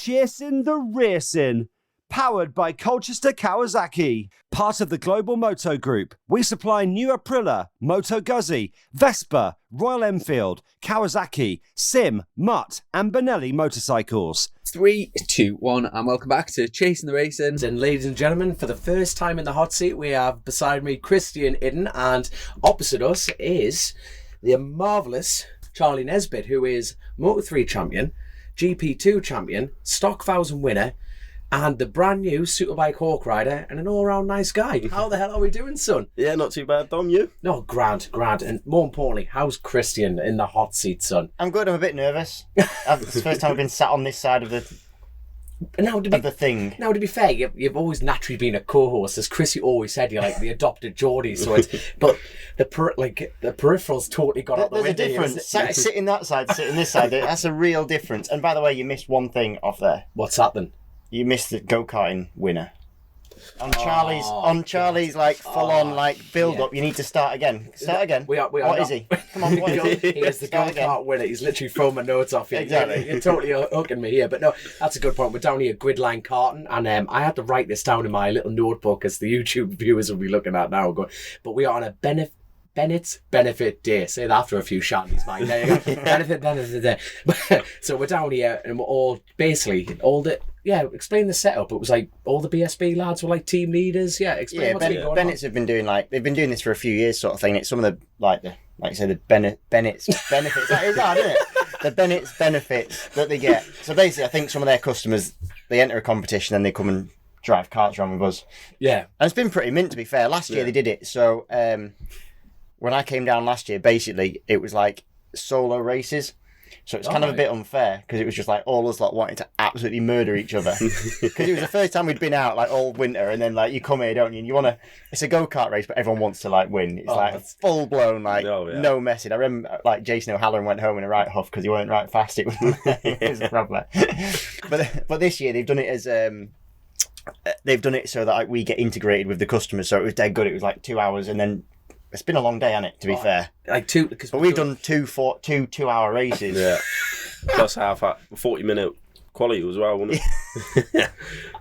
Chasin The Racin, powered by Colchester Kawasaki. Part of the global Moto Group, we supply new Aprilia, Moto Guzzi, Vespa, Royal Enfield, Kawasaki, Sim, Mutt and Benelli motorcycles. 3, 2, 1, and welcome back to Chasin The Racin. And ladies and gentlemen, for the first time in the hot seat, we have beside me Christian Iddon, and opposite us is the marvellous Charlie Nesbitt, who is Moto 3 champion, GP2 champion, Stock 1000 winner, and the brand new Superbike Hawk rider, and an all-round nice guy. How the hell are we doing, son? Yeah, not too bad, Dom. You? No, grand. And more importantly, how's Christian in the hot seat, son? I'm good. I'm a bit nervous. It's the first time I've been sat on this side of the thing. Now, to be fair, you've always naturally been a co-host. As Chrissy always said, you're like the adopted Geordie. So but the peripherals totally got out the window. There's a difference. Sitting that side, sitting this side. That's a real difference. And by the way, you missed one thing off there. What's that then? You missed the go-karting winner. On Charlie's like full on like build up. You need to start again. What is he? Come on, what is he? He is the go-kart winner. He's literally throwing my notes off here. Exactly. You're totally hooking me here. But no, that's a good point. We're down here gridline karting, and I had to write this down in my little notebook as the YouTube viewers will be looking at now. But we are on a Bennett's Benefit Day. Say that after a few shanties, mate. There you go. Benefit Day. So we're down here, and we're all basically all the. Yeah, explain the setup. It was like all the BSB lads were like team leaders. Yeah, explain what's been going Bennett's on. have been doing they've been doing this for a few years, sort of thing. It's some of the like you say the Bennett's benefits. That is hard, isn't it? The Bennett's benefits that they get. So basically, I think some of their customers they enter a competition and they come and drive karts around with us. Yeah, and it's been pretty mint to be fair. Last year they did it. So when I came down last year, basically it was like solo races. So it's kind of a bit unfair because it was just like all us wanting to absolutely murder each other because it was the first time we'd been out like all winter, and then like you come here, don't you? And you want to. It's a go-kart race, but everyone wants to like win. It's like full blown no messing. I remember like Jason O'Halloran went home in a right huff because he weren't right fast. It was a problem. But this year they've done it as they've done it so that like, we get integrated with the customers. So it was dead good. It was like 2 hours, and then. It's been a long day, hasn't it, to be fair? Like two, but we've done two 2-hour races. Yeah. Plus half 40-minute quality as well, wasn't it?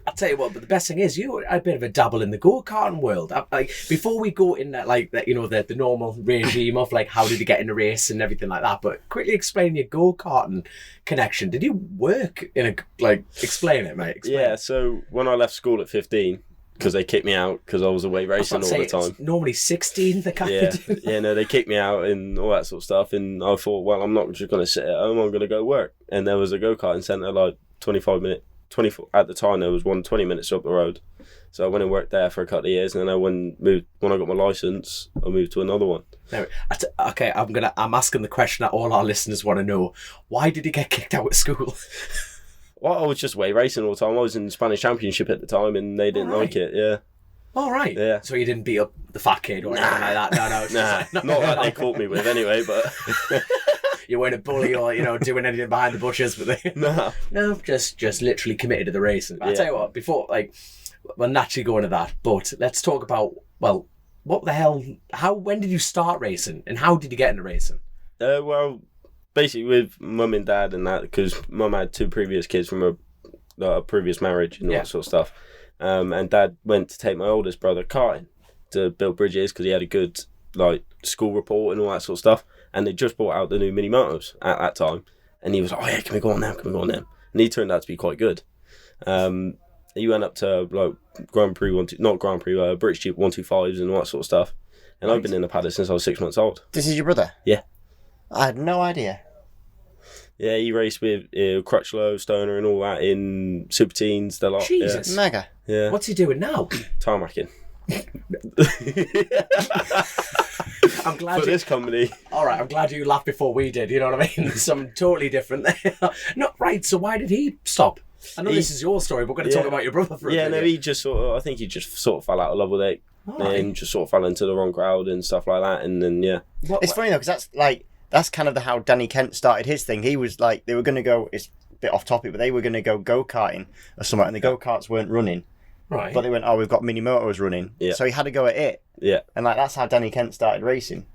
I'll tell you what, but the best thing is you had a bit of a dabble in the go-karting world. Like before we go in that, like that, the normal regime of like how did you get in a race and everything like that. But quickly explain your go-karting connection. Did you work in explain it, mate? Explain. Yeah. So when I left school at 15. Because they kicked me out because I was away racing all the time. It's normally 16 the captain. Yeah, no, they kicked me out and all that sort of stuff. And I thought, well, I'm not just going to sit at home. I'm going to go work. And there was a go-karting centre like 24 at the time. There was one 20 minutes up the road. So I went and worked there for a couple of years. And then when I got my licence, I moved to another one. Okay, I'm asking the question that all our listeners want to know. Why did he get kicked out of school? Well, I was just away racing all the time. I was in the Spanish Championship at the time, and they didn't like it. Yeah. All right. Yeah. So you didn't beat up the fat kid or anything like that? No. Not like they caught me with anyway. But you weren't a bully or doing anything behind the bushes, but no, just literally committed to the racing. I'll tell you what. Before we'll naturally go into that, but let's talk about what the hell? When did you start racing, and how did you get into racing? Well. Basically with mum and dad and that, because mum had 2 previous kids from a previous marriage and all that sort of stuff. And dad went to take my oldest brother karting to build bridges because he had a good school report and all that sort of stuff. And they just brought out the new mini motos at that time. And he was like, oh yeah, can we go on them? And he turned out to be quite good. He went up to Grand Prix, British Jeep 125s and all that sort of stuff. And I've been in the paddock since I was 6 months old. This is your brother? Yeah. I had no idea. Yeah, he raced with Crutchlow, Stoner and all that in Super Teens. The lot. Jesus. Yeah. Mega. Yeah. What's he doing now? Tarmacking. I'm glad for this company. All right, I'm glad you laughed before we did. You know what I mean? Something totally different there. No, right. So why did he stop? I know this is your story, but we're going to talk about your brother for a minute. Yeah, no, he just I think he just sort of fell out of love with it. And just sort of fell into the wrong crowd and stuff like that. And then, It's funny though, because that's kind of how Danny Kent started his thing. He was like, they were going to go, it's a bit off topic, but they were going to go-karting or something, and the go-karts weren't running. Right. But they went, we've got mini motos running. Yeah. So he had to go at it. Yeah. And that's how Danny Kent started racing.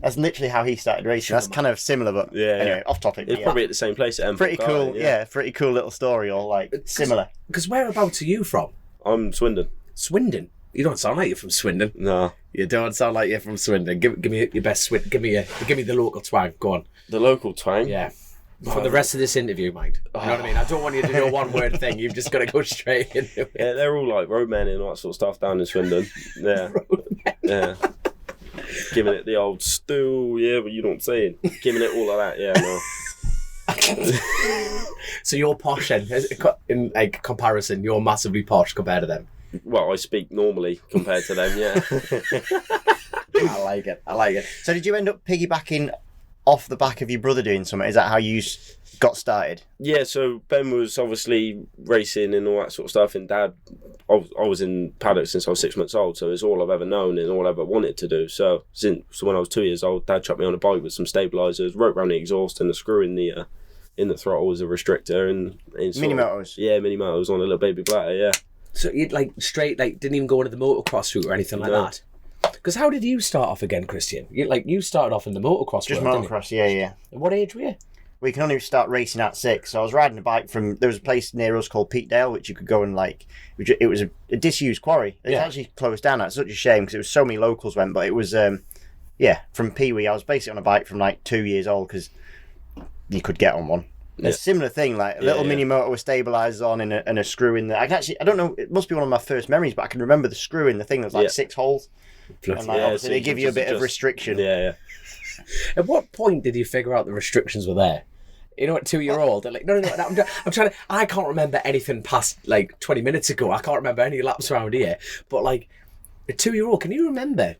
That's literally how he started racing. That's kind of similar, but anyway, off topic. It's probably at the same place at M4 pretty cool. Karting, Yeah, pretty cool little story, or like similar. Because whereabouts are you from? I'm Swindon. Swindon. You don't sound like you're from Swindon. No. You don't sound like you're from Swindon. Give me your best Swindon. Give me the local twang. Go on. The local twang? Yeah. For the rest of this interview, mind. You know what I mean? I don't want you to do a one-word thing. You've just got to go straight into it. Yeah, they're all like roadmen and all that sort of stuff down in Swindon. Yeah. Yeah. Giving it the old stew, yeah, but you know what I'm saying. Giving it all of that, yeah, no. So you're posh then. In like comparison, you're massively posh compared to them. Well, I speak normally compared to them, yeah. I like it. So did you end up piggybacking off the back of your brother doing something? Is that how you got started? Yeah, so Ben was obviously racing and all that sort of stuff, and Dad, I was in paddock since I was 6 months old, so it's all I've ever known and all I've ever wanted to do. So when I was 2 years old, Dad chucked me on a bike with some stabilisers, roped around the exhaust and a screw in the throttle as a restrictor, and Mini motos? Yeah, mini motos on a little baby bladder, yeah. So you'd like straight, like didn't even go into the motocross route or anything like that? Because how did you start off again, Christian? You started off in the motocross Just world, motocross, yeah. And what age were you? We can only start racing at 6. So I was riding a bike there was a place near us called Peakdale, which you could go and it was a disused quarry. It's actually closed down. That's such a shame because it was so many locals went, but it was, from Pee-wee. I was basically on a bike from like 2 years old because you could get on one. A similar thing, like a little mini motor with stabilizers on and a screw in there. I don't know, it must be one of my first memories, but I can remember the screw in the thing that was like 6 holes. And obviously they give you a bit of restriction. Yeah. At what point did you figure out the restrictions were there? You know, at 2-year-old, they're like, no, I'm trying to, I can't remember anything past like 20 minutes ago. I can't remember any laps around here. But like, a 2-year-old, can you remember?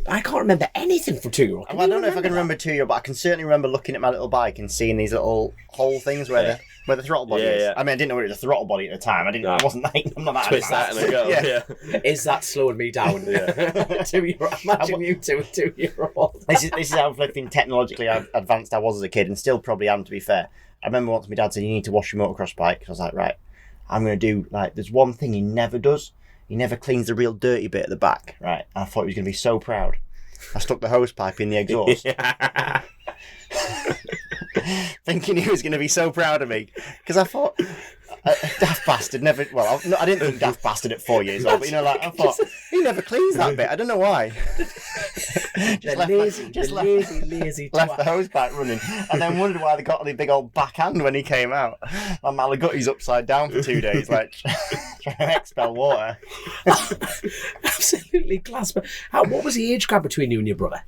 I can't remember anything from 2-year-old. I don't know if I can remember 2-year-old, but I can certainly remember looking at my little bike and seeing these little hole things where the throttle body is. Yeah. I mean, I didn't know it was a throttle body at the time. I wasn't like, I'm not that Twist that and I go, yeah. Is that slowing me down? Yeah. 2-year-old. Imagine you two, a 2-year-old. This is how flipping technologically advanced I was as a kid, and still probably am, to be fair. I remember once my dad said, you need to wash your motocross bike. I was like, right, I'm going to do, like, there's one thing he never does. He never cleans the real dirty bit at the back, right? I thought he was going to be so proud. I stuck the hose pipe in the exhaust. Thinking he was going to be so proud of me. Because I thought, daft bastard never, well, I didn't think daft bastard at 4 years old, but you know, like, I thought, he never cleans that bit. I don't know why. Lazy left the hose pipe running, and then wondered why they got the big old backhand when he came out. My Malagutti's upside down for 2 days, like trying to expel water. Absolutely class. But what was the age gap between you and your brother?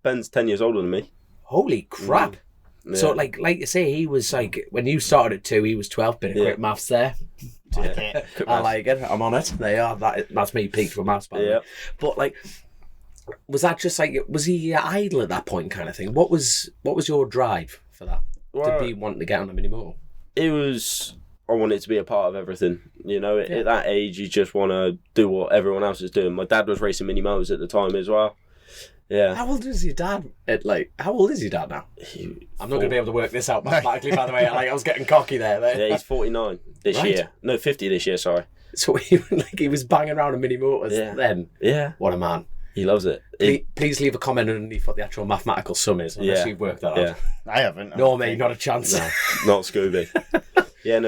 Ben's 10 years older than me. Holy crap. Yeah. So like you say, he was like, when you started at 2, he was 12. Bit of quick maths there. I like it. I'm on it. They are. That's me peaked for maths, by the way. But like, was that just like, was he idle at that point, kind of thing? What was your drive for that? Well, to be wanting to get on a mini motor? It was, I wanted to be a part of everything. You know, at that age, you just want to do what everyone else is doing. My dad was racing mini motors at the time as well. Yeah. How old is your dad? How old is your dad now? I'm not going to be able to work this out mathematically, by the way. I was getting cocky there. Yeah, he's 49 this year. No, 50 this year, sorry. So he was banging around a mini motors then? Yeah. What a man. He loves it. Please leave a comment underneath what the actual mathematical sum is, unless you've worked that out. I haven't. No, mate, not a chance. No, not Scooby.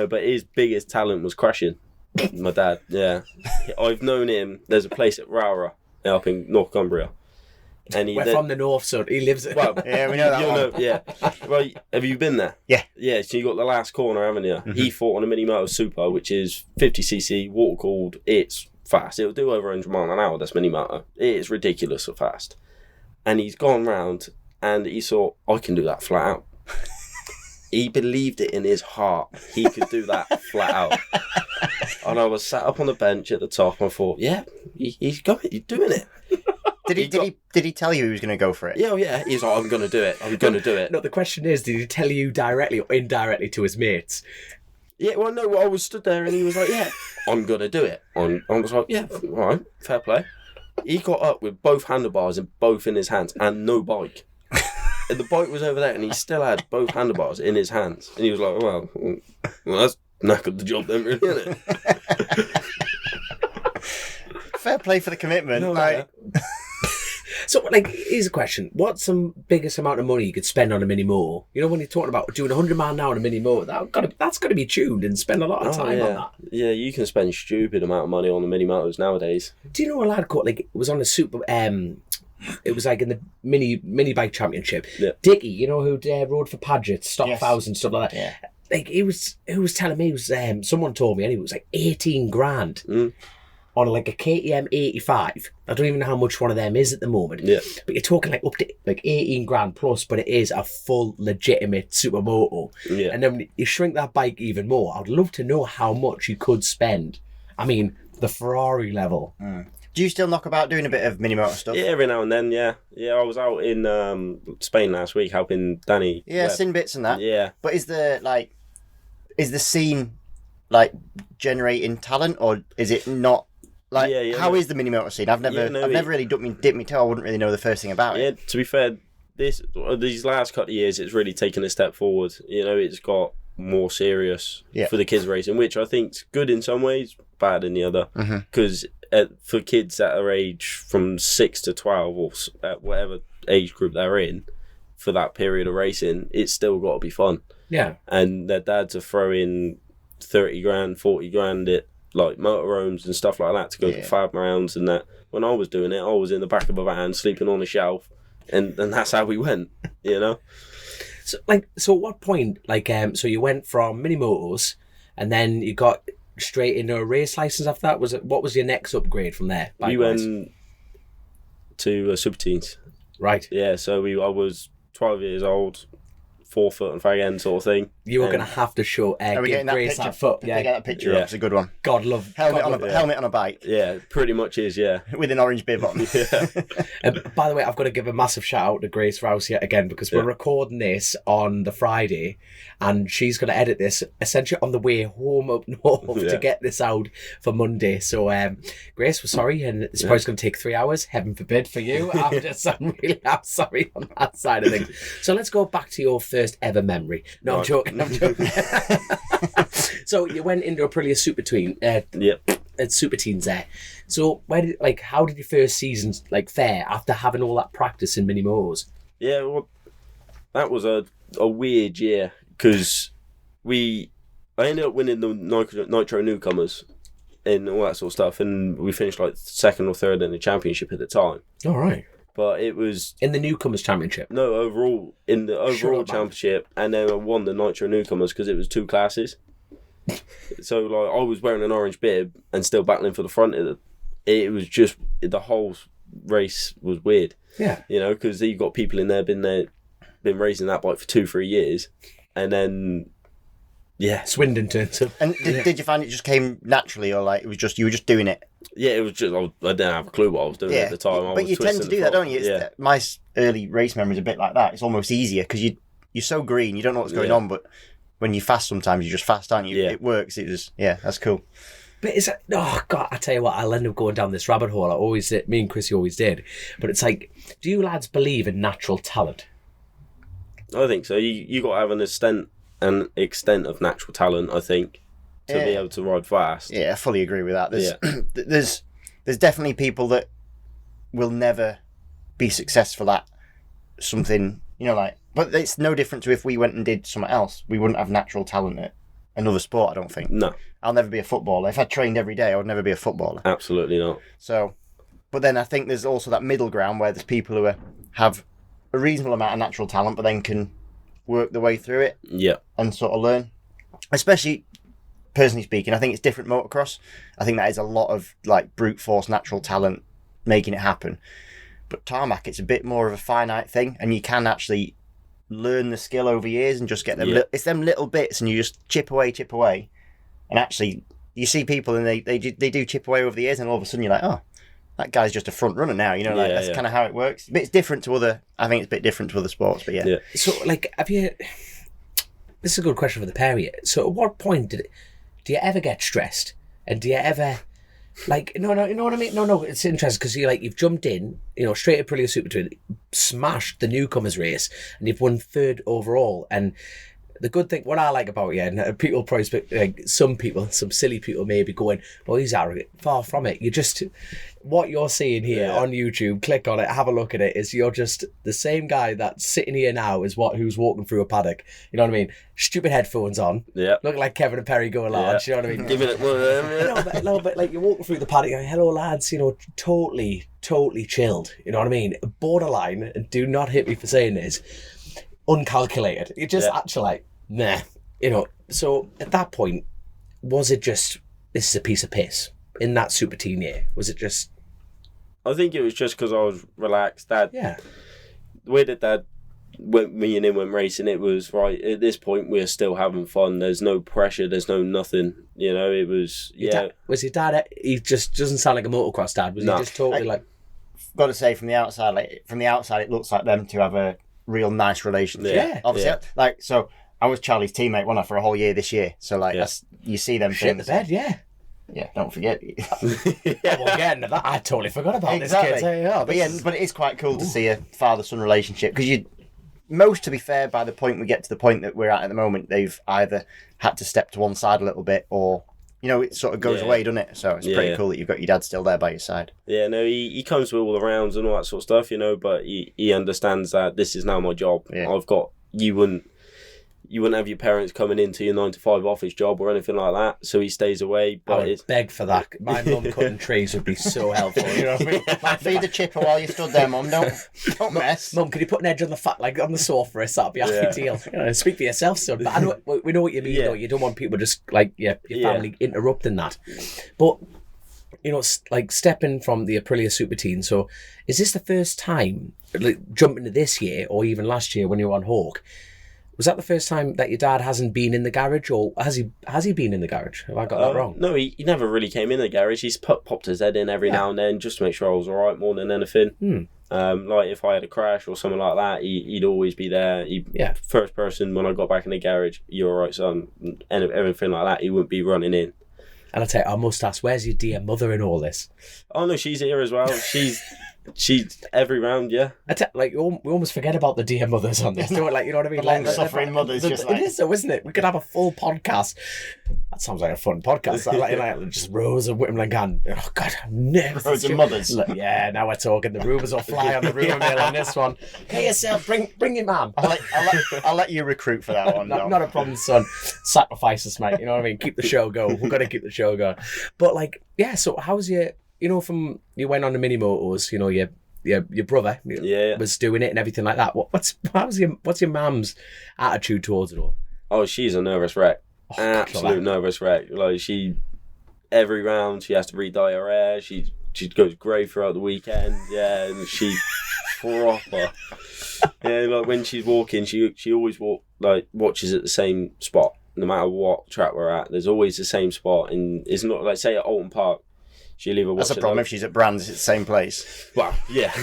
But his biggest talent was crashing. My dad, I've known him. There's a place at Rowra up in North Cumbria. And we're from the north, so he lives at... Well, yeah, we know that one. Yeah. Well, have you been there? Yeah. Yeah, so you got the last corner, haven't you? Mm-hmm. He fought on a Mini Moto Super, which is 50cc, water cooled. It's fast. It'll do over 100 miles an hour, that's Mini Moto. It is ridiculous fast. And he's gone round and he thought, I can do that flat out. He believed it in his heart. He could do that flat out. And I was sat up on the bench at the top and I thought, he's got it. He's doing it. Did he tell you he was going to go for it? Yeah. He's like, I'm going to do it. I'm going to do it. No, the question is, did he tell you directly or indirectly to his mates? Yeah, well, no, I was stood there and he was like, I'm going to do it. I was like, all right, fair play. He got up with both handlebars and both in his hands and no bike. And the bike was over there and he still had both handlebars in his hands. And he was like, well that's knackered the job then, really, isn't it? Fair play for the commitment. No, So, like, here's a question. What's the biggest amount of money you could spend on a mini moto? You know, when you're talking about doing 100 mile an hour on a mini moto, that's got to be tuned and spend a lot of time on that. Yeah, you can spend stupid amount of money on the mini motos nowadays. Do you know a lad called, like, it was on the super, it was like in the mini bike championship. Yeah. Dickie, you know, who rode for Paget, stock Yes. thousand, stuff like that. Yeah. Like, who was telling me, someone told me, anyway, it was like 18 grand. On like a KTM 85. I don't even know how much one of them is at the moment. Yeah. But you're talking like up to like 18 grand plus, but it is a full legitimate supermoto. Yeah. And then when you shrink that bike even more, I'd love to know how much you could spend. I mean, the Ferrari level. Do you still knock about doing a bit of mini motor stuff? Yeah, every now and then, yeah. Yeah, I was out in Spain last week helping Danny. Yeah, sin bits and that. Yeah. But is the scene like generating talent, or is it not? Like, how is the mini motor scene? I've never really dipped my toe. I wouldn't really know the first thing about it. Yeah, to be fair, these last couple of years, it's really taken a step forward. You know, it's got more serious for the kids racing, which I think's good in some ways, bad in the other. Because for kids that are age from 6 to 12 or at whatever age group they're in, for that period of racing, it's still got to be fun. Yeah. And their dads are throwing 30 grand, 40 grand at like motorhomes and stuff like that to go to 5 rounds and that. When I was doing it, I was in the back of a van sleeping on a shelf, and that's how we went, you know. So at what point, so you went from mini motos, and then you got straight into a race license after that? What was your next upgrade from there? We went to super teens. Right. Yeah, so I was 12 years old, 4 foot and fag end sort of thing. You were going to have to show Are we getting that Grace picture? that foot. Yeah, get that picture up. It's a good one. God love Helmet on a bike. Yeah, pretty much is, yeah. With an orange bib on. By the way, I've got to give a massive shout out to Grace Rouse yet again, because we're recording this on the Friday, and she's going to edit this essentially on the way home up north to get this out for Monday. So, Grace, we're sorry, and this probably going to take 3 hours. Heaven forbid for you. I'm sorry on that side of things. So let's go back to your first ever memory. No, I'm joking. So you went into Aprilia Super Tween. At Super Teens there. So how did your first season fare after having all that practice in mini motos? Yeah, well, that was a weird year because I ended up winning the Nitro Newcomers and all that sort of stuff, and we finished like 2nd or 3rd in the championship at the time. All right. But it was in the Newcomers Championship. No, overall in the overall championship, and then I won the Nitro Newcomers because it was 2 classes. So I was wearing an orange bib and still battling for the front. It was just the whole race was weird. Yeah, you know, because you've got people in there been racing that bike for 2-3 years, and then Swindon turns up. And did you find it just came naturally, or like it was just you were just doing it? Yeah, it was just I didn't have a clue what I was doing at the time. But you tend to do that, don't you? My early race memory is a bit like that. It's almost easier because you're so green, you don't know what's going on, but when you fast, sometimes you just fast, aren't you? Yeah. It works. It just that's cool. But it's God, I tell you what, I'll end up going down this rabbit hole. Me and Chrissy always did. But it's like, do you lads believe in natural talent? I think so. You got to have an extent of natural talent, I think, to be able to ride fast. Yeah, I fully agree with that. There's definitely people that will never be successful at something, but it's no different to if we went and did something else. We wouldn't have natural talent at another sport, I don't think. No. I'll never be a footballer. If I trained every day, I would never be a footballer. Absolutely not. So, but then I think there's also that middle ground where there's people who have a reasonable amount of natural talent, but then can work their way through it. Yeah. And sort of learn. Especially, personally speaking, I think it's different motocross. I think that is a lot of brute force natural talent making it happen. But tarmac, it's a bit more of a finite thing, and you can actually learn the skill over years and just get them. It's them little bits, and you just chip away, and actually you see people and they do chip away over the years, and all of a sudden you're like, oh, that guy's just a front runner now. That's kind of how it works. But it's different to other. I think it's a bit different to other sports. But yeah. So have you? This is a good question for the pair of you. So at what point do you ever get stressed, and do you ever? No, you know what I mean? No, it's interesting because you've jumped in, straight Aprilia Super Twin, smashed the Newcomers race, and you've won 3rd overall. And the good thing, what I like about you, and people probably, like some silly people may be going, "Oh, he's arrogant." Far from it. You just, what you're seeing here on YouTube, click on it, have a look at it. Is you're just the same guy that's sitting here now is who's walking through a paddock. You know what I mean? Stupid headphones on. Yeah. Looking like Kevin and Perry go large. You know what I mean? Giving it one of them. Yeah. But like you're walking through the paddock, you're like, hello lads. You know, totally chilled. You know what I mean? Borderline. And do not hit me for saying this. Uncalculated. You're just actually like, nah. You know, so at that point, was it just, this is a piece of piss in that super teen year? Was it just... I think it was just because I was relaxed. The way that Dad me and him went racing, it was, right, at this point, we're still having fun. There's no pressure. There's no nothing. You know, it was, was your dad, he just doesn't sound like a motocross dad. Was he just totally like... Got to say, from the outside, it looks like them to have a real nice relationship. Yeah. Obviously, so I was Charlie's teammate, wasn't I, for a whole year this year. So you see them shit in the bed, yeah, don't forget. Well, again, I totally forgot about this kid. But it is quite cool to see a father-son relationship, because to be fair, by the point we get to the point that we're at the moment, they've either had to step to one side a little bit, or it sort of goes away, doesn't it? So it's pretty cool that you've got your dad still there by your side. Yeah, no, he comes with all the rounds and all that sort of stuff, but he understands that this is now my job. Yeah. I've got, you wouldn't have your parents coming into your 9-to-5 office job or anything like that, so he stays away. But I would beg for that. My mum cutting trees would be so helpful. You know what I mean? Might feed the chipper while you stood there, Mum. Don't mess. Mum, could you put an edge on on the saw for us? That'd be ideal. Speak for yourself, son. But I know, we know what you mean, though. You don't want people just your family interrupting that. But like stepping from the Aprilia Super Teen. So, is this the first time, like jumping to this year or even last year when you were on Hawk? Was that the first time that your dad hasn't been in the garage, or has he been in the garage? Have I got that wrong? No, he never really came in the garage. He's popped his head in every now and then just to make sure I was all right more than anything. Like if I had a crash or something like that, he'd always be there. First person when I got back in the garage, "You all right, son?" and everything like that. He wouldn't be running in. And I tell you, I must ask, where's your dear mother in all this? Oh no, she's here as well. She's every round, we almost forget about the dear mothers on this. Don't like, you know what I mean? The long-suffering mothers, it is, though, isn't it? We could have a full podcast. That sounds like a fun podcast. Like just rows of women and oh God, rows of mothers. Yeah, now we're talking. The rumours will fly on the rumour mill on this one. Get yourself, bring your mum. I'll let you recruit for that one. Not a problem, son. Sacrifice us, mate. You know what I mean? Keep the show going. We've got to keep the show going. But so how's your... from you went on the mini motos, your brother was doing it and everything like that. What's your mum's attitude towards it all? Oh, she's a nervous wreck. Absolute nervous wreck. Like every round she has to re-dye her hair. She goes grey throughout the weekend. Yeah, and she proper. Like when she's walking, she always watches at the same spot, no matter what track we're at. There's always the same spot, and it's not like, say, at Alton Park. She'll either watch. That's a problem if she's at Brands, it's the same place. Well, yeah.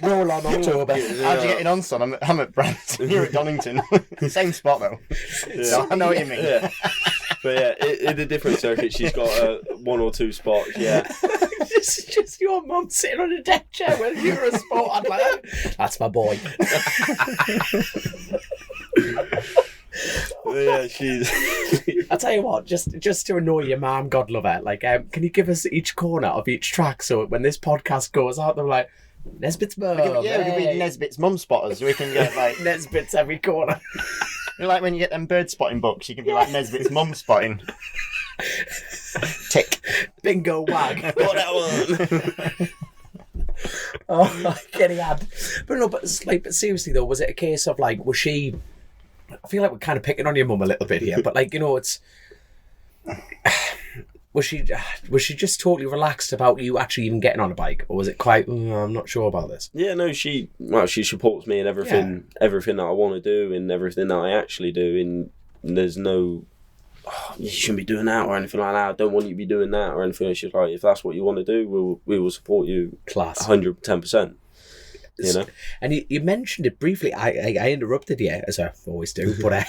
Roll on October. How'd you getting on, son? I'm at Brands. You're at Donington. Same spot though. So I know what you mean. Yeah. But in a different circuit, she's got 1 or 2 spots. Yeah. just your mum sitting on a deck chair with you a spot. I'm like, that's my boy. Yeah, she's. I'll tell you what, just to annoy your mum, God love her. Can you give us each corner of each track so when this podcast goes out, they're like, Nesbitt's mum. We can be Nesbitt's mum spotters. We can get Nesbitt's every corner. Like when you get them bird spotting books, you can be like Nesbitt's mum spotting. Tick. Bingo wag. Got that one. Oh, getting had. But seriously though, was it a case of was she? I feel like we're kind of picking on your mum a little bit here, but it's. Was she just totally relaxed about you actually even getting on a bike, or was it quite? I'm not sure about this. Yeah, no, she supports me in everything that I want to do and everything that I actually do, and there's no. Oh, you shouldn't be doing that or anything like that. I don't want you to be doing that or anything. She's like, if that's what you want to do, we will support you. Class. 110%. And you mentioned it briefly. I interrupted you as I always do, but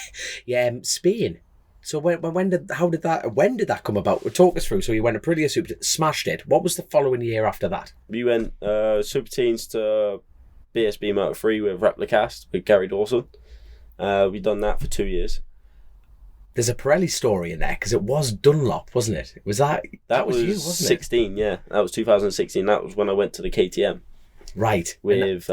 Spain. So when did that come about? Talk us through. So you went to Aprilia Super, smashed it. What was the following year after that? We went Super Teens to BSB Moto 3 with Replicast with Gary Dawson. We've done that for 2 years. There's a Pirelli story in there because it was Dunlop, wasn't it? Was that was you, wasn't 16, yeah. That was 2016. That was when I went to the KTM. Right. With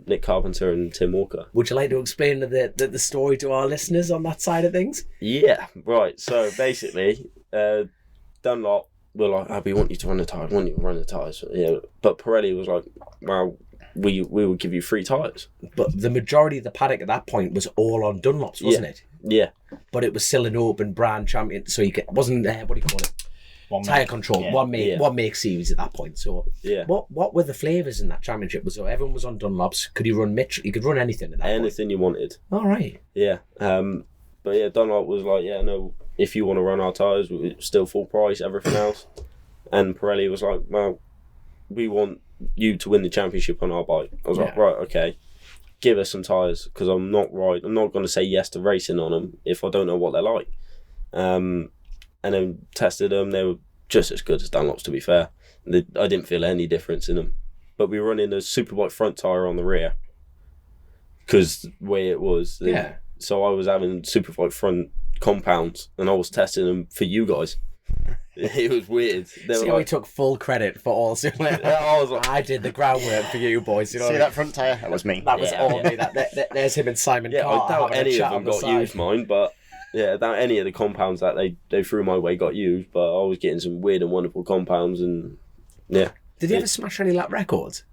Nick Carpenter and Tim Walker. Would you like to explain the story to our listeners on that side of things? Yeah, right. So basically, Dunlop were like, oh, we want you to run the tyres, Yeah, but Pirelli was like, well, we will give you 3 tyres. But the majority of the paddock at that point was all on Dunlops, wasn't it? Yeah. But it was still an open brand champion, so wasn't what do you call it? Tyre control, yeah. one make series at that point. So yeah. What were the flavours in that championship? So everyone was on Dunlops. Could you run Mitchell? You could run anything at that anything point. You wanted. All right. Yeah. But yeah, Dunlop was like, yeah, no, if you want to run our tyres, it's still full price, everything else. And Pirelli was like, well, we want you to win the championship on our bike. I was like, right, okay, give us some tyres, because I'm not going to say yes to racing on them if I don't know what they're like. And then tested them. They were just as good as Dunlops, to be fair. I didn't feel any difference in them. But we were running a Superbike front tyre on the rear because the way it was. Yeah. So I was having Superbike front compounds and I was testing them for you guys. It was weird. We took full credit for all. I was like, I did the groundwork for you boys. You know, that front tyre? That was me. That was all me. There's him and Simon. Yeah, Carter I doubt any of them got side. used, mine, but yeah, that any of the compounds that they threw my way got used, but I was getting some weird and wonderful compounds, and yeah. Did you ever smash any lap records?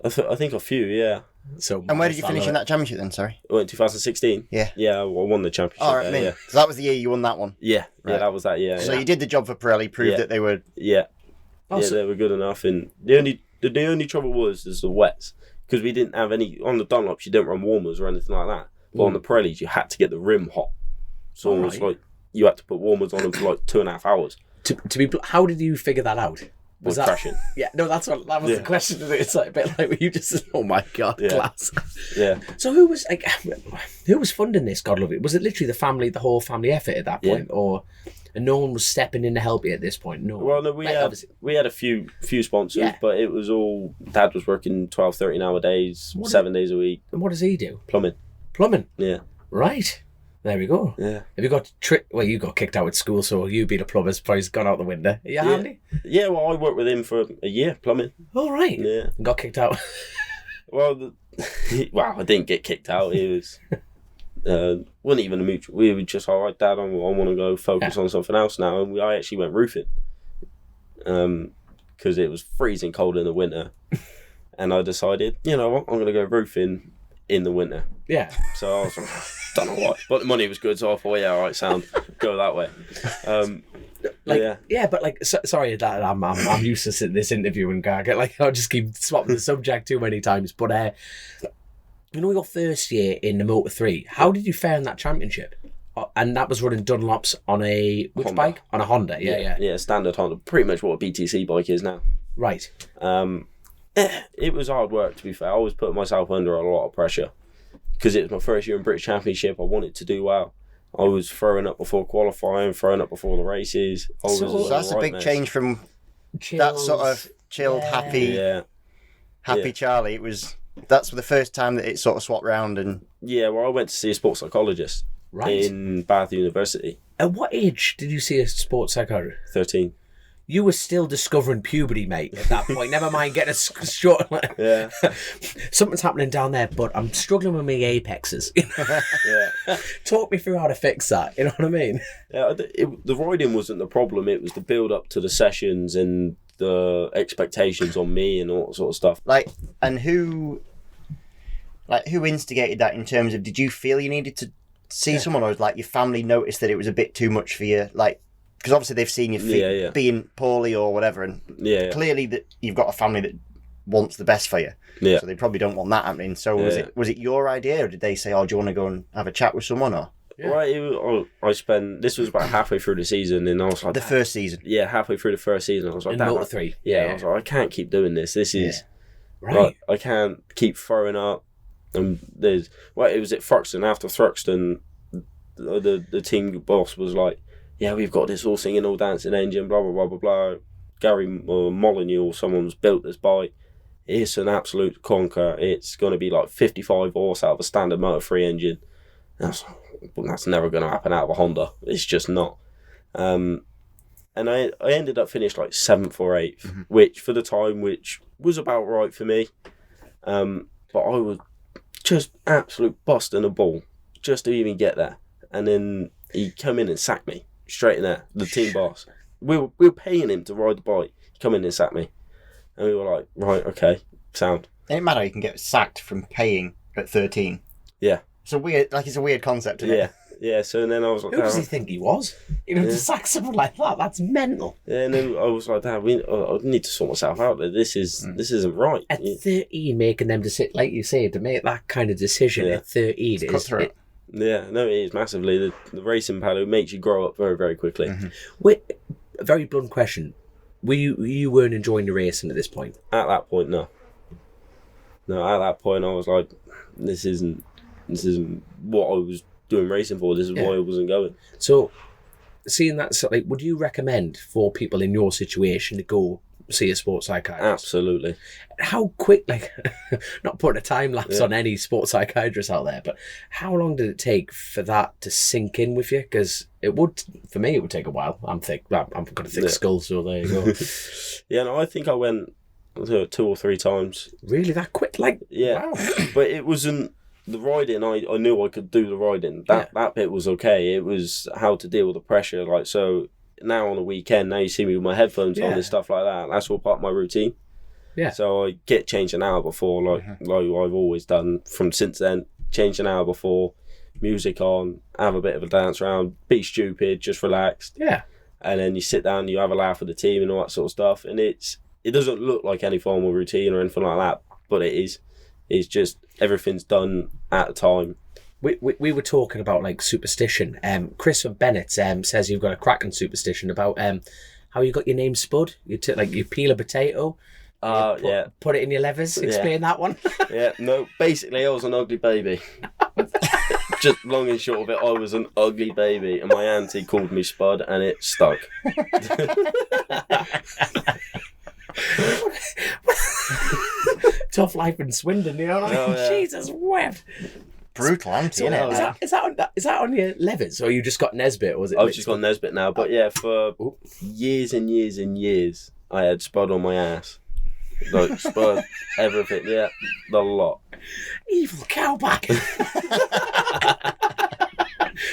I think a few, yeah. So, and where did you finish in that championship then? Sorry. I went 2016. Yeah. Yeah, I won the championship. Oh, right, yeah. So that was the year you won that one. Yeah, right. Yeah, that was that year. So you did the job for Pirelli, proved that they were. Yeah. They were good enough, and the only trouble was the wets, because we didn't have any on the Dunlops. You didn't run warmers or anything like that. But on the Pirellis, you had to get the rim hot. So it was like you had to put warmers on them for like 2.5 hours. How did you figure that out? Was that crashing? Yeah, no, that was the question. It's like a bit like you just. Oh my god, class. Yeah. So who was funding this? God love it. Was it literally the whole family effort at that point, and no one was stepping in to help you at this point? No. Well, no, we had a few sponsors, but it was all Dad was working 12, 13-hour days, 7 days a week. And what does he do? Plumbing. Yeah. Right. There we go. Yeah. Have you got well, you got kicked out at school, so you being a plumber's probably gone out the window. Are you handy? Yeah, well, I worked with him for a year, plumbing. All right. Yeah. And got kicked out. Well, I didn't get kicked out. It was wasn't even a mutual. We were just all right, Dad. I want to go focus on something else now, and I actually went roofing. Because it was freezing cold in the winter, and I decided, you know what, I'm going to go roofing in the winter. Yeah. So I was like, don't know what, but the money was good, so I thought, yeah, all right, sound, go that way. Sorry that I'm used to this interview and gag. Like, I'll just keep swapping the subject too many times. But your first year in the Moto 3, how did you fare in that championship? And that was running Dunlops on a Honda. Bike? On a Honda, yeah, standard Honda, pretty much what a BTC bike is now. Right. It was hard work, to be fair. I was putting myself under a lot of pressure because it was my first year in British Championship. I wanted to do well. I was throwing up before qualifying, throwing up before the races. So that's a big change from that sort of chilled, happy Charlie. That's the first time that it sort of swapped round. And well, I went to see a sports psychologist in Bath University. At what age did you see a sports psychologist? 13. You were still discovering puberty, mate, at that point. Never mind getting a short. Yeah. Something's happening down there, but I'm struggling with my apexes. Yeah. Talk me through how to fix that. You know what I mean? Yeah. The riding wasn't the problem. It was the build up to the sessions and the expectations on me and all that sort of stuff. Who instigated that in terms of, did you feel you needed to see someone, or was your family noticed that it was a bit too much for you? Because obviously they've seen you being poorly or whatever, and clearly that you've got a family that wants the best for you. Yeah. So they probably don't want that happening. So was it your idea, or did they say, "Oh, do you want to go and have a chat with someone?" Or this was about halfway through the season, and I was like, the first season. Yeah, halfway through the first season, I was like, in Moto 3. I was like, I can't keep doing this. This is right. I can't keep throwing up. And it was at Thruxton. After Thruxton, the team boss was like, yeah, we've got this all singing, all dancing engine, blah, blah, blah, blah, blah. Gary Molyneux or someone's built this bike. it's an absolute conker. It's going to be like 55 horse out of a standard Moto 3 engine. That's never going to happen out of a Honda. It's just not. And I ended up finished like 7th or 8th, which for the time, which was about right for me. But I was just absolute busting a ball just to even get there. And then he come in and sacked me straight in there, the team boss. We were paying him to ride the bike. He come in and sacked me. And we were like, right, okay, sound. It doesn't matter how you can get sacked from paying at 13. Yeah. It's a weird concept, isn't it? Yeah, so then I was like... Who does he think he was? To sack someone like that, that's mental. Yeah, and then I was like, Dad, I need to sort myself out. This isn't right. At 13, making them to make that kind of decision at 13 it's cutthroat. Yeah, no, it is massively. The racing paddock makes you grow up very, very quickly. Wait, a very blunt question. You weren't enjoying the racing at this point? At that point, no. No, at that point, I was like, this isn't what I was doing racing for. This is why I wasn't going. So, seeing that, would you recommend for people in your situation to go see a sports psychiatrist? Absolutely. How quick, not putting a time lapse on any sports psychiatrist out there, but how long did it take for that to sink in with you? Because for me, it would take a while. I'm got a thick skull, so there you go. Yeah, no, I think I went 2 or 3 times. Really, that quick? Yeah. Wow. But it wasn't the riding. I knew I could do the riding. That bit was okay. It was how to deal with the pressure. So now on the weekend, now you see me with my headphones on and stuff like that. That's all part of my routine. Yeah. So I get changed an hour before, like I've always done from since then. Change an hour before, music on, have a bit of a dance around, be stupid, just relaxed. Yeah. And then you sit down, you have a laugh with the team and all that sort of stuff. And it doesn't look like any formal routine or anything like that, but it is. It's just everything's done at a time. We were talking about superstition. Chris from Bennett says you've got a cracking superstition about how you got your name Spud. You peel a potato. Put it in your levers. Explain that one. Yeah, no. Basically, I was an ugly baby. Just long and short of it, I was an ugly baby, and my auntie called me Spud, and it stuck. Tough life in Swindon, you know. Jesus wept. Brutal auntie, isn't it? Is that on your levers, or you just got Nesbitt? Or was it? I've just got Nesbitt now, but yeah, for years and years and years, I had Spud on my ass. Spud, everything, the lot. Evil cowback.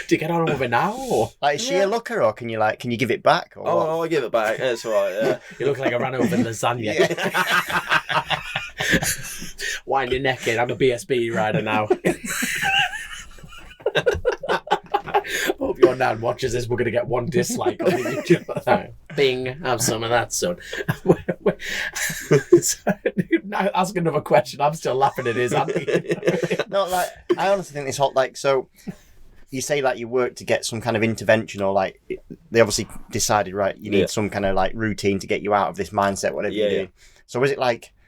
Do you get on with it now? Or? Is she a looker, or can you give it back? Or what? I give it back. That's all right. Yeah. You look like I ran over lasagna. Wind your neck in. I'm a BSB rider now. Hope your nan watches this. We're going to get 1 dislike on the YouTube. Bing, have some of that, son. Now ask another question. I'm still laughing at his auntie. No, I honestly think this whole so you say you work to get some kind of intervention, or they obviously decided you need some kind of routine to get you out of this mindset, whatever you do. So was it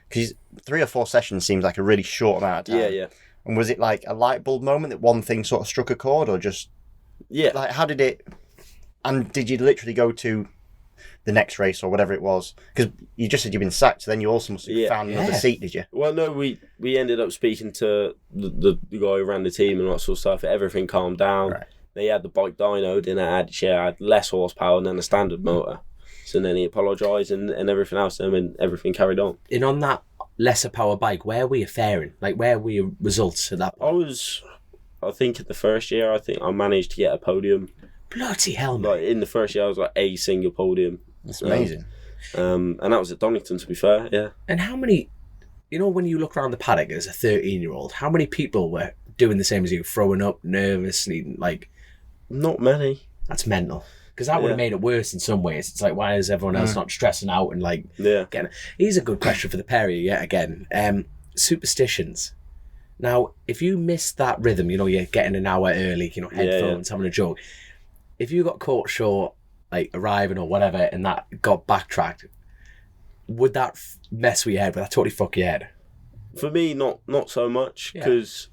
because 3 or 4 sessions seems like a really short amount of time? Yeah. And was it a light bulb moment that one thing sort of struck a chord, or just how did it? And did you literally go to the next race or whatever it was? Because you just said you've been sacked, so then you also must have found another seat, did you? Well, no, we ended up speaking to the guy who ran the team and all that sort of stuff. Everything calmed down. Right. They had the bike dynoed, and it had less horsepower than a standard motor. So then he apologised and everything else, and everything carried on. And on that lesser power bike, where were you faring? Where were your results at that point? I think in the first year, I managed to get a podium. Bloody hell, man. In the first year, I was a single podium. That's amazing. And that was at Donington, to be fair, yeah. And how many, when you look around the paddock as a 13-year-old, how many people were doing the same as you, throwing up, nervously, Not many. That's mental. Because that would have made it worse in some ways. It's why is everyone else not stressing out and getting... Here's a good question for the pair of you yet again. Superstitions. Now, if you miss that rhythm, you're getting an hour early, headphones, having a joke. If you got caught short, arriving or whatever, and that got backtracked, would that mess with your head? Would that totally fuck your head? For me, not so much, because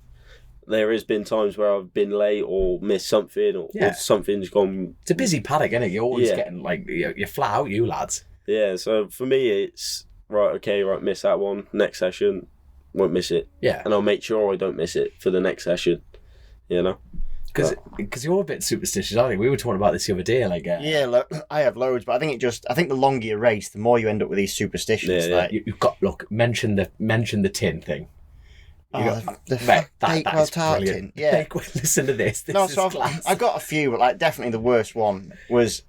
there has been times where I've been late or missed something, or something's gone... It's a busy paddock, isn't it? You're always getting, you're flat out, you lads. Yeah, so for me, right, miss that one. Next session, won't miss it. Yeah. And I'll make sure I don't miss it for the next session, you know? Because you're a bit superstitious, aren't you? We were talking about this the other day. Yeah, I have loads, but I think the longer you race, the more you end up with these superstitions. Yeah. Like, You've got, mention the tin thing. Bakewell Tart tin. Yeah. Listen to this. This is class. I've got a few, but like definitely the worst one was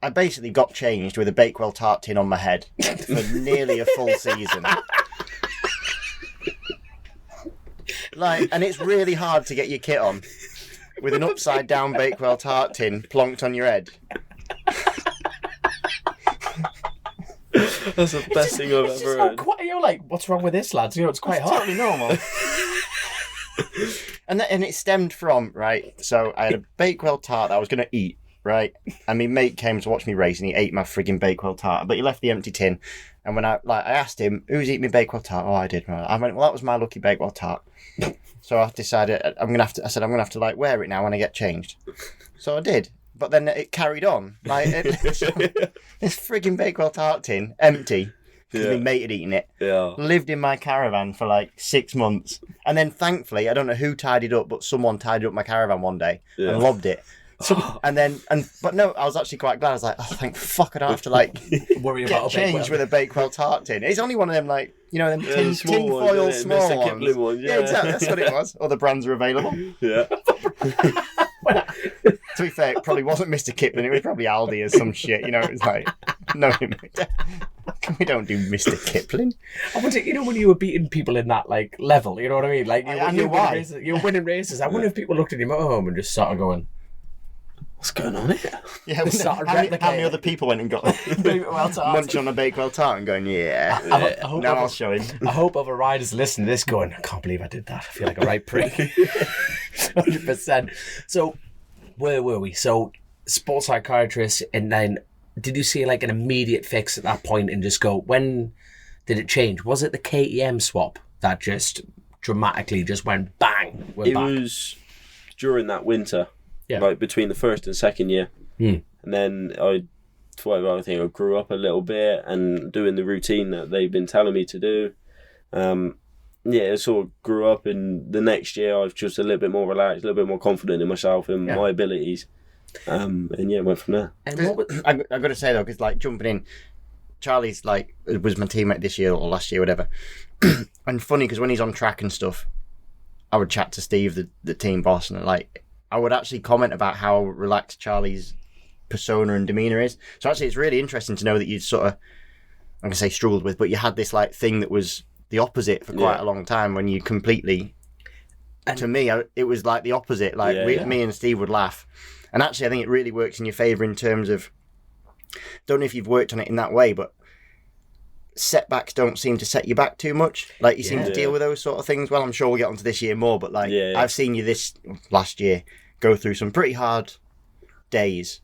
I basically got changed with a Bakewell Tart tin on my head for nearly a full season. And it's really hard to get your kit on with an upside down Bakewell Tart tin plonked on your head. That's the best thing I've ever heard. You're like, what's wrong with this, lads? It's quite hard. Totally normal. and it stemmed from, right, so I had a Bakewell Tart that I was going to eat, right, and my mate came to watch me race and he ate my frigging Bakewell Tart, but he left the empty tin, and when I asked him, who's eating my Bakewell Tart? Oh, I did. I went, well, that was my lucky Bakewell Tart. So I decided I'm going to have to like wear it now when I get changed. So I did. But then it carried on. This frigging Bakewell Tart tin, empty, because my mate had eaten it, lived in my caravan for like 6 months. And then thankfully, I don't know who tidied up, but someone tidied up my caravan one day and lobbed it. But no, I was actually quite glad. I was like, oh, thank fuck, I don't have to like worry get about changed with a Bakewell Tart tin. It's only one of them, like, you know, them tin foil small ones. Yeah, exactly. That's what it was. Other brands are available. Yeah. To be fair, it probably wasn't Mr. Kipling. It was probably Aldi or some shit. You know, it was like, no, we don't do Mr. Kipling. I wonder, when you were beating people in that like level, you know what I mean? Like I knew why. You're winning races. I wonder if people looked at him at home and just started going, "What's going on here?" Yeah, how many other people went and got munch on a Bakewell Tart and going, I'll show him. I hope other riders listen to this going, I can't believe I did that. I feel like a right prick. 100%. So, where were we? So, sports psychiatrist, and then did you see like an immediate fix at that point and just go, when did it change? Was it the KTM swap that just dramatically just went bang? It was during that winter. Yeah. Like between the first and second year. And then I think I grew up a little bit and doing the routine that they've been telling me to do. I sort of grew up, and the next year I was just a little bit more relaxed, a little bit more confident in myself and my abilities. Went from there. I got to say though, because like jumping in, Charlie's like was my teammate this year or last year, whatever. And funny because when he's on track and stuff, I would chat to Steve, the team boss, and like I would actually comment about how relaxed Charlie's persona and demeanour is. So actually, it's really interesting to know that you sort of, I'm gonna say struggled with, but you had this like thing that was the opposite for quite a long time when you completely. And to me, it was like the opposite. Like me and Steve would laugh. And actually, I think it really works in your favour in terms of, don't know if you've worked on it in that way, but setbacks don't seem to set you back too much. Like you seem to deal with those sort of things. Well, I'm sure we'll get onto this year more, but like I've seen you this last year go through some pretty hard days.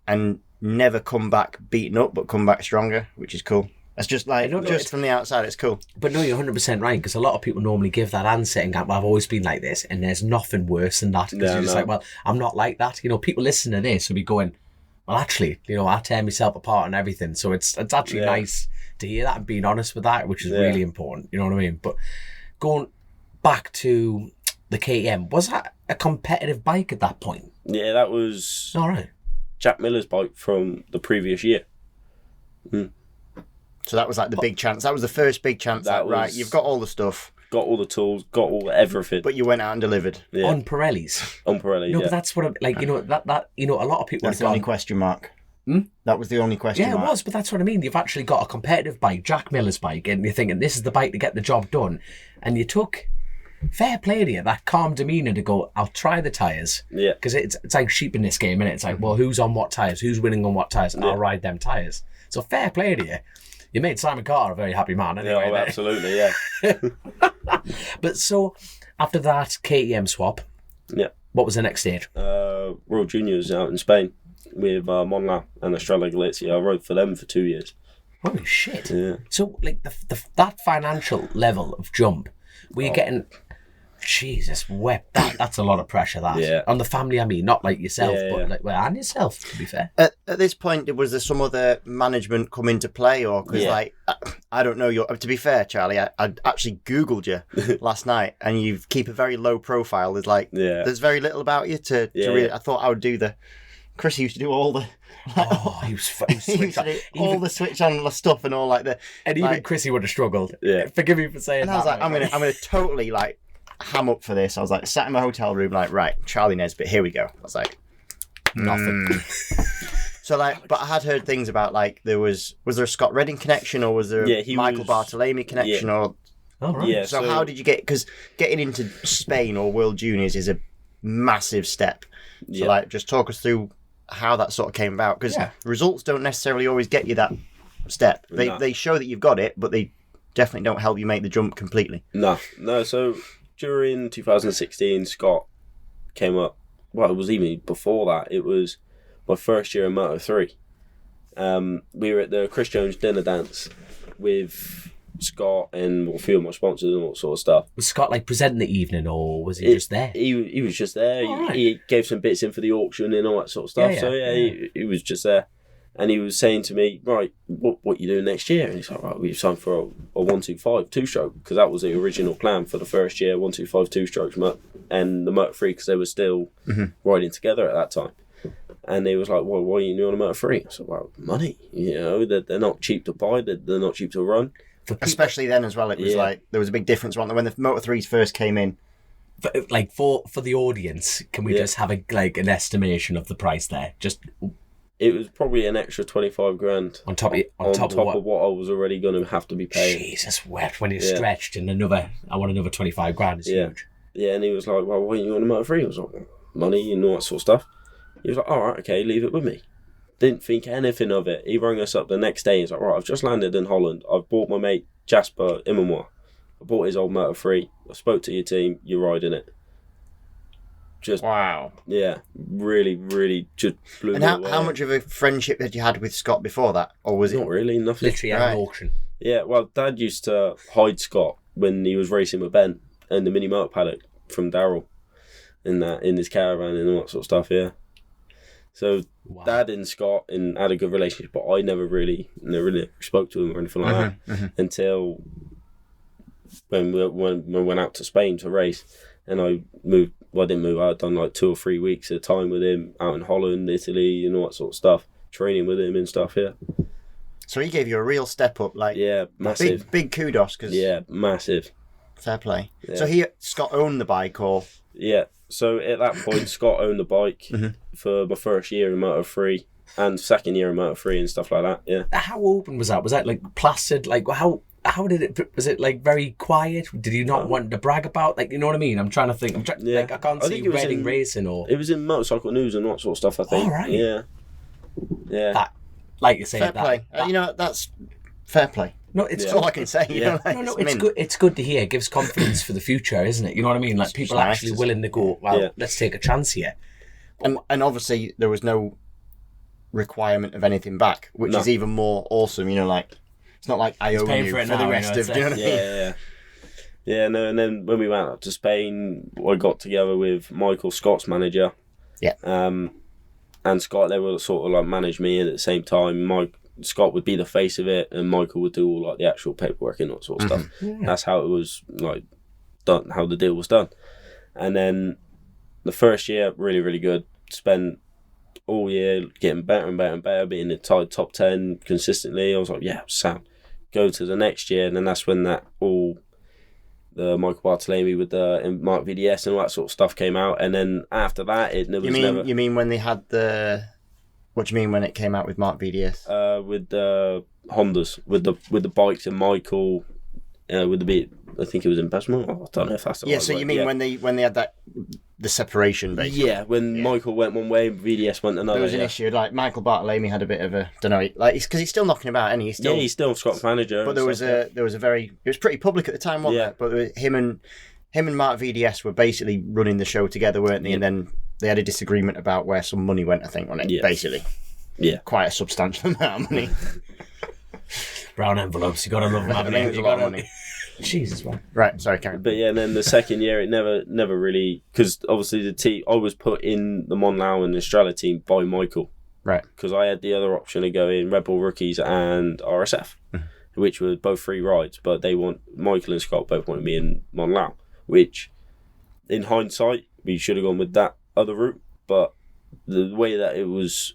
And never come back beaten up, but come back stronger, which is cool. That's just like, just from the outside, it's cool. But no, you're 100% right, because a lot of people normally give that answer and go, well, I've always been like this, and there's nothing worse than that. Because you're just like, well, I'm not like that. You know, people listen to this will be going, well, actually, you know, I tear myself apart and everything. So it's actually nice to hear that and being honest with that, which is really important. You know what I mean? But going back to the KTM, was that a competitive bike at that point? Yeah, that was all right. Jack Miller's bike from the previous year. So that was like the big chance. That was the first big chance. Right, you've got all the stuff. Got all the tools, got all everything. But you went out and delivered. Yeah. On Pirellis. On Pirelli, No, but that's what I'm, like, you know, that you know, a lot of people That's the only question mark. That was the only question mark. Yeah, it was, but that's what I mean. You've actually got a competitive bike, Jack Miller's bike, and you're thinking, this is the bike to get the job done. And you took, fair play to you, that calm demeanour to go, I'll try the tyres. Yeah. Because it's like sheep in this game, innit? It's like, well, who's on what tyres? Who's winning on what tyres? I'll ride them tyres. So fair play to you. You made Simon Carter a very happy man anyway. Yeah, absolutely, yeah. But so, after that KTM swap, what was the next stage? World Juniors out in Spain with Monla and Estrella Galicia. I rode for them for 2 years. Holy shit. Yeah. So, like, that financial level of jump, were you getting Jesus, that's a lot of pressure, that. Yeah. On the family, I mean, not like yourself, Yeah, but yeah. like, well, and yourself, to be fair. At this point, was there some other management come into play, or because like I don't know your? To be fair, Charlie, I actually Googled you last night, and you keep a very low profile. There's like there's very little about you to really. I thought I would do the. Chris used to do all the. He was switch on. All the switch on stuff and all like the. And even Chrissy would have struggled. Yeah. Forgive me for saying And that. I was like, I'm gonna totally like ham up for this. I was like, sat in my hotel room, like, right, Charlie Nesbitt, here we go. I was like, Nothing. So like, but I had heard things about like was there a Scott Redding connection, or was there a Michael Bartolome connection, or All right. Yeah. so how did you get? Because getting into Spain or World Juniors is a massive step. So like, just talk us through how that sort of came about, because results don't necessarily always get you that step. They show that you've got it, but they definitely don't help you make the jump completely. No. So during 2016, Scott came up. Well, it was even before that. It was my first year in Moto 3. We were at the Chris Jones dinner dance with Scott and a few of my sponsors and all that sort of stuff. Was Scott like presenting the evening, or was he just there? He was just there. All right. He gave some bits in for the auction and all that sort of stuff. He was just there. And he was saying to me, right, what you doing next year? And he's like, right, we've signed for a 125 two-stroke, because that was the original plan for the first year, 125 two-strokes, and the Moto 3, because they were still riding together at that time. And he was like, well, why are you on a Moto 3? I said, well, money. You know, they're not cheap to buy, they're not cheap to run. Especially then as well, it was like there was a big difference when the Moto 3s first came in. For the audience, can we just have an estimation of the price there? Just. It was probably an extra 25 grand on top of what I was already going to have to be paying. Jesus wept when you're stretched, and I want another 25 grand. It's huge. Yeah, and he was like, well, why are you on a Moto 3? I was like, money and all that sort of stuff. He was like, all right, okay, leave it with me. Didn't think anything of it. He rang us up the next day. He's like, right, I've just landed in Holland. I've bought my mate Jasper Immermoor. I bought his old Moto 3. I spoke to your team. You're riding it. Just wow. Yeah, really, really just blew me away. How much of a friendship had you had with Scott before that, or was it not really nothing? Literally at an auction. Yeah, well, Dad used to hide Scott when he was racing with Ben and the mini motor paddock from Darryl in his caravan and all that sort of stuff. Yeah. So Dad and Scott had a good relationship, but I never really spoke to him or anything like that until when we went out to Spain to race, and I moved. Well, I didn't move. I'd done like 2 or 3 weeks at a time with him out in Holland, Italy, and all that sort of stuff, training with him and stuff. Yeah. So he gave you a real step up, like massive, big kudos, because massive. Fair play. Yeah. So Scott owned the bike, or So at that point, Scott owned the bike for my first year in Moto 3 and second year in Moto 3 and stuff like that. Yeah. How open was that? Was that like plastered? Like how did it? Was it like very quiet? Did you not want to brag about? Like, you know what I mean? I'm trying to think. Like, I can't see Reading racing or. It was in Motorcycle News and that sort of stuff, I think. All right. Yeah. That, like you say, fair play. That's fair play. No, it's all I can say. Yeah. No, it's good. It's good to hear. It gives confidence for the future, isn't it? You know what I mean? Like, people are actually willing to go, well, let's take a chance here. And obviously there was no requirement of anything back, which is even more awesome. You know, like it's not like I owe you for the rest of. Do you know what I mean? Yeah. No, and then when we went up to Spain, I got together with Michael, Scott's manager. Yeah. And Scott, they would sort of like manage me, and at the same time, Scott would be the face of it, and Michael would do all like the actual paperwork and that sort of stuff. Yeah. That's how it was like done, how the deal was done. And then the first year, really, really good. Spent all year getting better and better and better, being in the top 10 consistently. I was like, yeah, sound. Go to the next year, and then that's when the Michael Bartolome with the Mark VDS and all that sort of stuff came out. And then after that, You mean when they had the? What do you mean when it came out with Mark VDS? With the Hondas, with the bikes and Michael, with the beat. I think it was in Bessemer. I don't know if that's the right so word. You mean when they had the separation, basically? Yeah, when Michael went one way, VDS went another. There was an issue. Like Michael Bartolome had a bit of a, don't know, like because he's still knocking about, and he's still Scott's manager. But there was it was pretty public at the time, wasn't it? But there was him and Mark VDS were basically running the show together, weren't they? Yeah. And then they had a disagreement about where some money went, I think, on it. Yeah. Basically. Yeah. Quite a substantial amount of money. Brown envelopes, you gotta love them. You got money. Jesus, man. Right, sorry, Karen. But yeah, and then the second year, it never really, because obviously the team, I was put in the Monlau and Estrella team by Michael. Right. Because I had the other option to go in Red Bull Rookies and RSF, which were both free rides, but Michael and Scott both wanted me in Monlau, which in hindsight, we should have gone with that other route, but the way that it was,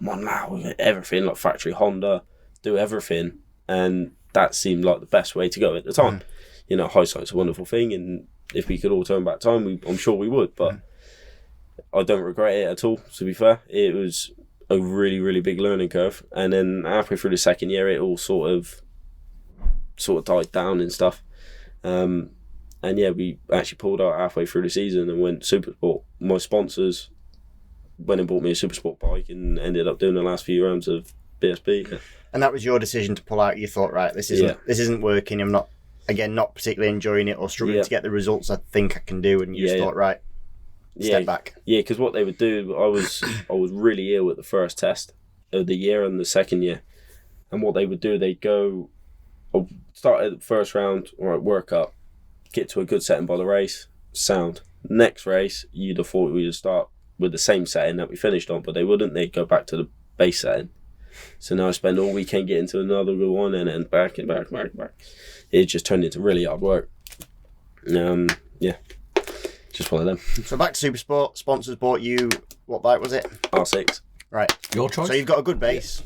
Monlau, everything, like factory Honda, do everything, and that seemed like the best way to go at the time. You know, hindsight's a wonderful thing, and if we could all turn back time, I'm sure we would, but I don't regret it at all, to be fair. It was a really, really big learning curve, and then halfway through the second year, it all sort of died down and stuff. And yeah, we actually pulled out halfway through the season and went super sport. My sponsors went and bought me a super sport bike and ended up doing the last few rounds of BSB. And that was your decision to pull out. You thought, right, this isn't working. I'm not particularly enjoying it or struggling to get the results I think I can do. And you just thought, right, step back. Yeah, because what they would do, I was really ill at the first test of the year and the second year. And what they would do, they'd go, I'll start at the first round, all right, work up, get to a good setting by the race, sound. Next race, you'd have thought we'd start with the same setting that we finished on, but they wouldn't. They'd go back to the base setting. So now I spend all weekend getting to another good one and then back and back. It just turned into really hard work. Just one of them. So back to Supersport. Sponsors bought you, what bike was it? R6. Right. Your choice. So you've got a good base.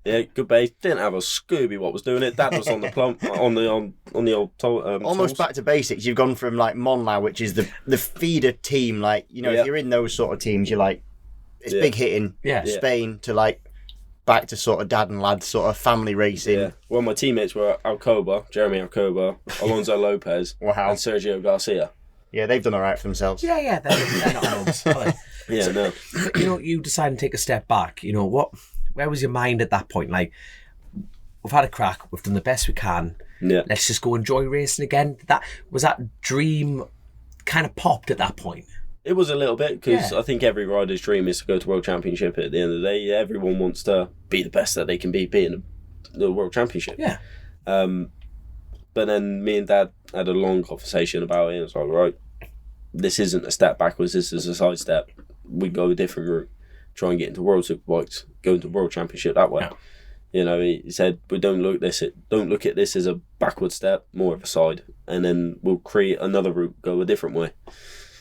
Good base. Didn't have a Scooby what was doing it. Dad was on the plump on the old almost tools. back to basics. You've gone from like Monlau, which is the feeder team. Like, you know, if you're in those sort of teams, you're like, it's big hitting. Spain to like back to sort of dad and lad sort of family racing. Yeah. Well, my teammates were Jeremy Alcoba, Alonso Lopez, and Sergio Garcia. Yeah, they've done all right for themselves. Yeah, they're not homes, are they? Yeah, no. You know, you decided to take a step back. You know, where was your mind at that point? Like, we've had a crack, we've done the best we can. Yeah. Let's just go enjoy racing again. Was that dream kind of popped at that point? It was a little bit, because I think every rider's dream is to go to World Championship at the end of the day. Everyone wants to be the best that they can be in the World Championship. Yeah. But then me and Dad had a long conversation about it, and it's like, right, this isn't a step backwards, this is a side step. We go a different route, try and get into World Superbikes, go into World Championship that way. Yeah. You know, he said, we don't look at this as a backward step, more of a side, and then we'll create another route, go a different way.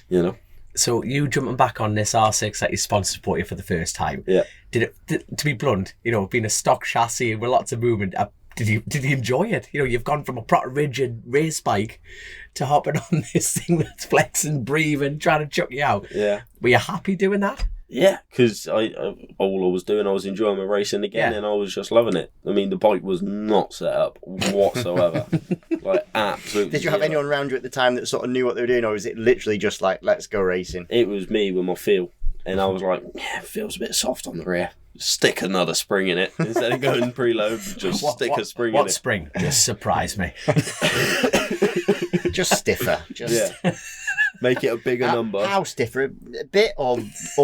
You know. So you jumping back on this R6 that your sponsors bought you for the first time. Yeah. To be blunt, you know, being a stock chassis with lots of movement, did you enjoy it? You know, you've gone from a proper rigid race bike to hopping on this thing that's flexing, breathing, trying to chuck you out. Yeah. Were you happy doing that? Yeah, because all I was doing, I was enjoying my racing again, and I was just loving it. I mean, the bike was not set up whatsoever. Like, absolutely. Did you have anyone around you at the time that sort of knew what they were doing, or was it literally just like, let's go racing? It was me with my feel, and I was like, it feels a bit soft on the rear. Stick another spring in it. Instead of going preload, just stick a spring in it. What spring? Just surprise me. Just stiffer. Make it a bigger number. How stiffer? A bit or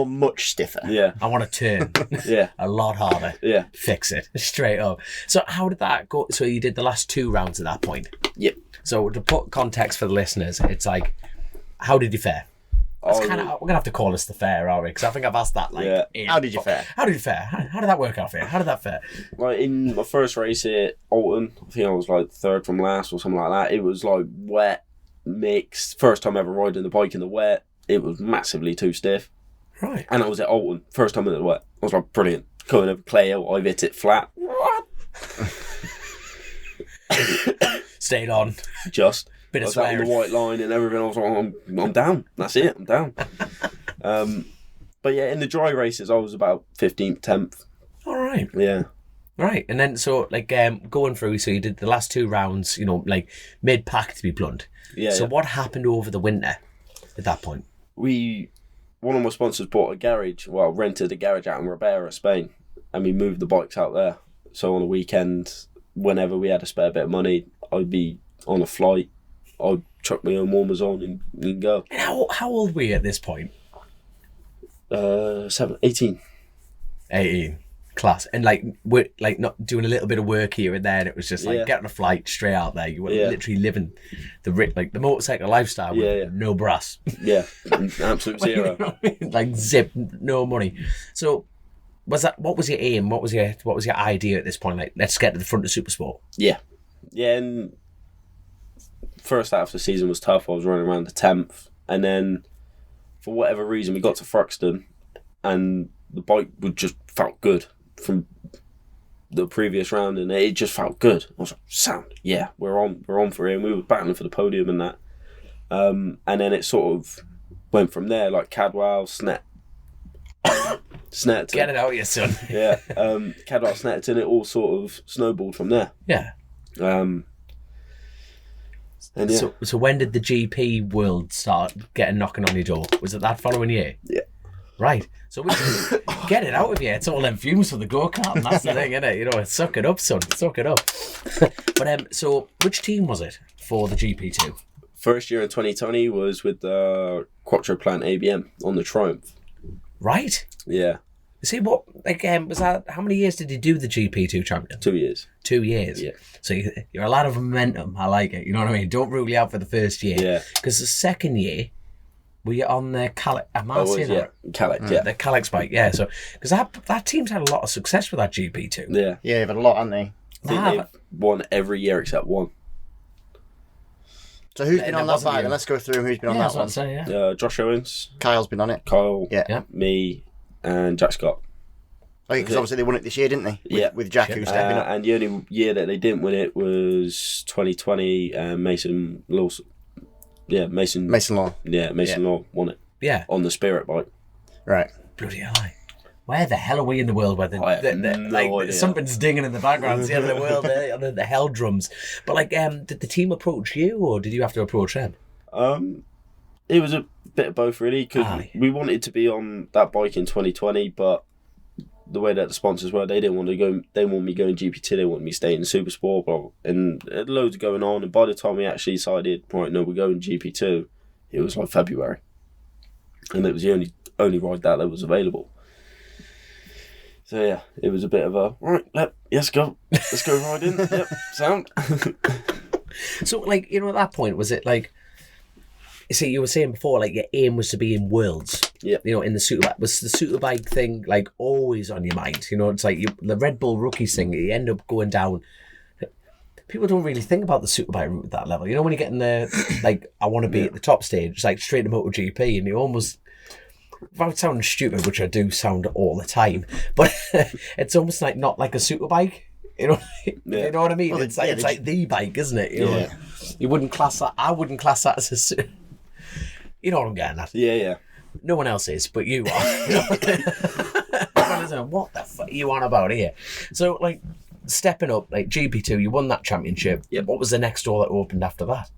much stiffer? Yeah. I want to turn. Yeah. A lot harder. Yeah. Fix it. Straight up. So how did that go? So you did the last 2 rounds at that point? Yep. So to put context for the listeners, it's like, how did you fare? We're going to have to call this the fair, are we? Because I think I've asked that. How did you fare? How did you fare? How did that work out for you? How did that fare? Like, in my first race at Alton, I think I was like 3rd from last or something like that. It was like wet, mixed. First time ever riding the bike in the wet. It was massively too stiff. Right. And I was at Alton, first time in the wet. I was like, brilliant. Coming over Clay Hill, I've hit it flat. Stayed on. Just. Bit I of was out on swearing. the white line and everything. I was like, I'm down. That's it. I'm down. But yeah, in the dry races, I was about 15th, 10th. All right. Yeah. Right. And then, so, like, going through, so you did the last 2 rounds, you know, like, mid-pack to be blunt. Yeah. So what happened over the winter at that point? One of my sponsors bought a garage, rented a garage out in Ribera, Spain, and we moved the bikes out there. So on a weekend, whenever we had a spare bit of money, I'd be on a flight, I'd chuck my own warmers on and go. And how old were you at this point? 18. 18. Class. And like not doing a little bit of work here and there, and it was just like get on a flight straight out there. You were literally living the motorcycle lifestyle with no brass. Yeah, absolute zero. You know what I mean? Like zip, no money. So what was your aim? What was your idea at this point? Like, let's get to the front of Supersport. Yeah, and first half of the season was tough. I was running around the 10th, and then for whatever reason we got to Thruxton, and the bike just felt good from the previous round, and it just felt good. I was like, sound, yeah, we're on for it. And we were battling for the podium and that. And then it sort of went from there, like Cadwell, Snetterton. Get it out of you, son. Yeah, Cadwell, Snetterton, it all sort of snowballed from there. Yeah. And yeah. So when did the GP world start knocking on your door? Was it that following year? Yeah. Right. So we get it out of you. It's all them fumes for the go-kart, and that's the thing, isn't it? You know, suck it up, son. Suck it up. But so which team was it for the GP2? First year in 2020 was with the Quattro Plant ABM on the Triumph. Right. Yeah. See what was that? How many years did you do the GP2 champion? 2 years. 2 years. Yeah. So you're a lot of momentum. I like it. You know what I mean? Don't rule you out for the first year. Yeah. Because the second year, were you on the Calyx? Calyx, yeah. The Calyx bike, yeah. So because that team's had a lot of success with that GP2. Yeah. Yeah, they've had a lot, haven't they? I think they've won every year except one. So who's been on that bike? Then let's go through who's been on that one. Say, Josh Owens. Kyle's been on it. Kyle. Yeah. Me and Jack Scott. Oh, because obviously they won it this year, didn't they? With Jack who's stepping up. And the only year that they didn't win it was 2020. Mason Lawson. Yeah, Mason Law. Yeah, Mason Law won it. Yeah. On the Spirit bike. Right. Bloody hell. Where the hell are we in the world where idea. something's dinging in the background? It's the end of the world, the hell drums. But did the team approach you, or did you have to approach them? It was a bit of both, really, because we wanted to be on that bike in 2020, but the way that the sponsors were, they didn't want to go. They want me going GP2. They want me staying in Supersport, blah, and loads going on. And by the time we actually decided, right, no, we're going GP2, it was like February, and it was the only ride that there was available. So yeah, it was a bit of a right. Let's go riding. Yep, sound. So at that point, was it like? See, you were saying before, your aim was to be in Worlds. Yeah. In the Superbike. Was the Superbike thing, always on your mind? It's like the Red Bull Rookies thing, you end up going down. People don't really think about the Superbike route at that level. When you get in there, I want to be at the top stage, it's like straight to MotoGP, and you almost, without sounding stupid, which I do sound all the time, but it's almost not like a Superbike. You know what I mean? Well, it's like the bike, isn't it? You wouldn't class that. I wouldn't class that as a. You know what I'm getting at? Yeah. No one else is, but you are. What the fuck are you on about here? So, stepping up, GP2, you won that championship. Yep. What was the next door that opened after that?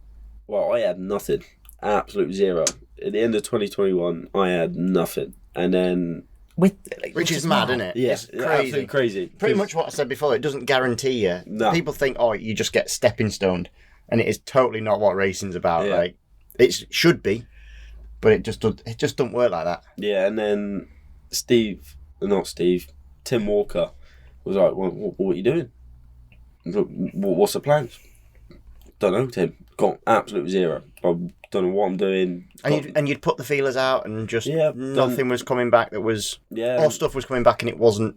Well, I had nothing. Absolute zero. At the end of 2021, I had nothing. And then... Which is mad, isn't it? Yeah, it's crazy. Absolutely crazy. Pretty much what I said before, it doesn't guarantee you. No. People think, you just get stepping stoned. And it is totally not what racing's about. Yeah. It should be, but it just doesn't work like that. Yeah, and then Tim Walker was like, what are you doing? What's the plans? Don't know, Tim. Got absolute zero. I don't know what I'm doing. And you'd put the feelers out and just nothing was coming back that was... Yeah. All stuff was coming back and it wasn't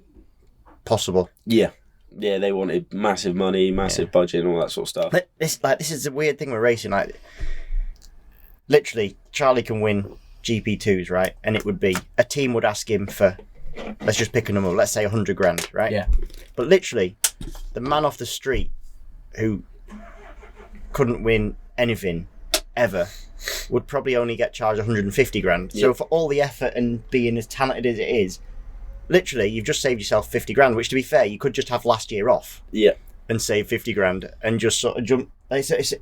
possible. Yeah. Yeah, they wanted massive money, massive budget and all that sort of stuff. But this is the weird thing with racing. Literally, Charlie can win GP2s, right? And it would be, a team would ask him for, let's just pick a number, let's say 100 grand, right? Yeah. But literally, the man off the street who couldn't win anything ever would probably only get charged 150 grand. Yep. So for all the effort and being as talented as it is, literally, you've just saved yourself 50 grand, which, to be fair, you could just have last year off. Yeah. And save 50 grand and just sort of jump. It's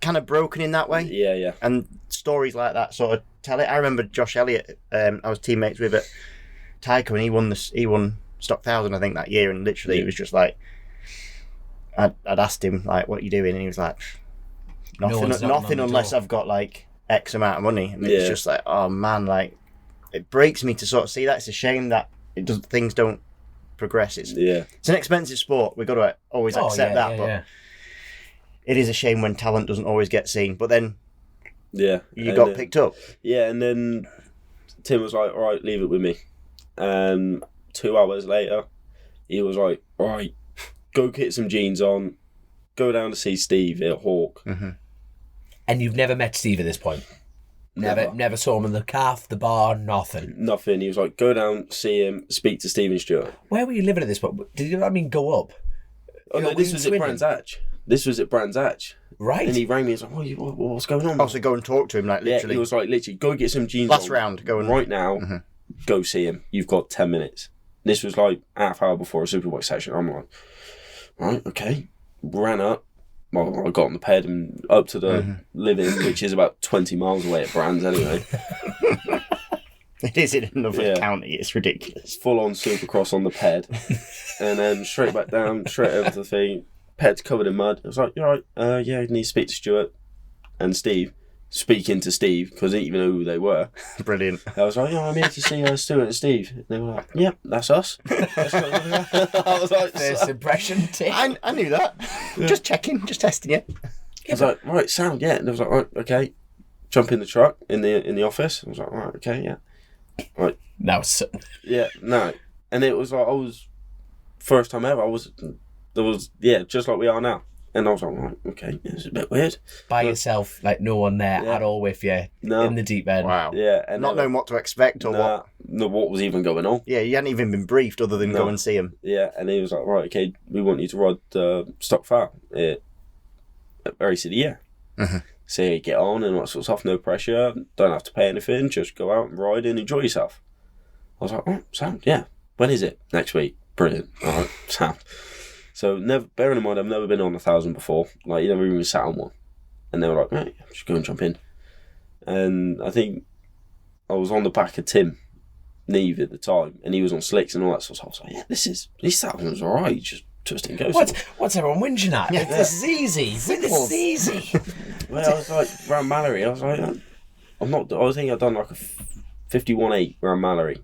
kind of broken in that way. Yeah. And stories like that sort of tell it. I remember Josh Elliott, I was teammates with at Tyco, and he won Stock 1000, I think, that year. And literally, it was just like, I'd asked him, what are you doing? And he was like, nothing unless I've got X amount of money. And it's just like, oh man, it breaks me to sort of see that. It's a shame that things don't progresses. Yeah. It's an expensive sport. We've got to always accept that. But it is a shame when talent doesn't always get seen. But then you got picked up. Yeah, and then Tim was like, all right, leave it with me. And 2 hours later, he was like, all right, go get some jeans on, go down to see Steve at Hawk. Mm-hmm. And you've never met Steve at this point? Never saw him in the calf, the bar, nothing? Nothing. He was like, go down, see him, speak to Stephen Stewart. Where were you living at this point? Did you know what I mean, go up? Oh, no, this was at Brands Hatch. Right. And he rang me and was like, what's going on? Also, go and talk to him, like, literally. Yeah, he was like, literally, go get some jeans Last on round, go and... right now, go see him. You've got 10 minutes. This was like half hour before a Superbike session. I'm like, right, okay. Ran up. Well, I got on the ped and up to the living, which is about 20 miles away at Brands anyway. It is in another county. It's ridiculous. Full on Supercross on the ped. And then straight back down, straight over to the thing. Ped's covered in mud. I was like, you're right. Yeah, I need to speak to Stuart and Steve. Speaking to Steve, because I didn't even know who they were. Brilliant. I was like, yeah, I'm here to see Stuart and Steve. And they were like, yep, that's us. I was like, first impression tick. I knew that. Just checking, just testing it. I was like, right, sound, yeah. And I was like, right, okay. Jump in the truck in the office. I was like, right, okay, yeah. Right. No. Yeah, no. And it was like, first time ever, just like we are now. And I was like, right, okay, it's a bit weird. By yourself, like no one there at all with you, in the deep end. Wow. Yeah. And not knowing what to expect or what. No, what was even going on. Yeah, you hadn't even been briefed other than go and see him. Yeah, and he was like, right, okay, we want you to ride stock foul at race of the year. See how you get on and all that sort of stuff, no pressure, don't have to pay anything, just go out and ride and enjoy yourself. I was like, oh, sound, yeah. When is it? Next week. Brilliant. All right, sound. So, bearing in mind, I've never been on 1,000 before. Like, you never even sat on one. And they were like, right, just go and jump in. And I think I was on the back of Tim Neve at the time, and he was on slicks and all that sort of stuff. I was like, yeah, these 1,000's all right. Just didn't go. What's everyone whinging at? Yeah. This is easy. This is easy. Well, I was like, round Mallory, I was like, I think I'd done like a 51.8 round Mallory.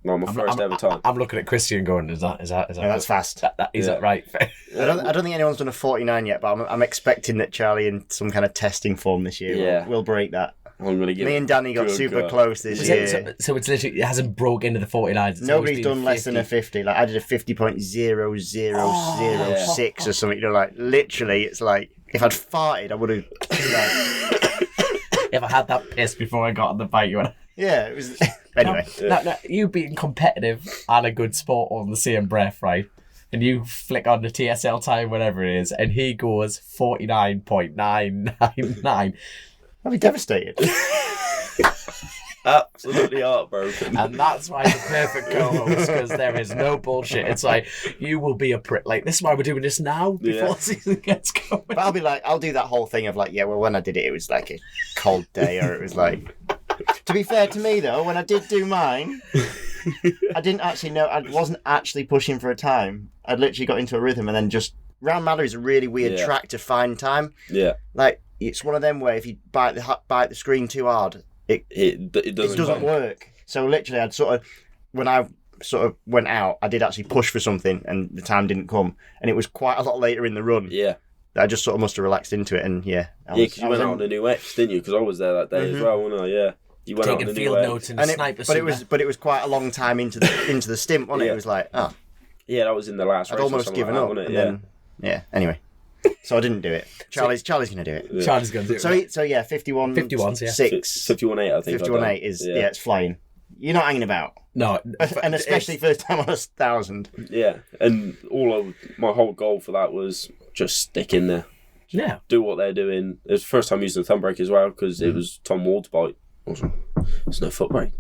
Like my first ever time. I'm looking at Christian going, is that yeah, that's fast. Is that right? I don't think anyone's done a 49 yet, but I'm expecting that Charlie in some kind of testing form this year will break that. I'm gonna give Me and Danny got super close this year. So it's literally, it hasn't broke into the 49s. Nobody's done less than a 50. Like I did a 50.0006 or something. You know, like literally, it's like if I'd farted, I would have. If I had that piss before I got on the bike, you would. Yeah, it was. Anyway, now, you being competitive and a good sport on the same breath, right? And you flick on the TSL time, whatever it is, and he goes 49.999. I'd be devastated. Absolutely heartbroken. And that's why the perfect co-host, because there is no bullshit. It's like, you will be a prick. Like, this is why we're doing this now, before the season gets going. But I'll be like, I'll do that whole thing of like, yeah, well, when I did it, it was like a cold day, or it was like... To be fair to me, though, when I did do mine, I didn't actually know, I wasn't actually pushing for a time. I'd literally got into a rhythm, and then just... Round Mallory is a really weird track to find time. Yeah. Like, it's one of them where if you bite the screen too hard, it doesn't work. So literally, when I sort of went out, I did actually push for something, and the time didn't come, and it was quite a lot later in the run. Yeah. I just sort of must have relaxed into it, and because you went out on the new X, didn't you? Because I was there that day as well, wasn't I? Yeah. You went taking out on the field new notes X. and sniper. But it was quite a long time into the stint, wasn't it? It was like, yeah, that was in the last race. I'd almost given up, wasn't it? and then anyway. So I didn't do it. Charlie's going to do it. Yeah. Charlie's going to do it. So yeah, 51. 51s, yeah. 6. 51.8, I think. 51.8 is it's flying. You're not hanging about. No, and especially first time on 1,000. Yeah, and my whole goal for that was just stick in there. Yeah. Do what they're doing. It was the first time using the thumb brake as well, because it was Tom Ward's bike. There's no foot brake.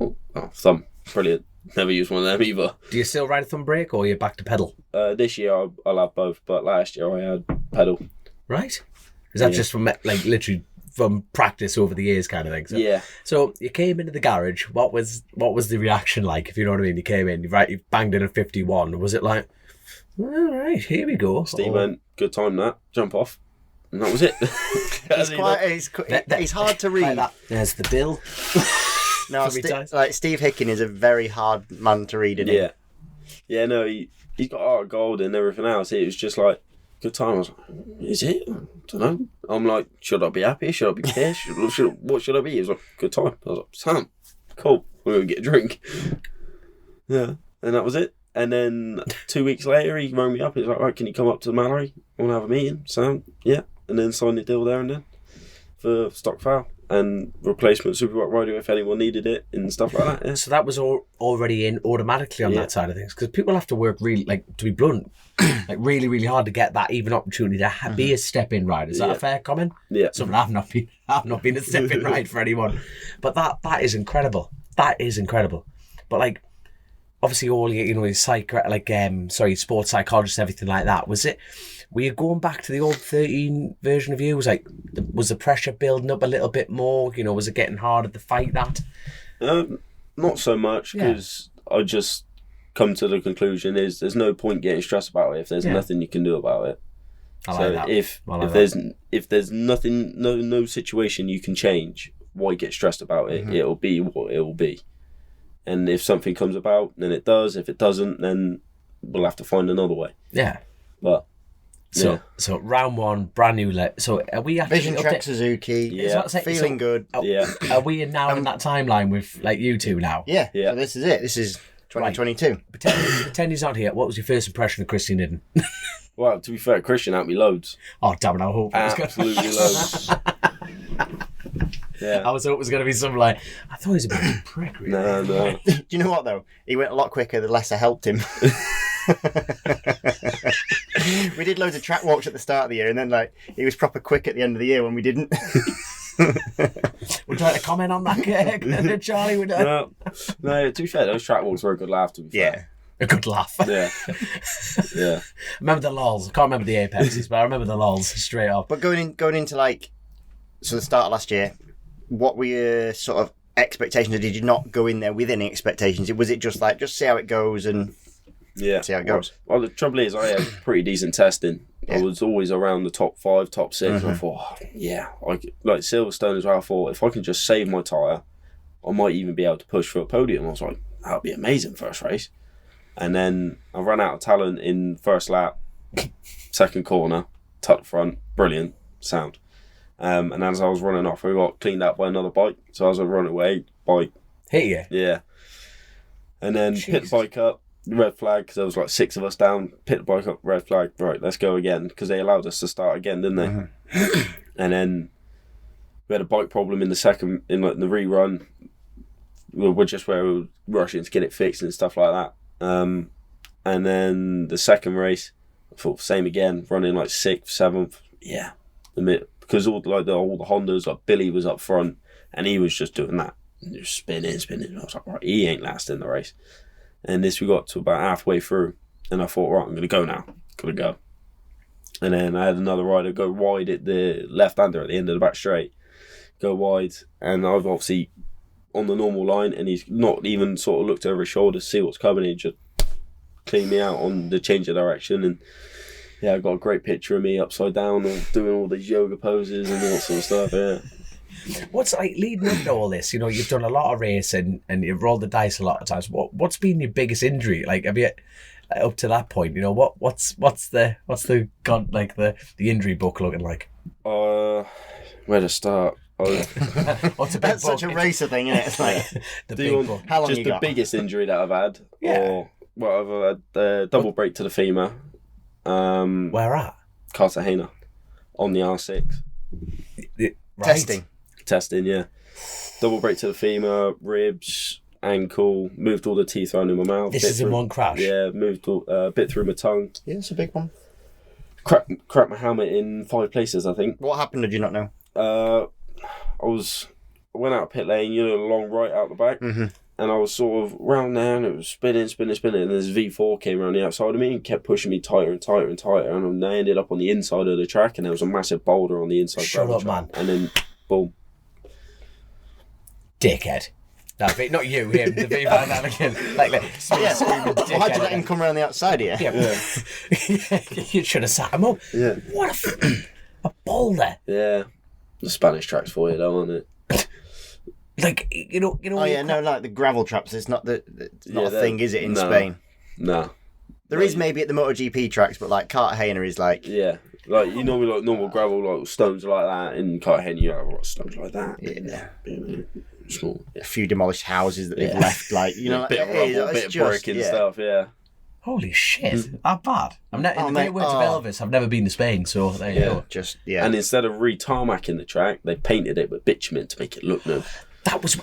Oh, thumb. Brilliant. Never used one of them either. Do you still ride a thumb brake, or are you back to pedal? This year I'll have both, but last year I had pedal. Right. Is that just from literally from practice over the years kind of thing? So, yeah. So you came into the garage. What was the reaction like, if you know what I mean? You came in, you banged in a 51. Was it like, all right, here we go? Steve went, good time that, jump off. And that was it. He's hard to read. Like that. There's the bill. No, Steve Hicken is a very hard man to read, isn't he? Yeah. Yeah, no, he's got art gold and everything else. It was just like, good time. I was like, is it? I don't know. I'm like, should I be happy? Should I be pissed? What should I be? He was like, good time. I was like, Sam, cool. We're going to get a drink. Yeah, and that was it. And then 2 weeks later, he rang me up. He's like, right, can you come up to the Mallory? I want to have a meeting. Sam, yeah. And then signed the deal there and then for stock foul and replacement Superbike rider if anyone needed it and stuff like that. Yeah. So that was already in automatically on that side of things, because people have to work really, like, to be blunt, like really, really hard to get that even opportunity to be a step-in rider. Is that a fair comment? Yeah. Something I've not been a step-in ride for anyone, but that is incredible. That is incredible. But like, obviously, all your sports psychologist, everything like that. Were you going back to the old 13 version of you? Was the pressure building up a little bit more? You know, was it getting harder to fight that? Not so much, because I just come to the conclusion is there's no point getting stressed about it if there's nothing you can do about it. If there's nothing, no situation you can change, why get stressed about it? It'll be what it will be. And if something comes about, then it does. If it doesn't, then we'll have to find another way. Yeah. But so round one, brand new. So are we actually Vision Track Suzuki? Yeah. Feeling good. Are we now in that timeline with like you two now? Yeah. Yeah. So this is it. This is 2022. Pretend he's not here. What was your first impression of Christian Iddon? Well, to be fair, Christian helped me loads. Oh damn it! I hope Absolutely loads. Yeah. I was hoping it was going to be something like, I thought he was a bit of a prick. Really. No. Do you know what though? He went a lot quicker the less I helped him. We did loads of track walks at the start of the year, and then like he was proper quick at the end of the year when we didn't. We're trying to comment on that, Charlie. No. To be fair, those track walks were a good laugh. To be fair. A good laugh. Yeah. I remember the lols. I can't remember the apexes, but I remember the lols straight up. But going into like, so the start of last year, what were your sort of expectations, or did you not go in there with any expectations? Was it just like, just see how it goes and see how it goes? Well, the trouble is I had pretty decent testing. I was always around the top 5, top 6. And I thought, like Silverstone as well, I thought if I can just save my tyre, I might even be able to push for a podium. I was like, that would be amazing first race. And then I ran out of talent in first lap, second corner, tuck front, brilliant, sound. And as I was running off, I got cleaned out by another bike. So as I was running away, bike hit you? Yeah. And then pit the bike up, red flag, because there was like 6 of us down, pit the bike up, red flag, right, let's go again, because they allowed us to start again, didn't they? And then we had a bike problem in the rerun, which is where we were rushing to get it fixed and stuff like that. And then the second race, I thought same again, running like 6th, 7th, because all the Hondas, like Billy was up front, and he was just doing that, just spinning. I was like, right, he ain't lasting the race. And this we got to about halfway through, and I thought, right, I'm gonna go now, gotta go. And then I had another rider go wide at the left-hander at the end of the back straight, go wide, and I've obviously on the normal line, and he's not even sort of looked over his shoulder to see what's coming. He just cleaned me out on the change of direction, and I got a great picture of me upside down or doing all these yoga poses and all that sort of stuff. Yeah. What's like leading up to all this? You know, you've done a lot of racing and you've rolled the dice a lot of times. What's been your biggest injury? Like, have you up to that point? You know, what's the injury book looking like? Where to start? What's a big That's book? such a racer thing, isn't it? It's like the big book. How long just you the got? biggest injury that I've had, Yeah. I've had a double break to the femur. Where at? Cartagena on the R6. Right. Testing, yeah. Double break to the femur, ribs, ankle, moved all the teeth around in my mouth. This is in one crash? Yeah, moved a bit through my tongue. Yeah, it's a big one. Cracked my helmet in 5 places, I think. What happened? Did you not know? I went out pit lane, the long right out the back, and I was sort of round there, and it was spinning, and this V4 came around the outside of me and kept pushing me tighter and tighter and tighter, and I ended up on the inside of the track, and there was a massive boulder on the inside. Shut up, track, man. And then, boom. Dickhead. No, not you, him, the V-Van Anakin. Like, screaming dickhead. Well, how'd you let him come around the outside here? Yeah. You should have sat him up. Yeah. What a boulder. Yeah. The Spanish track's for you, though, aren't it? Like, you know. Oh yeah, no, like the gravel traps. It's not a thing, is it, in no. Spain? Nah. There is maybe at the MotoGP tracks, but like Cartagena is like... Yeah. Like, you know, like normal gravel, like stones like that. In Cartagena, you have a lot of stones like that. Yeah. Small. A few demolished houses that they've left, like, you know... A bit of rubble, bit of brick and stuff, yeah. Holy shit, that bad. In the great words of Elvis, I've never been to Spain, so there you go. Yeah. And instead of re-tarmacking the track, they painted it with bitumen to make it look new. That was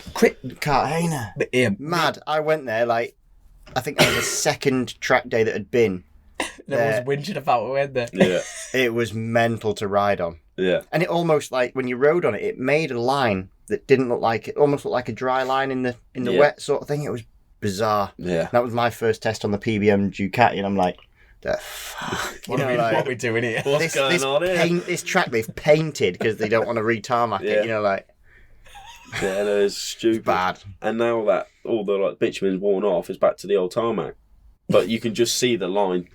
Cartagena. Mad. I went there, like, I think that was the second track day that had been. There was whinging about it, weren't there? Yeah. It was mental to ride on. Yeah. And it almost, like, when you rode on it, it made a line that didn't look like it, almost looked like a dry line in the wet sort of thing. It was bizarre. Yeah. That was my first test on the PBM Ducati, and I'm like, the fuck? What are we doing here? What's going on here? This track they've painted because they don't want to re-tarmac it, you know, like... Yeah, no, it's stupid. It's bad. And now that all the like bitumen's worn off, it's back to the old tarmac. But you can just see the line.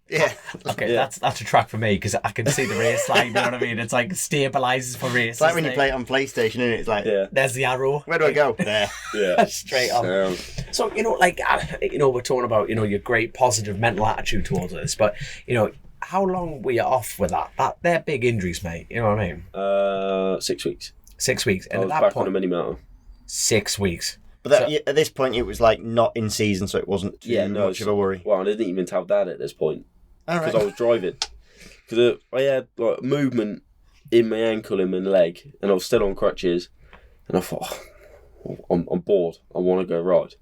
Yeah. Okay, that's a track for me because I can see the race line, you know what I mean? It's like stabilises for races. It's like when you play it on PlayStation, and it's like, there's the arrow. Where do I go? There. Yeah. Straight on. So, you know, like, you know, we're talking about, you know, your great positive mental attitude towards this, but, you know, how long were you off with that? They're big injuries, mate. You know what I mean? 6 weeks. 6 weeks. And I was at that back point, on a mini moto. 6 weeks. But at this point, it was like not in season, so it wasn't too much of a worry. Well, I didn't even tell Dad at this point because Right. I was driving. Because I had like movement in my ankle, in my leg, and I was still on crutches. And I thought, I'm bored. I want to go ride.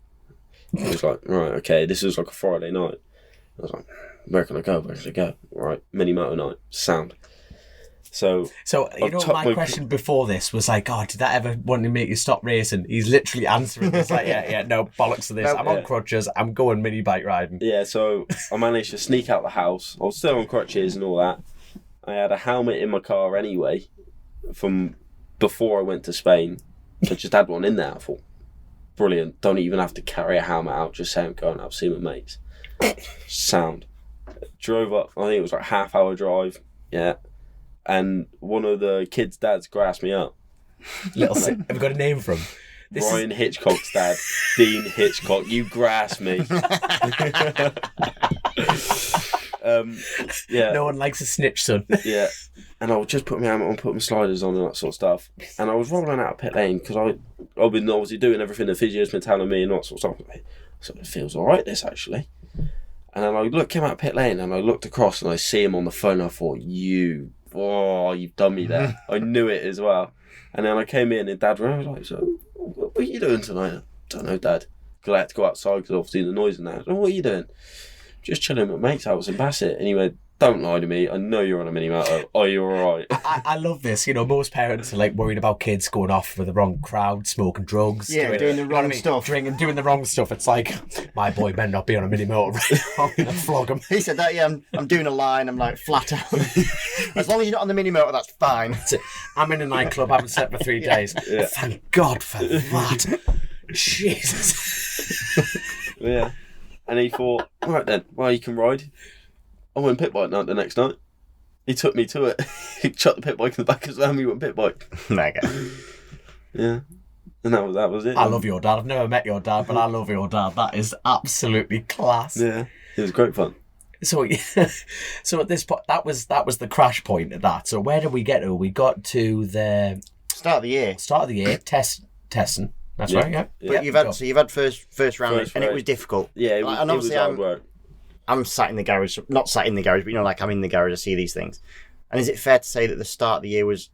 I was like, right, okay, this is like a Friday night. I was like, where can I go? Where can I go? Right, mini moto night, sound. So you know, my question before this was like, oh, did that ever want to make you stop racing? He's literally answering this like, yeah, no, bollocks to this. I'm on crutches. I'm going mini bike riding. Yeah, so I managed to sneak out the house. I was still on crutches and all that. I had a helmet in my car anyway from before I went to Spain. I just had one in there. I thought, brilliant. Don't even have to carry a helmet out. Just say I'm going out to see my mates. Sound. Drove up. I think it was like half-hour drive. Yeah. And one of the kids' dads grassed me up. Have you got a name for him? Ryan Hitchcock's dad, Dean Hitchcock. You grassed me. Yeah. No one likes a snitch, son. Yeah. And I would just put my helmet on, put my sliders on and that sort of stuff. And I was rolling out of pit lane because I've been obviously doing everything the physio's been telling me and that sort of stuff. So it feels all right, this actually. And then I came out of pit lane and I looked across and I see him on the phone and I thought, you've done me there. I knew it as well. And then I came in and Dad was like, so what are you doing tonight? I don't know, Dad. Because I had to go outside because obviously the noise and that. So, what are you doing? Just chilling with mates house in Bassett. And he went, don't lie to me. I know you're on a mini moto. Are you all right? I love this. You know, most parents are like worried about kids going off with the wrong crowd, smoking drugs. Doing the wrong stuff. Drinking, doing the wrong stuff. It's like, my boy better not be on a mini motor. I'm going to flog him. He said that, I'm doing a line, I'm like flat out. As long as you're not on the mini motor, that's fine. I'm in a nightclub, I haven't slept for 3 days. Yeah. Thank God for that. Jesus. Yeah. And he thought, all right then, well, you can ride. I went pit bike night the next night. He took me to it. He chucked the pit bike in the back of his van. We went pit bike. Mega. Yeah. And that was it. I love your dad. I've never met your dad, but I love your dad. That is absolutely class. Yeah. It was great fun. So at this point, that was the crash point of that. So where did we get to? We got to the Start of the year. Testing. That's right. Yeah. But you've had first round, and it was difficult. Yeah, it and was hard work. I'm sat in the garage, not sat in the garage, but you know, like I'm in the garage, I see these things. And is it fair to say that the start of the year was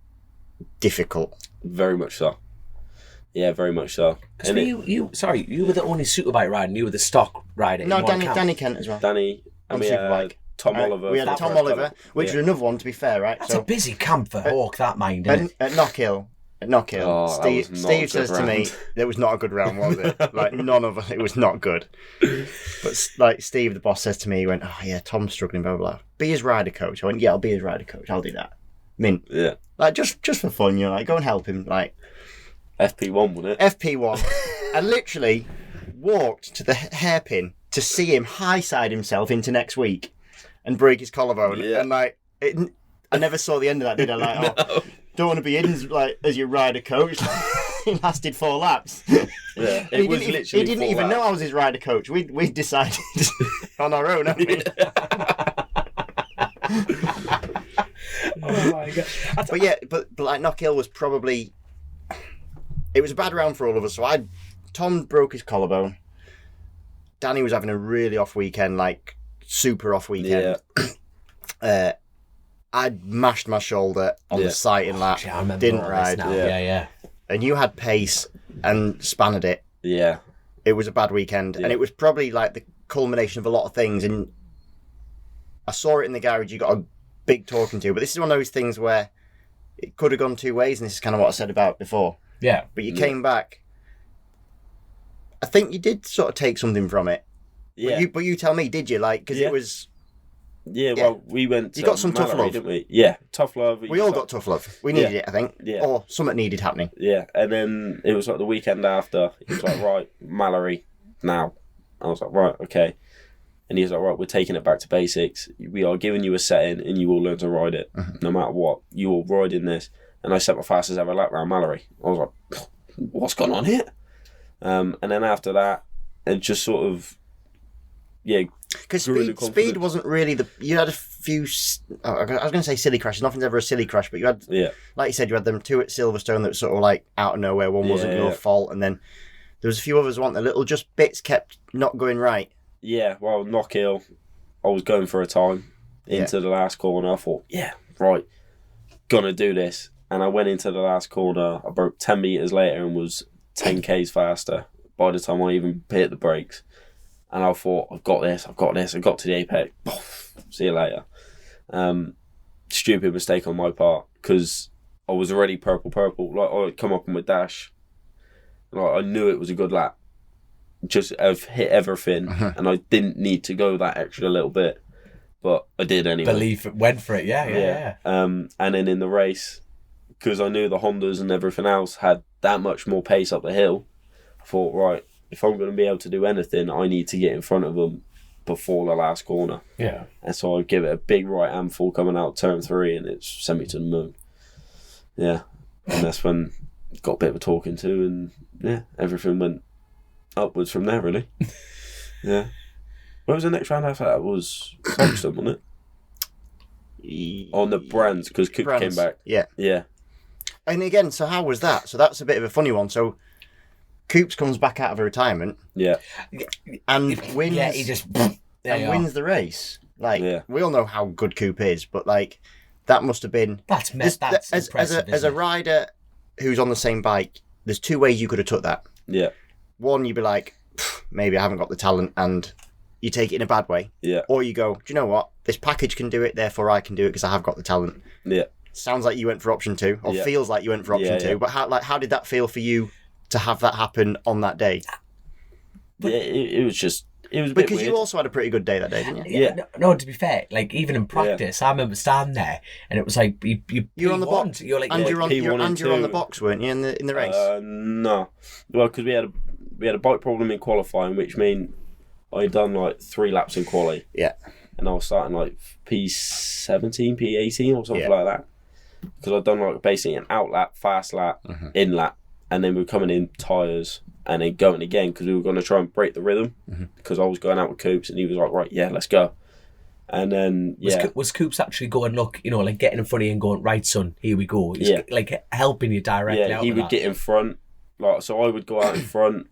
difficult? Very much so. Yeah, very much so. Because you were the only superbike riding. You were the stock rider. No, Danny Kent as well. Danny, and we had Tom Oliver. We had Tom Oliver, which was another one, to be fair, right? That's a busy camp for Hawk, that mind, isn't it? At Knockhill, Steve says to me, "It was not a good round, was it? Like none of it was not good." But like Steve, the boss, says to me, he went, "Oh yeah, Tom's struggling, blah blah blah. Be his rider coach." I went, "Yeah, I'll be his rider coach. I'll do that." Mint. Yeah. Like just for fun, you know, like go and help him. Like FP1, wasn't it? FP1. I literally walked to the hairpin to see him high side himself into next week and break his collarbone. Yeah. And like I never saw the end of that, did I? Like, No. don't want to be in like as your rider coach. it lasted 4 laps. Yeah, he didn't even know I was his rider coach. We decided on our own, haven't we? Oh my god! But yeah, but like Knockhill was probably, it was a bad round for all of us. So Tom broke his collarbone. Danny was having a really off weekend, like super off weekend. Yeah. I'd mashed my shoulder on the sighting lap. I remember didn't all this ride. now. Yeah. And you had pace and spanned it. Yeah. It was a bad weekend, and it was probably like the culmination of a lot of things. And I saw it in the garage. You got a big talking to, but this is one of those things where it could have gone 2 ways, and this is kind of what I said about before. Yeah. But you came back. I think you did sort of take something from it. Yeah. But you tell me, did you? Like, because it was. Yeah, well, we went to You got some tough Mallory, love. didn't we? Yeah, tough love. We all got tough love. We needed it, I think. Yeah. Or something needed happening. Yeah, and then it was like the weekend after. He was like, right, Mallory, now. I was like, right, okay. And he was like, right, we're taking it back to basics. We are giving you a setting and you will learn to ride it. No matter what. You will ride in this. And I set my fastest ever lap round Mallory. I was like, what's going on here? And then after that, it just sort of, because speed wasn't really you had a few, I was going to say silly crashes. Nothing's ever a silly crash, but you had, like you said, you had them 2 at Silverstone that were sort of like out of nowhere. One wasn't your fault. And then there was a few others, weren't there? Little just bits kept not going right. Yeah, well, Knockhill, I was going for a time into the last corner. I thought, right, gonna do this. And I went into the last corner. I broke 10 metres later and was 10 k's faster by the time I even hit the brakes. And I thought, I've got this. I got to the apex. See you later. Stupid mistake on my part because I was already purple. Like, I'd come up on my dash. Like, I knew it was a good lap. Just I've hit everything, and I didn't need to go that extra little bit, but I did anyway. Went for it, yeah. And then in the race, because I knew the Hondas and everything else had that much more pace up the hill, I thought, right, if I'm going to be able to do anything, I need to get in front of them before the last corner. Yeah. And so I give it a big right handful coming out turn 3, and it's sent me to the moon. Yeah, and that's when got a bit of a talking to, and everything went upwards from there, really. Yeah. What was the next round after that? It was Folkestone, wasn't it? On the brands, because Coop came back. Yeah. And again, so how was that? So that's a bit of a funny one. So Coops comes back out of a retirement. Yeah. And wins. Yeah, he just wins the race. Like, we all know how good Coop is, but like, that must have been. That's impressive. As a rider who's on the same bike, there's 2 ways you could have took that. Yeah. One, you'd be like, maybe I haven't got the talent, and you take it in a bad way. Yeah. Or you go, do you know what? This package can do it, therefore I can do it because I have got the talent. Yeah. Sounds like you went for option 2, or feels like you went for option 2. But how did that feel for you to have that happen on that day? It was just. It was a because bit you also had a pretty good day that day, didn't you? Yeah. No, to be fair, like even in practice, I remember standing there, and it was like you're on the box. You're like, and you're on the box, weren't you, in the race? No, well, because we had a bike problem in qualifying, which mean I'd done like 3 laps in quali. Yeah. And I was starting like P17, P18 or something like that, because I'd done like basically an out lap, fast lap, in lap, and then we were coming in tyres. And then going again because we were going to try and break the rhythm because I was going out with Coops and he was like, right, yeah, let's go. And then, Was Coops actually going, look, like getting in front of you and going, right, son, here we go. He's like helping you directly out. Yeah, he would get in front. Like, so I would go out in front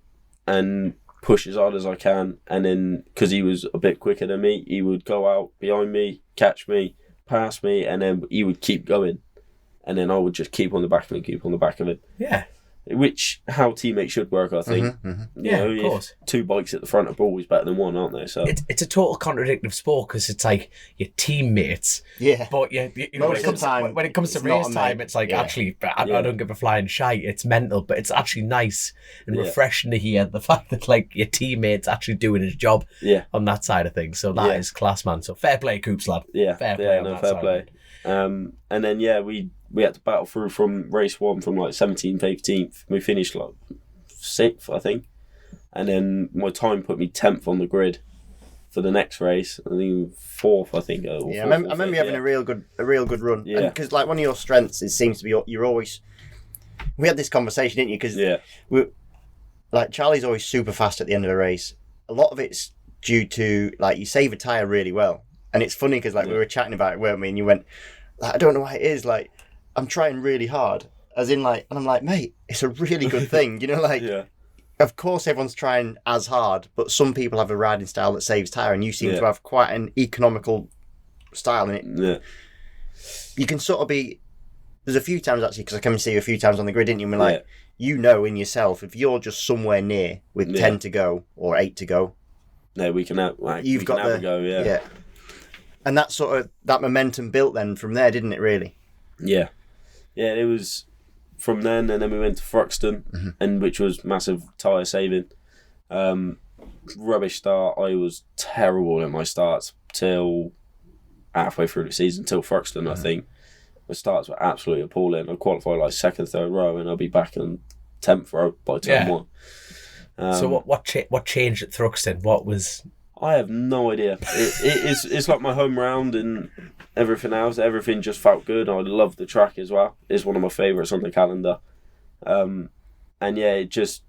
and push as hard as I can. And then, because he was a bit quicker than me, he would go out behind me, catch me, pass me, and then he would keep going. And then I would just keep on the back of him, Yeah. Which how teammates should work, I think. Of course. 2 bikes at the front are always better than 1, aren't they? So it's a total contradictive sport because it's like your teammates. Yeah. But when it comes to race time, it's like actually I don't give a flying shite. It's mental, but it's actually nice and refreshing to hear the fact that like your teammate's actually doing his job. On that side of things. So that is class, man. So fair play, Coops lad. Yeah. Fair play. Fair play. And then we had to battle through from race 1 from like 17th, 18th. We finished like 6th, I think. And then my time put me 10th on the grid for the next race. I think 4th, I think. I remember you having a real good run. Yeah. Because like one of your strengths seems to be you're always we had this conversation, didn't you? Because like Charlie's always super fast at the end of the race. A lot of it's due to like you save a tyre really well, and it's funny because like we were chatting about it, weren't we? And you went, like, I don't know why it is. Like I'm trying really hard, as in like, and I'm like, mate, it's a really good thing, you know, like. Yeah. Of course, everyone's trying as hard, but some people have a riding style that saves tyre, and you seem to have quite an economical style in it. Yeah. You can sort of be. There's a few times actually, because I came and see you a few times on the grid, didn't you? And like, you know in yourself, if you're just somewhere near with 10 to go or 8 to go, we can have. Like, you've got the go, yeah. And that sort of that momentum built then from there, didn't it? Really? Yeah, yeah. It was. From then, and then we went to Thruxton, and which was massive tyre saving. Rubbish start. I was terrible at my starts till halfway through the season, till Thruxton, I think. The starts were absolutely appalling. I qualified like second, third row, and I'll be back in 10th row by turn one. So what changed at Thruxton? What was? I have no idea. It's like my home round and everything else. Everything just felt good. I love the track as well. It's one of my favourites on the calendar. And yeah, it just...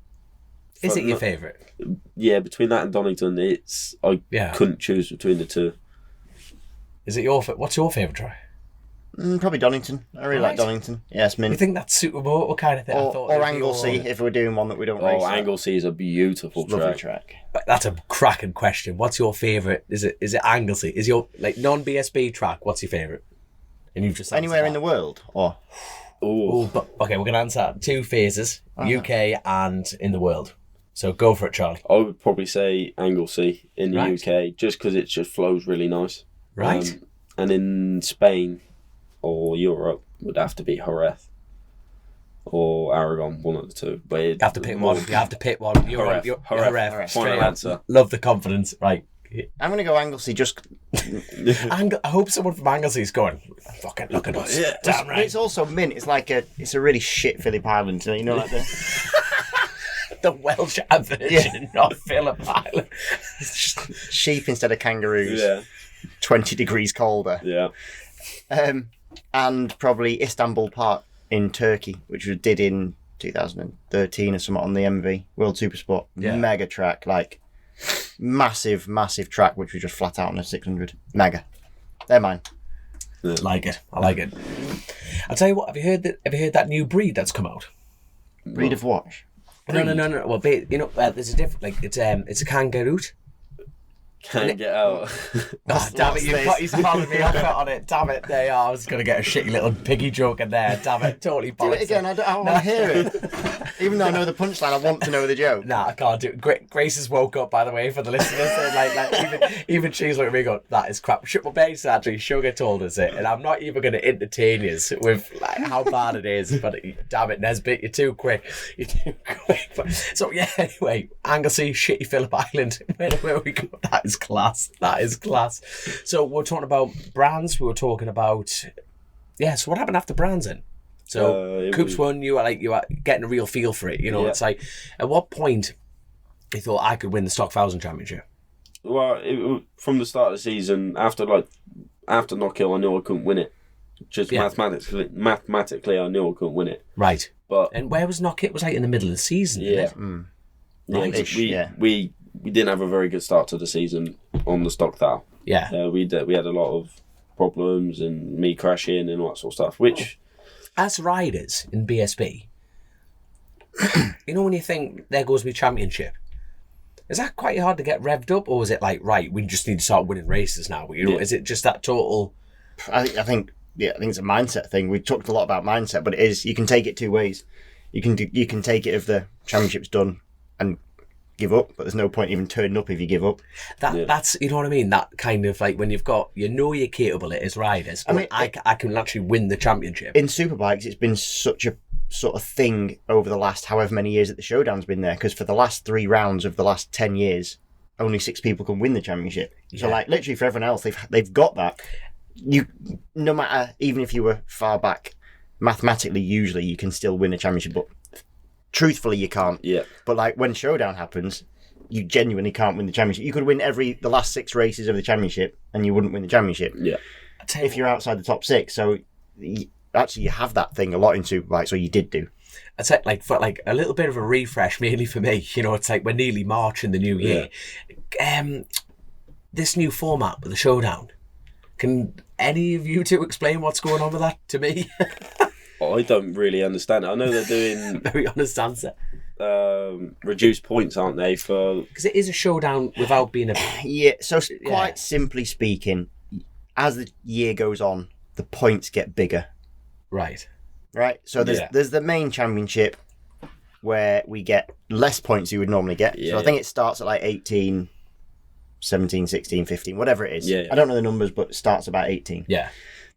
Is it your favourite? Yeah, between that and Donington, I couldn't choose between the two. Is it what's your favourite track? Probably Donington. I really like Donington. Yes, You think that's suitable? What kind of thing? Or Anglesey, if we're doing one that we don't race. Oh, Anglesey is a beautiful track. Lovely track. That's a cracking question. What's your favourite? Is it Anglesey? Is your like non-BSB track? What's your favourite? And you've just anywhere in the world, or but okay, we're gonna answer 2 phases: UK and in the world. So go for it, Charlie. I would probably say Anglesey in the UK, just because it just flows really nice. Right. And in Spain or Europe would have to be Jerez or Aragon, one of the two. But you have to pick one. You have to pick one. Jerez. Final answer. Love the confidence. Right. I'm going to go Anglesey just... I hope someone from Anglesey's going, fucking look at us. Yeah. Damn right. It's also mint. It's like it's a really shit Phillip Island. You know, like the Welsh version of Phillip Island. It's just sheep instead of kangaroos. Yeah. 20 degrees colder. Yeah. And probably Istanbul Park in Turkey, which we did in 2013 or something on the MV World Supersport. Yeah. Mega track, like massive track, which was just flat out on a 600. Mega. They're mine. Yeah. I like it. I'll tell you what. Have you heard that new breed that's come out? Breed of what? No. Well, you know, there's a different. Like it's a kangaroo. Can't get out. Oh, damn it, he's followed me up on it. Damn it, there you are. I was going to get a shitty little piggy joke in there. Damn it, totally bollocks. Do it again, I want to hear it. Even though I know the punchline, I want to know the joke. Nah, I can't do it. Grace has woke up, by the way, for the listeners. And even she's looking at me going, that is crap. My base, actually, Sugar told us it, and I'm not even going to entertain you with like how bad it is, but damn it, Nesbitt, you're too quick. So, yeah, anyway, Anglesey, shitty Phillip Island. Where we go, that is class. So we're talking about brands. We were talking about so what happened after brands then? So Coops won. You were getting a real feel for it. You know, it's like at what point you thought I could win the Stock 1000 Championship? Well, from the start of the season, after Knockhill, I knew I couldn't win it. Just mathematically, I knew I couldn't win it. Right. And where was Knockhill? It was like in the middle of the season. Yeah. Right. We didn't have a very good start to the season on the stock thou. Yeah. We had a lot of problems and me crashing and all that sort of stuff, which... As riders in BSB, you know when you think, there goes my championship, is that quite hard to get revved up, or is it like, right, we just need to start winning races now? You know, is it just that total... I think it's a mindset thing. We talked a lot about mindset, but it is, you can take it 2 ways. You can take it if the championship's done and give up, but there's no point even turning up if you give up. That's, you know what I mean? That kind of like when you've got, you're capable as riders. I mean, I can actually win the championship. In Superbikes, it's been such a sort of thing over the last however many years that the Showdown's been there, because for the last 3 rounds of the last 10 years, only 6 people can win the championship. So like literally for everyone else, they've got that. You, no matter, even if you were far back, mathematically, usually you can still win a championship, but truthfully you can't. Yeah. But like when Showdown happens, you genuinely can't win the championship. You could win the last 6 races of the championship and you wouldn't win the championship. Yeah. If you're outside the top 6. So actually you have that thing a lot in Superbike, so you did do. it's like for like a little bit of a refresh, mainly for me. You know, it's like we're nearly March in the new year. This new format with the showdown. Can any of you two explain what's going on with that to me? I don't really understand it. I know they're doing Very honest answer. reduced points, aren't they? For Because it is a showdown without being a... Yeah, so quite simply speaking, as the year goes on, the points get bigger. Right. Right? So there's the main championship where we get less points you would normally get. Yeah, so I think it starts at like 18, 17, 16, 15, whatever it is. Yeah. I don't know the numbers, but it starts about 18. Yeah.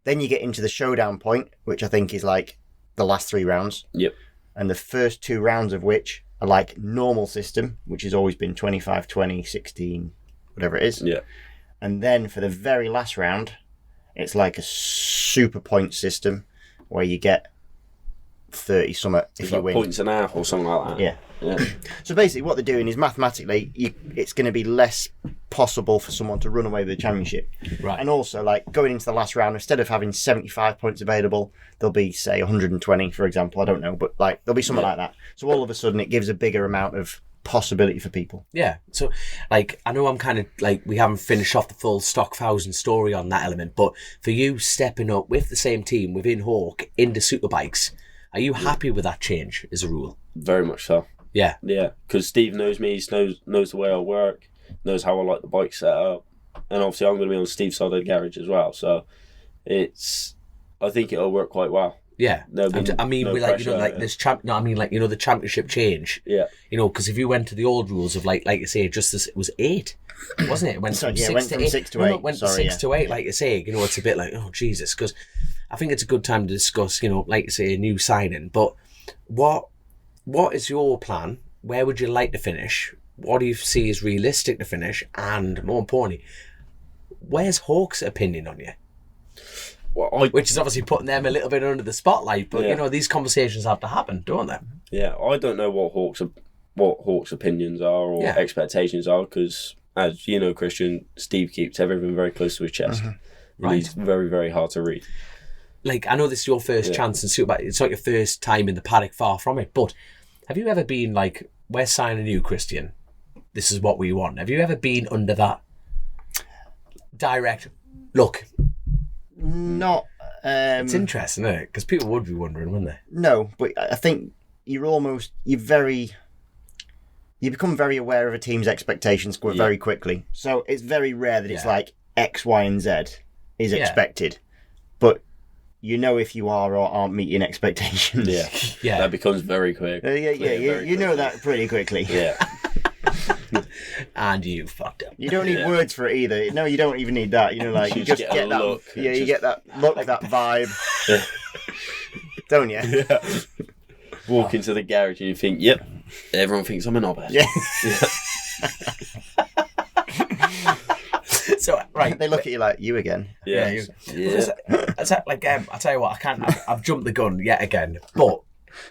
Then you get into the showdown point, which I think is like the last 3 rounds. Yep. And the first 2 rounds of which are like normal system, which has always been 25, 20, 16, whatever it is. Yeah. And then for the very last round, it's like a super point system where you get 30 something if you like win. points and a half or something like that. Yeah. Yeah. So basically what they're doing is mathematically it's going to be less possible for someone to run away with the championship. Right. And also like going into the last round, instead of having 75 points available, there'll be say 120 for example, I don't know, but like there'll be something like that. So all of a sudden it gives a bigger amount of possibility for people. Yeah. So, like, I know I'm kind of like, we haven't finished off the full Stock 1000 story on that element, but for you stepping up with the same team within Hawk into Superbikes, are you happy with that change as a rule? Very much so. Yeah. Yeah, because Steve knows me, he knows the way I work, knows how I like the bike set up, and obviously I'm going to be on Steve's side of the garage as well, so I think it'll work quite well. Yeah. I mean, we like, you know, like yeah. this I mean, like, you know, the championship change. Yeah. You know, because if you went to the old rules of like you say, just this, it was 8, wasn't it? It went from 6 to 8. 6 to 8. No, it went from 6 to 8, like you say. You know, it's a bit like, oh Jesus, because I think it's a good time to discuss, you know, like you say, a new signing. But what is your plan? Where would you like to finish? What do you see as realistic to finish? And more importantly, where's Hawk's opinion on you? Well, Which is obviously putting them a little bit under the spotlight, but you know, these conversations have to happen, don't they? Yeah, I don't know what Hawk's opinions are or expectations are, because as you know, Christian, Steve keeps everything very close to his chest. Right. He's very, very hard to read. Like, I know this is your first chance in Superbike. It's not your first time in the paddock, far from it. But have you ever been like, we're signing you, Christian. This is what we want. Have you ever been under that direct look? Not. It's interesting, isn't it? Because people would be wondering, wouldn't they? No, but I think you become very aware of a team's expectations very quickly. So it's very rare that it's like X, Y, and Z is expected. But you know if you are or aren't meeting expectations. Yeah, Yeah. that becomes very quick. You know that pretty quickly. Yeah. And you fucked up. You don't need words for it either. No, you don't even need that. You know, like you just get that look. Yeah, you get that look, that vibe. Don't you? Yeah. Walk into the garage and you think, yep, everyone thinks I'm an knobhead. Yeah. So right, They look at you like, you again. Yeah. I tell you what, I've jumped the gun yet again. But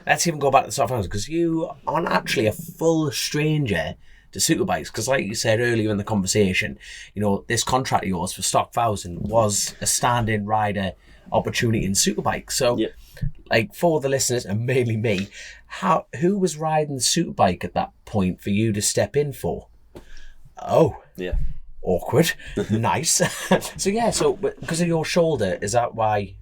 let's even go back to the soft hands, because you aren't actually a full stranger to Superbikes, because like you said earlier in the conversation, you know, this contract of yours for Stock 1000 was a stand-in rider opportunity in Superbike. So like, for the listeners and mainly me, who was riding Superbike at that point for you to step in for? Oh Yeah. awkward. Nice. So because of your shoulder, is that why?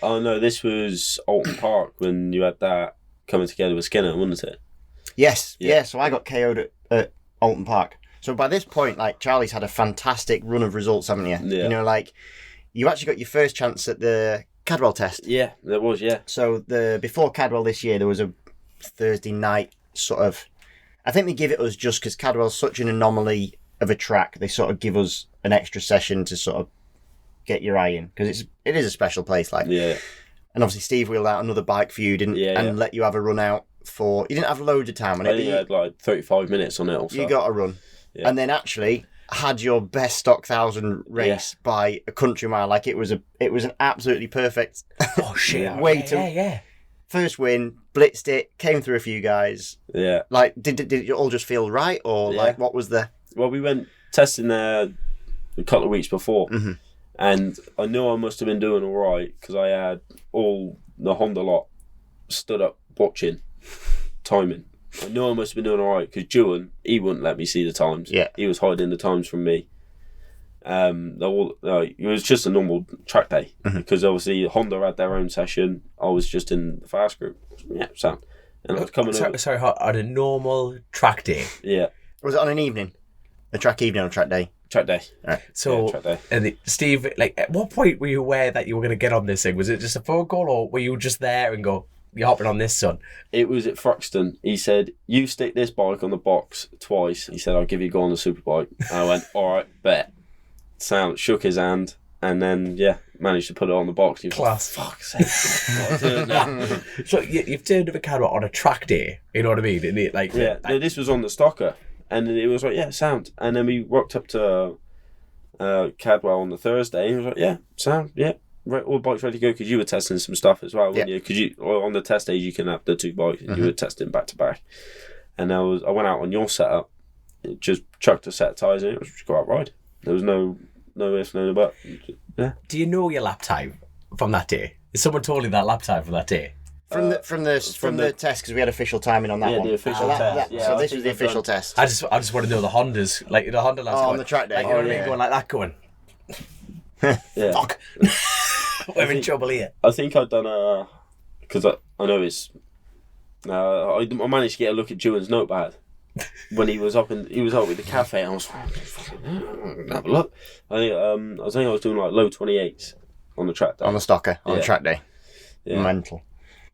Oh no, this was Alton Park when you had that coming together with Skinner, wasn't it? Yes. Yeah. Yeah. So I got KO'd at Alton Park. So by this point, like, Charlie's had a fantastic run of results, haven't you? Yeah. You know, like, you actually got your first chance at the Cadwell test. Yeah, there was, yeah. So before Cadwell this year, there was a Thursday night sort of, I think they give it us just because Cadwell's such an anomaly of a track. They sort of give us an extra session to sort of get your eye in, because it is a special place, like. Yeah. And obviously Steve wheeled out another bike for you, didn't? Yeah, and let you have a run out for. You didn't have loads of time on I it. think But you had like 35 minutes on it or so. you got a run, and then actually had your best Stock 1000 race by a country mile. Like, it was an absolutely perfect Oh shit! way yeah, to first win. Blitzed it, came through a few guys. Yeah. Like, did it all just feel right, or like what was the? Well, we went testing there a couple of weeks before, and I knew I must have been doing all right because I had all the Honda lot stood up watching timing. I know I must have been doing all right because Juan, he wouldn't let me see the times. Yeah. He was hiding the times from me. It was just a normal track day because obviously Honda had their own session. I was just in the fast group. Yeah, sound. And I was coming over. Sorry, on a normal track day. Yeah. Was it on an evening? A track evening or a track day? Track day. Right. So, track day. and Steve, like, at what point were you aware that you were going to get on this thing? Was it just a phone call, or were you just there and go, "You're hopping on this, son"? It was at Thruxton. He said, "You stick this bike on the box twice." He said, "I'll give you a go on the superbike." And I went, "All right, bet." Sound shook his hand, and then managed to put it on the box. He was Class. like, "Fuck's sake!" I'm not doing that. So you've turned a camera on a track day. You know what I mean? And it, like, No, this was on the Stocker, and it was like, sound. And then we rocked up to Cadwell on the Thursday, and he was like, sound, all the bikes ready to go, because you were testing some stuff as well, weren't you? Because on the test days you can have the two bikes, and you were testing back to back. And I went out on your setup, just chucked a set of tyres in, it was just go out ride. There was no ifs, no but. Yeah. Do you know your lap time from that day? Has someone told you that lap time from that day? From the test, because we had official timing on that one. The official test. So this was the official test. I just want to know the Hondas, like the Honda lads. On the track day. Like, you know what I mean? Going like that, going. Yeah. Fuck. We're in trouble here. I think I'd done because I know it's. I managed to get a look at Juan's notepad when he was up with the cafe. And I was like, have a look. I think I was doing like low 28s on the track day. On the Stocker, on the track day. Yeah. Mental.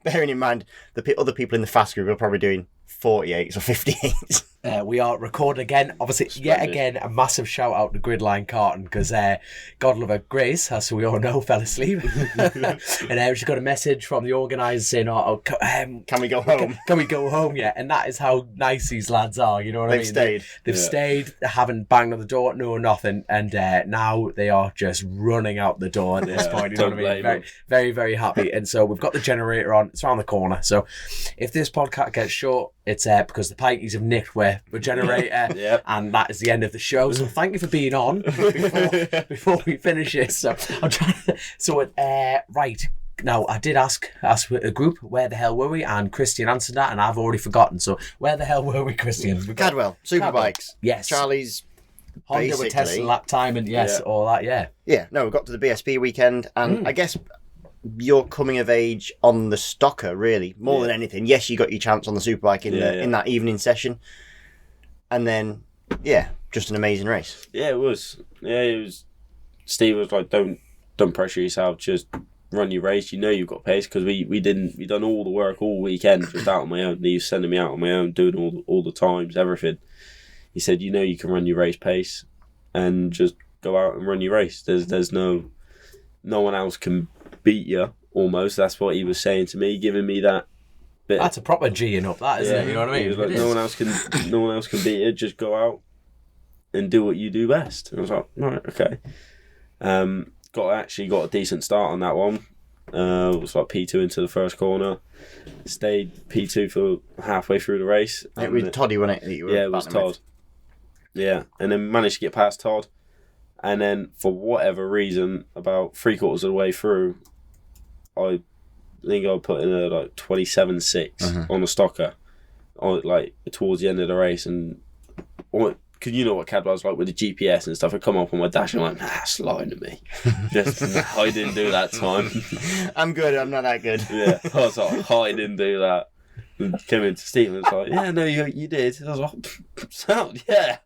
Bearing in mind, the other people in the fast group are probably doing 48s or 58s. We are recording again. Obviously, yet again, a massive shout out to Gridline Carton, because God love her, Grace, as we all know, fell asleep. And she got a message from the organiser saying, can we go home? Can we go home yet? And that is how nice these lads are, you know what I mean? They've stayed, they haven't banged on the door, no nothing, and now they are just running out the door at this point, you know what I mean? Very, very, very happy. And so we've got the generator on, it's around the corner. So if this podcast gets short, it's because the Pikeys have nicked where the generator, and that is the end of the show. So thank you for being on before we finish this. So I'm trying. Right now, I did ask a group where the hell were we, and Christian answered that, and I've already forgotten. So where the hell were we, Christian? Cadwell, Superbikes. Yes. Charlie's. Honda were testing lap time and all that. Yeah. No, we got to the BSP weekend, and I guess your coming of age on the Stocker, really, more than anything. Yes, you got your chance on the Superbike in that evening session, and then just an amazing race. Yeah, it was. Yeah, it was. Steve was like, "Don't pressure yourself. Just run your race. You know you've got pace." Because we done all the work all weekend just out on my own. He was sending me out on my own, doing all the times, everything. He said, "You know you can run your race pace, and just go out and run your race. There's no one else can beat you." Almost, that's what he was saying to me, giving me that bit. That's a proper G-ing up, that, isn't it? You know what I mean? He was like, no one else can beat you. Just go out and do what you do best. And I was like, right, okay. Got a decent start on that one. It was like P2 into the first corner. Stayed P2 for halfway through the race. It was Toddy, wasn't it? It was Todd. Yeah, and then managed to get past Todd. And then, for whatever reason, about 3/4 of the way through, I think I put in a 27.6 on the Stocker, towards the end of the race, and because you know what Cadwell's like with the GPS and stuff. I come up on my dash and I'm like, it's lying to me. I didn't do that time. I'm good. I'm not that good. Yeah, I was like, I didn't do that. Came into Steve and was like, yeah, no, you did. And I was like, sound, yeah.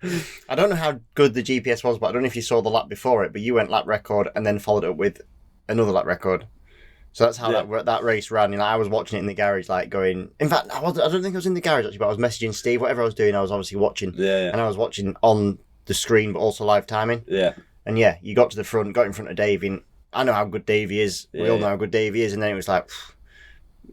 I don't know how good the GPS was, but I don't know if you saw the lap before it, but you went lap record and then followed up with another lap record. So that's how that race ran. You know, I was watching it in the garage, going. In fact, I don't think I was in the garage actually, but I was messaging Steve. Whatever I was doing, I was obviously watching. Yeah. And I was watching on the screen, but also live timing. Yeah. And you got to the front, got in front of Davey. And I know how good Davey is. We all know how good Davey is. And then it was like,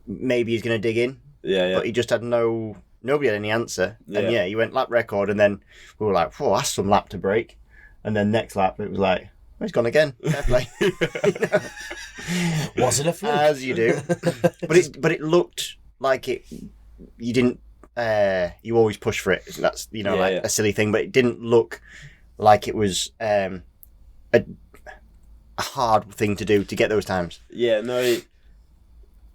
maybe he's going to dig in. Yeah. But he just had nobody had any answer. Yeah. And he went lap record, and then we were like, whoa, that's some lap to break. And then next lap, it was like, oh, he's gone again. Fair play. Was it a fluke? As you do. But it looked like it. You didn't. You always push for it. That's a silly thing. But it didn't look like it was a hard thing to do to get those times. Yeah, no.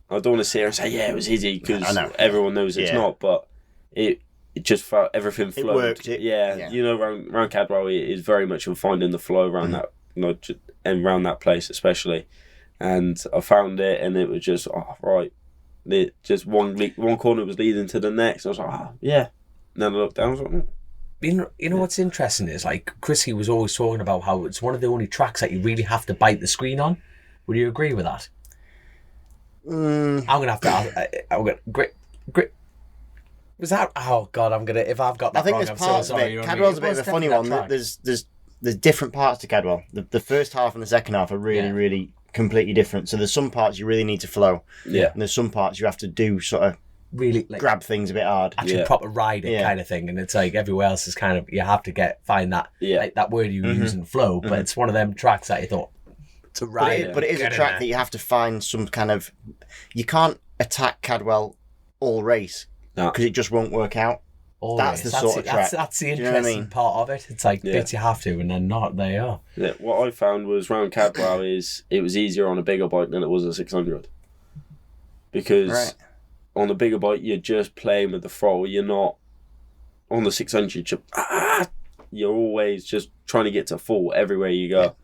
I don't want to sit here and say, yeah, it was easy, because I know. everyone knows it's not, but it just felt everything flowed. It worked. Yeah, you know, around Cadwell, it is very much of finding the flow around that, and around that place especially. And I found it, and it was just, right. It just one corner was leading to the next. I was like, yeah. And then I looked down, I was like, You know what's interesting is, like, Chrissy was always talking about how it's one of the only tracks that you really have to bite the screen on. Would you agree with that? I'm gonna have to. I'm gonna grit. Was that? Oh God, I'm gonna. If I've got that I think wrong, there's I'm so parts sorry. of it. You know what I mean? Cadwell's a It bit was of a funny definitely one. that track. There's different parts to Cadwell. The first half and the second half are really completely different. So there's some parts you really need to flow. Yeah. And there's some parts you have to do sort of really, like, grab things a bit hard. actually proper ride it kind of thing. And it's like everywhere else is kind of, you have to find that like that word you use in flow. But it's one of them tracks that you thought to ride. But it is a track that you have to find some kind of. You can't attack Cadwell all race because it just won't work out. Always. That's the sort of track. That's the Do you know what I interesting mean? part of it. It's like bits you have to, and then not. There you are. Yeah, what I found was round Cadwell is it was easier on a bigger bike than it was a 600. Because on the bigger bike, you're just playing with the throttle. You're not on the 600. You're always just trying to get to full everywhere you go.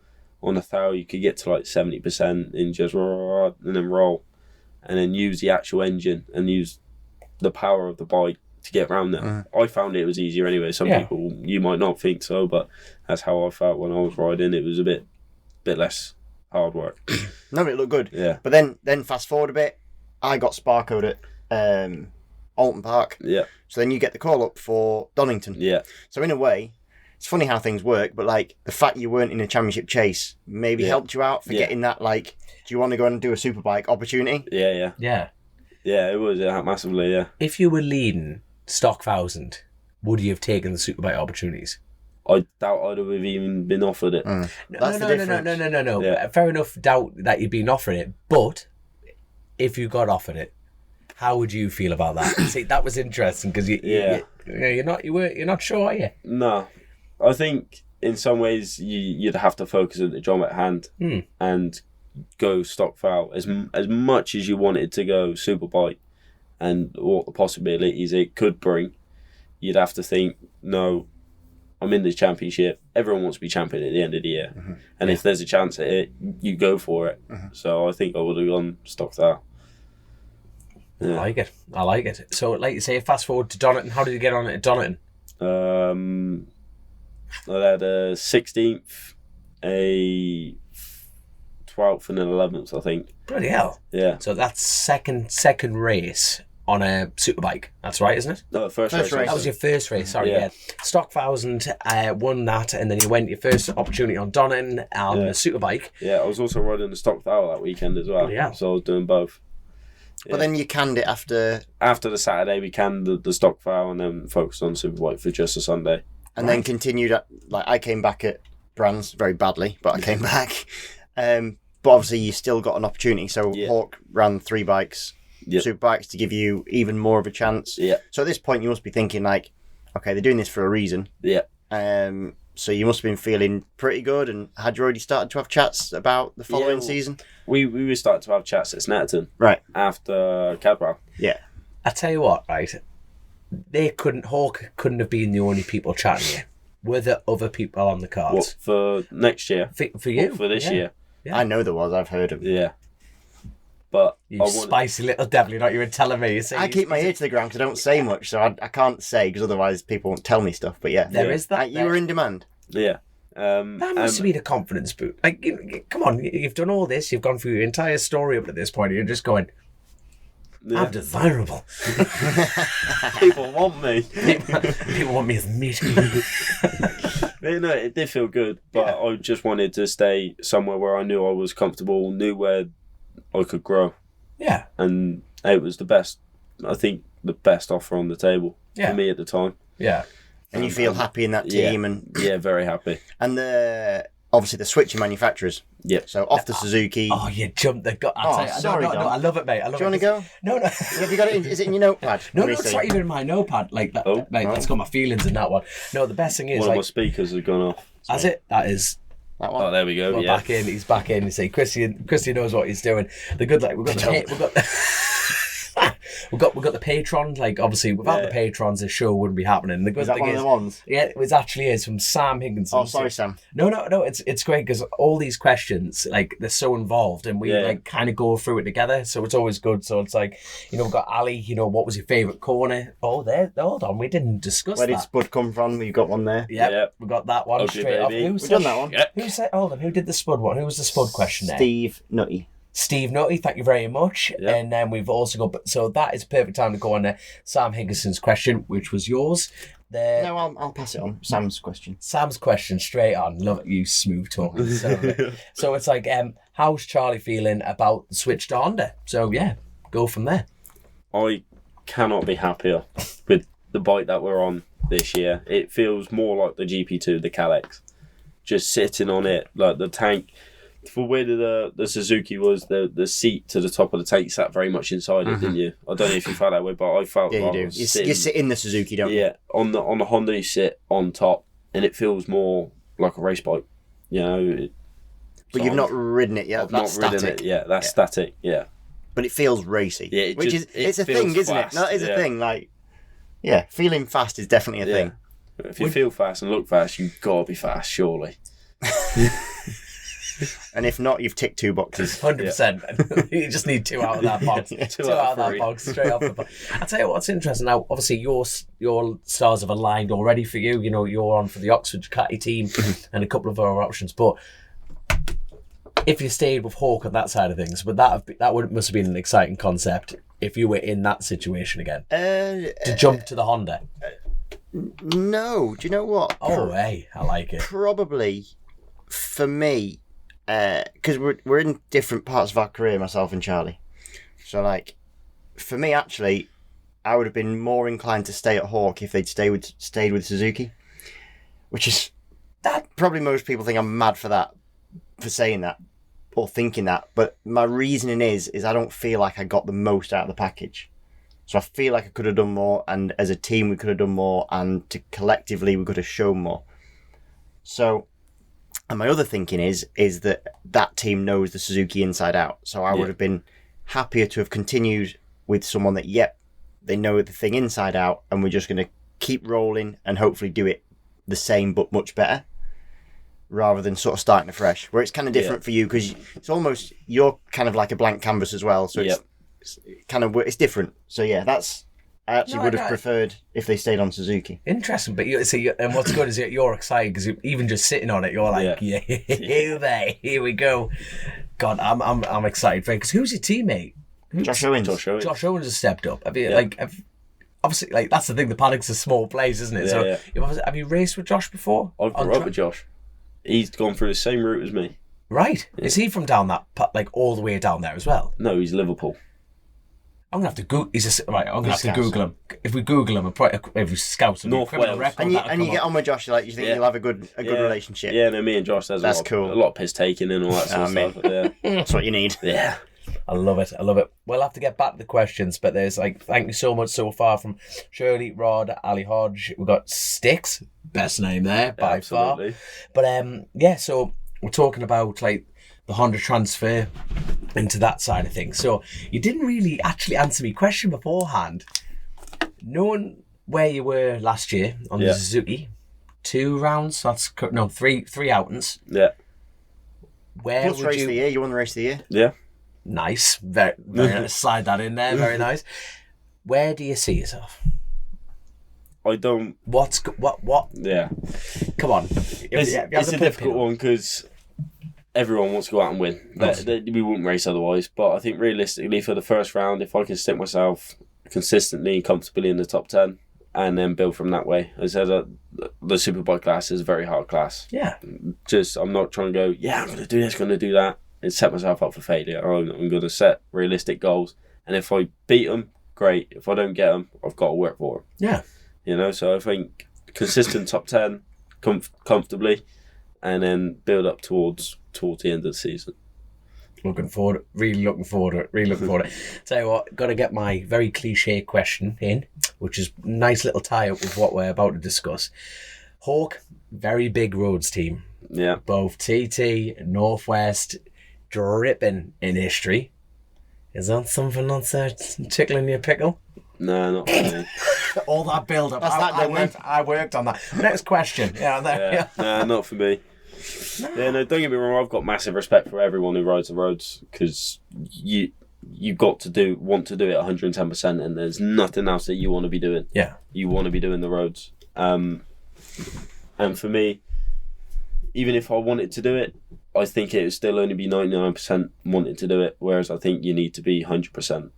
On the 1,000, you could get to like 70% and just and then roll, and then use the actual engine and use the power of the bike to get around there. I found it was easier anyway. Some people, you might not think so, but that's how I felt when I was riding. It was a bit less hard work. No, it looked good. Yeah. But then fast forward a bit, I got Sparkoed at Alton Park. Yeah. So then you get the call up for Donington. Yeah. So in a way, it's funny how things work, but like the fact you weren't in a championship chase maybe helped you out for getting that, like, do you want to go and do a superbike opportunity? Yeah. Yeah, it was massively, yeah. If you were leading Stock 1000, would you have taken the superbike opportunities? I doubt I'd have even been offered it. That's the No. difference. Yeah. Fair enough, doubt that you'd been offered it, but if you got offered it, how would you feel about that? See, that was interesting because you're not sure, are you? No, I think in some ways you'd have to focus on the job at hand and go stock foul as much as you wanted to go superbike and what the possibilities it could bring. You'd have to think, no, I'm in this championship. Everyone wants to be champion at the end of the year, and if there's a chance at it, you go for it. So I think I would have gone stock foul. Yeah. I like it. So, like you say, fast forward to Donington. How did you get on at Donington? I had a 16th, a 12th, and an 11th, I think. Bloody hell! Yeah. So that's second race on a superbike. That's right, isn't it? No, first race. That was your first race. Sorry, yeah. Stock 1000 won that, and then you went your first opportunity on Donington on a superbike. Yeah, I was also riding the stock foul that weekend as well. Yeah. So I was doing both. But then you canned it after the Saturday. We canned the stock foul and then focused on superbike for just a Sunday. And then continued at, like, I came back at Brands very badly, but I came back. But obviously you still got an opportunity. So Hawk ran 3 bikes, super bikes, to give you even more of a chance. Yeah. So at this point you must be thinking, like, okay, they're doing this for a reason. Yeah. So you must have been feeling pretty good, and had you already started to have chats about the following season? We were starting to have chats at Snetterton. Right. After Cadwell. Yeah. I tell you what, right? Hawk couldn't have been the only people chatting here. Were there other people on the cards? What, for next year? For you? What, for this year? Yeah. I know there was, I've heard of it. Yeah. But You spicy little devil, you're not even telling me. I keep my ear to the ground because I don't say much, so I can't say because otherwise people won't tell me stuff. But yeah, there is that. You were in demand. Yeah. That must be the confidence boot. Like, come on, you've done all this, you've gone through your entire story up to this point, and you're just going, I'm desirable. People want me. People want me as meat. You know, it did feel good, but I just wanted to stay somewhere where I knew I was comfortable, knew where I could grow. Yeah. And it was the best offer on the table for me at the time. Yeah. And you feel happy in that team, and very happy. And obviously the switching manufacturers. Yeah. So off the Suzuki. Oh, you jumped the gun. Sorry, no, I love it, mate. I love Do you want to go? No. Have you got it? Is it in your notepad? No, it's not even in my notepad. Like that, mate, that's got my feelings in that one. No, the best thing is one of my speakers has gone off. Has it? That is That one. Oh, there we go. We're Yeah. back in. He's back in. You see, Christian knows what he's doing. The Christian knows what he's doing. Christian knows what he's doing. The good, like we've got the patrons. Like obviously, without the patrons, this show wouldn't be happening. The good Is that thing one of the ones? yeah, it actually is from Sam Higginson. Oh, sorry, Sam. No. It's great because all these questions, like they're so involved, and we like kind of go through it together. So it's always good. So it's like, we've got Ali. What was your favourite corner? Oh, hold on, we didn't discuss Where that. did Spud come from? You've got one there. Yep, we got that one Okay, straight off. baby. We've done that one. Yeah. Who said? Hold on, who did the Spud one? Who was the Spud question there? Steve Nutty. Steve Nutty, thank you very much. Yeah. And then we've also got, so that is a perfect time to go on to Sam Higginson's question, which was yours. No, I'll pass it on. Sam's question. Sam's question straight on. Love it, you smooth talking. So it's like, how's Charlie feeling about the switch to Honda? So yeah, go from there. I cannot be happier with the bike that we're on this year. It feels more like the GP2, the Calex. Just sitting on it, like the tank. For where the Suzuki was, the seat to the top of the tank sat very much inside it, didn't you? I don't know if you felt that way, but I felt Yeah, you like do. I was You sitting, sit in the Suzuki, don't you? yeah, on the Honda you sit on top, and it feels more like a race bike. But you've not ridden it yet. I've That's not ridden static. it. Yeah, that's static. Yeah, But it feels racy. Yeah, It's a feels thing, isn't fast, it? No, it's a yeah. thing. Like, yeah, feeling fast is definitely a thing. If you feel fast and look fast, you've got to be fast, surely. And if not, you've ticked 2 boxes. 100%. You just need 2 out of that box. two out of that 3. box, straight off the box. I'll tell you what's interesting now. Obviously, your stars have aligned already for you. You're on for the Oxford Ducati team and a couple of other options. But if you stayed with Hawk on that side of things, would must have been an exciting concept if you were in that situation again to jump to the Honda. No, do you know what? Oh, hey, I like it. Probably for me, because we're in different parts of our career, myself and Charlie. So, like, for me, actually, I would have been more inclined to stay at Hawk if they'd stayed with Suzuki, which is that probably most people think I'm mad for saying that or thinking that. But my reasoning is I don't feel like I got the most out of the package. So I feel like I could have done more, and as a team we could have done more, and collectively we could have shown more. So, and my other thinking is that team knows the Suzuki inside out. So I would have been happier to have continued with someone that, they know the thing inside out, and we're just going to keep rolling and hopefully do it the same but much better, rather than sort of starting afresh. Where it's kind of different for you, because it's almost, you're kind of like a blank canvas as well. So it's kind of, it's different. So yeah, I actually would have preferred if they stayed on Suzuki. Interesting, but and what's good is you're excited because even just sitting on it, you're like, here we go. God, I'm excited for it, because who's your teammate? Josh Owens. Josh Owens has stepped up. Obviously, like that's the thing. The paddock's a small place, isn't it? Have you raced with Josh before? I've grew up with Josh. He's gone through the same route as me. Right? Yeah. Is he from down that all the way down there as well? No, he's Liverpool. I'm gonna have to Google. I'm gonna have to Google him. If we Google him, if we scout him, North Wales, and you get on with Josh, you think you'll have a good relationship. Yeah, no, me and Josh, that's cool. A lot of piss taking and all that sort of stuff. Yeah. That's what you need. Yeah. I love it. We'll have to get back to the questions, but there's thank you so much so far from Shirley, Rod, Ali Hodge. We've got Sticks, best name there by far. But so we're talking about the Honda transfer into that side of things. So you didn't really actually answer my question beforehand. Knowing where you were last year on the Suzuki, 2 rounds, three outings. Yeah. Where plus would race of the year, you won the race of the year. Yeah. Nice. Very, very nice. Slide that in there, very nice. Where do you see yourself? I don't. What? Yeah. Come on. It's a difficult one because everyone wants to go out and win. We wouldn't race otherwise. But I think realistically, for the first round, if I can stick myself consistently, comfortably in the top 10, and then build from that way. I said the Superbike class is a very hard class. Yeah. I'm not trying to go, I'm going to do this, going to do that, and set myself up for failure. I'm going to set realistic goals. And if I beat them, great. If I don't get them, I've got to work for them. Yeah. So I think consistent top 10, comfortably, and then build up towards the end of the season. Really looking forward to it. Tell you what, got to get my very cliche question in, which is a nice little tie up with what we're about to discuss. Hawk, very big roads team. Yeah. Both TT and Northwest dripping in history. Is that something that's tickling your pickle? No, not for me. All that build up. That's I worked on that. Next question. Yeah. No, not for me. Yeah, no, don't get me wrong. I've got massive respect for everyone who rides the roads because you've got to want to do it 110%, and there's nothing else that you want to be doing. Yeah. You want to be doing the roads. And for me, even if I wanted to do it, I think it would still only be 99% wanting to do it, whereas I think you need to be 100%.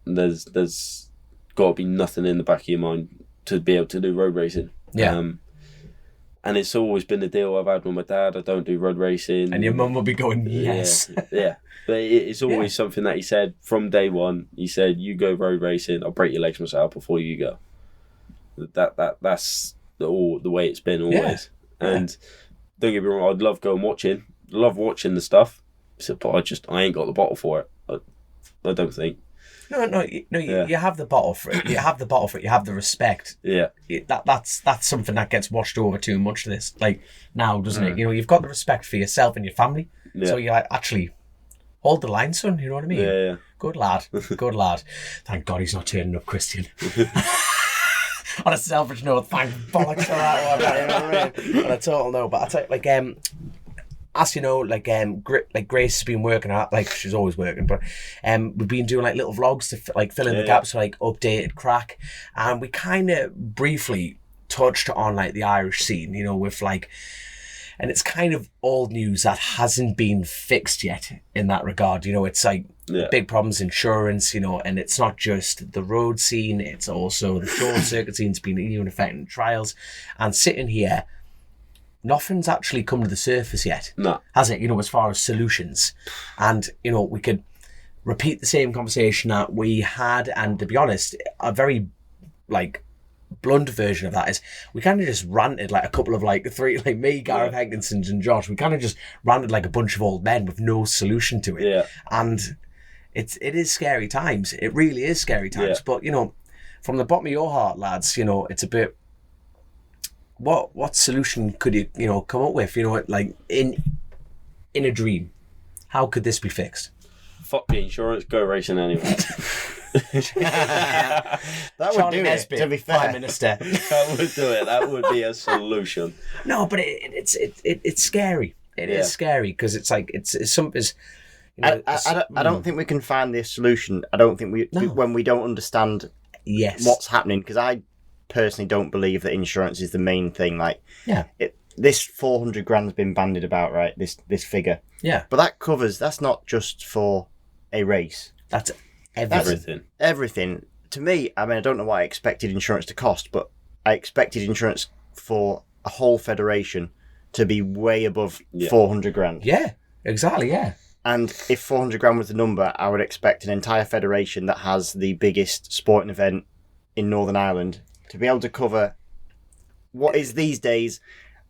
There's got to be nothing in the back of your mind to be able to do road racing. Yeah. And it's always been the deal I've had with my dad. I don't do road racing. And your mum will be going, yes. Yeah. But it's always something that he said from day one. He said, you go road racing, I'll break your legs myself before you go. That's the way it's been always. Yeah. And don't get me wrong, I'd love going watching. Love watching the stuff. But I ain't got the bottle for it. I don't think. No. You have the bottle for it. You have the respect. Yeah. That's something that gets washed over too much. This now, doesn't it? You've got the respect for yourself and your family. Yeah. So you actually hold the line, son. You know what I mean? Yeah. Good lad. Good lad. Thank God he's not turning up, Christian. On a selfish note, thank bollocks for that one. You know what I mean? On a total note, but I tell you, as you know, Grace has been working out, she's always working, but we've been doing little vlogs to fill in the gaps for updated crack, and we kind of briefly touched on the Irish scene, with and it's kind of old news that hasn't been fixed yet in that regard. It's big problems, insurance, and it's not just the road scene, it's also the short circuit scene's been even affecting trials, and sitting here, nothing's actually come to the surface yet. No. Has it? As far as solutions. And, we could repeat the same conversation that we had, and to be honest, a very, blunt version of that is we kind of just ranted a couple of three, me, Gareth Henkinsons and Josh, we kind of just ranted a bunch of old men with no solution to it. Yeah. And it is scary times. It really is scary times. Yeah. But, from the bottom of your heart, lads, it's a bit... What solution could you come up with? In a dream, how could this be fixed? Fuck the insurance, go racing anyway. That would Charlie do Nesbitt, it, to be fair. Prime Minister. That would do it. That would be a solution. No, but it's scary. It is scary because it's something. I don't think we can find this solution. I don't think when we don't understand what's happening, because I personally don't believe that insurance is the main thing. This 400 grand's been bandied about, right? This figure. Yeah. But that's not just for a race. That's everything. That's everything. To me, I don't know what I expected insurance to cost, but I expected insurance for a whole federation to be way above 400 grand. Yeah, exactly, yeah. And if 400 grand was the number, I would expect an entire federation that has the biggest sporting event in Northern Ireland to be able to cover what is these days,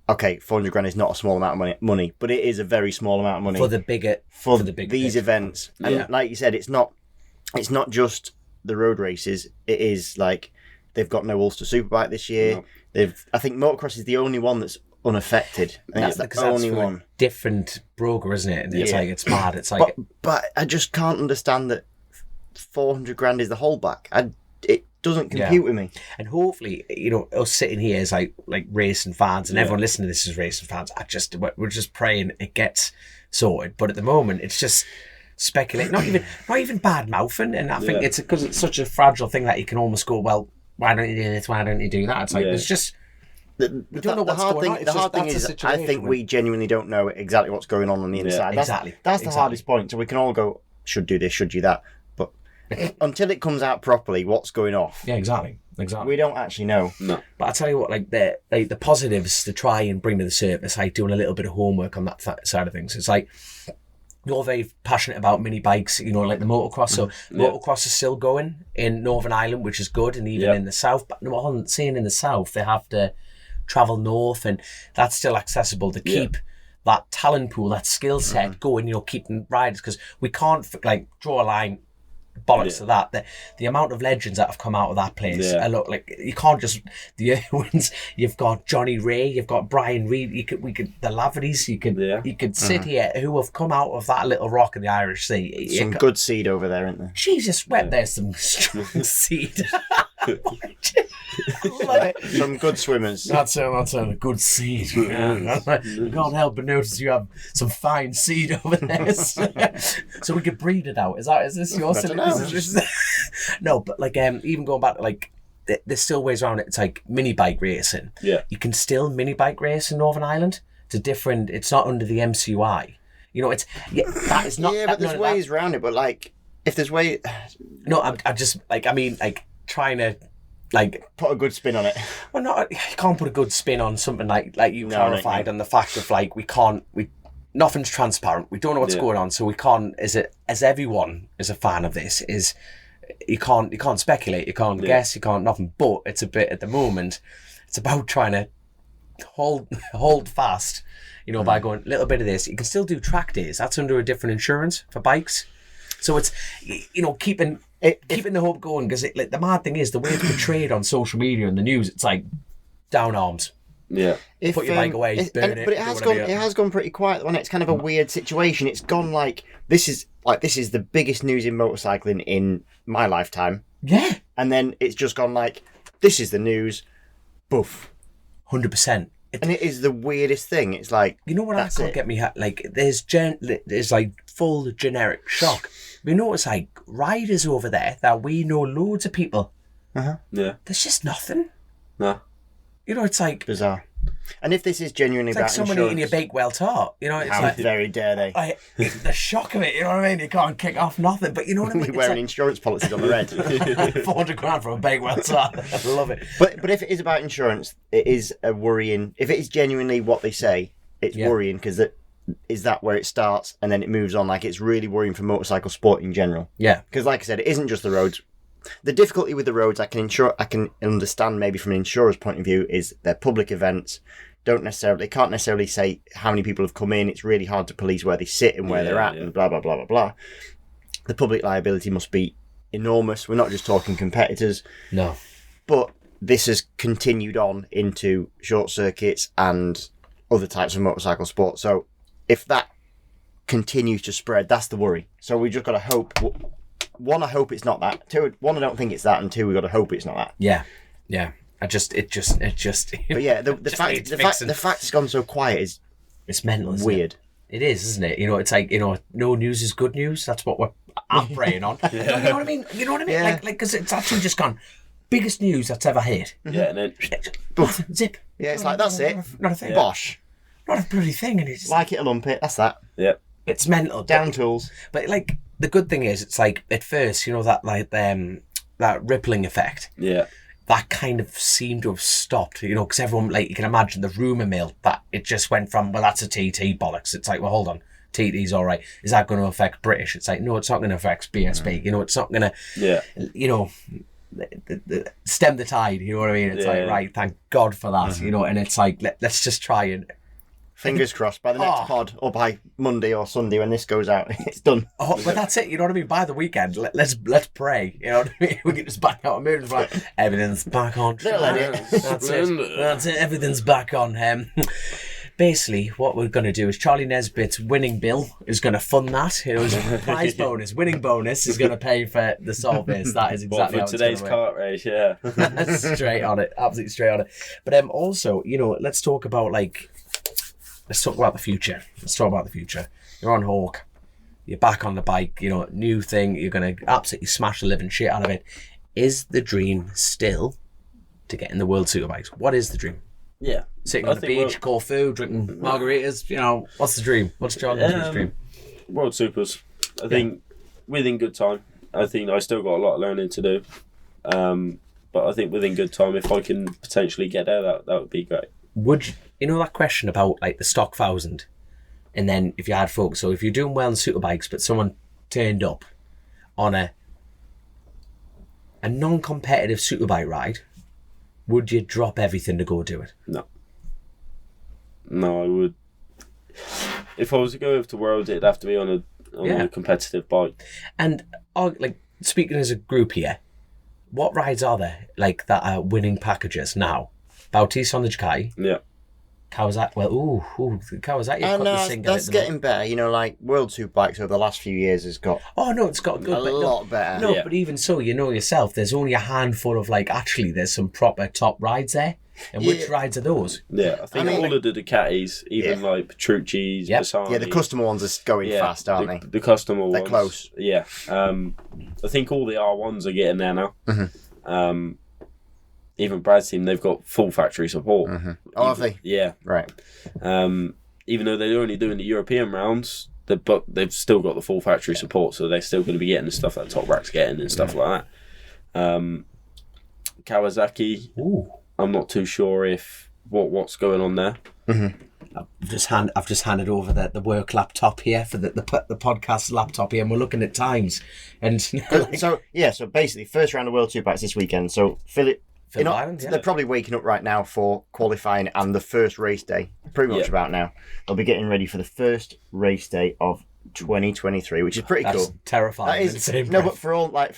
400 grand is not a small amount of money, but it is a very small amount of money for the bigger these events. And like you said, it's not just the road races. It is they've got no Ulster Superbike this year. No. I think motocross is the only one that's unaffected. I think that's the only one. Different broker, isn't it? And it's it's mad. It's but I just can't understand that 400 grand is the holdback. It doesn't compute with me. And hopefully, us sitting here as racing fans, and everyone listening to this is racing fans. We're just praying it gets sorted. But at the moment, it's just speculate, not even bad mouthing. And I think it's because it's such a fragile thing that you can almost go, well, why don't you do this? Why don't you do that? It's there's just. We don't know what's going on. The hard thing is, I think we genuinely don't know exactly what's going on the inside. That's the hardest point. So we can all go, should do this, should do that. But until it comes out properly, what's going off? Yeah, exactly. We don't actually know. No. But I tell you what, the positives to try and bring to the surface, doing a little bit of homework on that side of things. It's you're very passionate about mini bikes, the motocross. So motocross is still going in Northern Ireland, which is good, and even in the south. But no, I'm saying in the south, they have to travel north, and that's still accessible to keep that talent pool, that skill set going, keeping riders, because we can't draw a line bollocks to that. The amount of legends that have come out of that place. Yeah. Look, like you can't just the Irwins. You've got Johnny Ray. You've got Brian Reed. We could the Lavertys. You could sit here who have come out of that little rock in the Irish Sea. Some good seed over there, isn't there? Jesus, there's some strong seed. Love it. Some good swimmers. That's a good seed. Yeah. Can't help but notice you have some fine seed over there. So we could breed it out. Is this your No, but like even going back to like there's still ways around it. It's like mini bike racing. Yeah. You can still mini bike race in Northern Ireland. It's not under the MCUI. You know, that is not. Yeah, but there's ways around it. But like, if there's way, no, I'm just like trying to like put a good spin on it. Well, no, you can't put a good spin on something like you clarified on the fact of like nothing's transparent. We don't know what's going on, so we can't. As everyone is a fan of this, you can't speculate, you can't guess, you can't nothing. But it's a bit at the moment. It's about trying to hold fast. You know, by going a little bit of this, you can still do track days. That's under a different insurance for bikes. So it's keeping the hope going, because like the mad thing is the way it's portrayed on social media and the news. It's like down arms. Yeah. Put your bike away, burn it. But it has gone pretty quiet when it's kind of a weird situation. It's gone like this is the biggest news in motorcycling in my lifetime. Yeah. And then it's just gone like this is the news. Boof. 100%. And it is the weirdest thing. It's like, you know what I can't get me like there's like full generic shock. We notice like riders over there that we know loads of people. Uh-huh. Yeah. There's just nothing. No. You know, it's like bizarre. And if this is genuinely it's about like someone insurance, eating your Bakewell Tart, you know, it's how like very dare they? The shock of it, you know what I mean? You can't kick off nothing, but you know what I mean? Wearing like insurance policies on the red. 400 grand for a Bakewell Tart. I love it. But if it is about insurance, it is a worrying. If it is genuinely what they say, it's worrying, because is that where it starts and then it moves on. Like, it's really worrying for motorcycle sport in general. Yeah. Because like I said, it isn't just the roads. The difficulty with the roads, I can understand maybe from an insurer's point of view, is they're public events. Can't necessarily say how many people have come in. It's really hard to police where they sit and where they're at and blah, blah, blah, blah, blah. The public liability must be enormous. We're not just talking competitors. No. But this has continued on into short circuits and other types of motorcycle sport. So if that continues to spread, that's the worry. So we just got to hope. One, I hope it's not that. Two, I don't think it's that. And two, we got to hope it's not that. Yeah. Yeah. It just. But yeah, the fact it's gone so quiet is it's mental. Isn't weird. It is, isn't it? You know, it's like, you know, no news is good news. That's what I'm praying on. You know what I mean? You know what I mean? Yeah. Like, because it's actually just gone. Biggest news that's ever hit. Yeah, and then Zip. Yeah, it's like that's it. Not a thing. Bosh. Not a bloody thing, and it's Like it or lump it. That's that. yeah. it's mental. Down tools. But like the good thing is, it's like at first, you know, that like that rippling effect. Yeah. That kind of seemed to have stopped, you know, because everyone, like, you can imagine the rumour mill, that it just went from, well, that's a TT bollocks. It's like, well, hold on, TT's all right. Is that going to affect British? It's like, no, it's not going to affect BSB. You know, it's not going to, you know, stem the tide, you know what I mean? It's like, right, thank God for that, you know, and it's like, let's just try and... Fingers crossed, by the next pod, or by Monday or Sunday when this goes out, it's done. Oh, but that's it, you know what I mean? By the weekend, let's pray, you know what I mean? We can just back out a mood and like, everything's back on track. That's it, everything's back on. Basically, what we're going to do is Charlie Nesbitt's winning bill is going to fund that. You know, his prize bonus, winning bonus, is going to pay for the Solvis. That is exactly how for today's kart race, yeah. Straight on it, absolutely straight on it. But also, you know, let's talk about the future. Let's talk about the future. You're on Hawk. You're back on the bike. You know, new thing. You're going to absolutely smash the living shit out of it. Is the dream still to get in the World Superbikes? What is the dream? Yeah. Sitting on the beach, Corfu, drinking margaritas. You know, what's the dream? What's John Nesbitt's dream? World Supers. I think within good time. I think I still got a lot of learning to do. But I think within good time, if I can potentially get there, that would be great. Would you know that question about like the stock 1000, and then if you had folks, so if you're doing well in superbikes, but someone turned up on a non-competitive superbike ride, would you drop everything to go do it? No, I would. If I was to go over to Worlds, it'd have to be on a competitive bike. And like speaking as a group here, what rides are there like that are winning packages now? Bautista on the Ducati. Yeah. Kawasaki. Well, Kawasaki. And that's getting better. You know, like World Superbikes over the last few years has got Oh no, it's got good. a lot better. No, Yeah. but even so, you know yourself, there's only a handful of actually there's some proper top rides there. And which rides are those? Yeah, I think all of the Ducatis, even like Petrucci's, Bassani. Yeah, the customer ones are going fast, aren't they? The customer They're ones. close. Yeah. I think all the R1s are getting there now. Mm-hmm. Even Brad's team, they've got full factory support. Mm-hmm. Oh, have they? Yeah. Right. Even though they're only doing the European rounds, they've still got the full factory support, so they're still going to be getting the stuff that Top Rack's getting and stuff like that. Kawasaki, I'm not too sure if what's going on there. Mm-hmm. I've just handed over the work laptop here for the podcast laptop here, and we're looking at times. And So basically, first round of World Superbikes this weekend. So Philip Island, they're probably waking up right now for qualifying and the first race day. Pretty much about now. They'll be getting ready for the first race day of 2023, which is pretty that's cool. terrifying. That is but for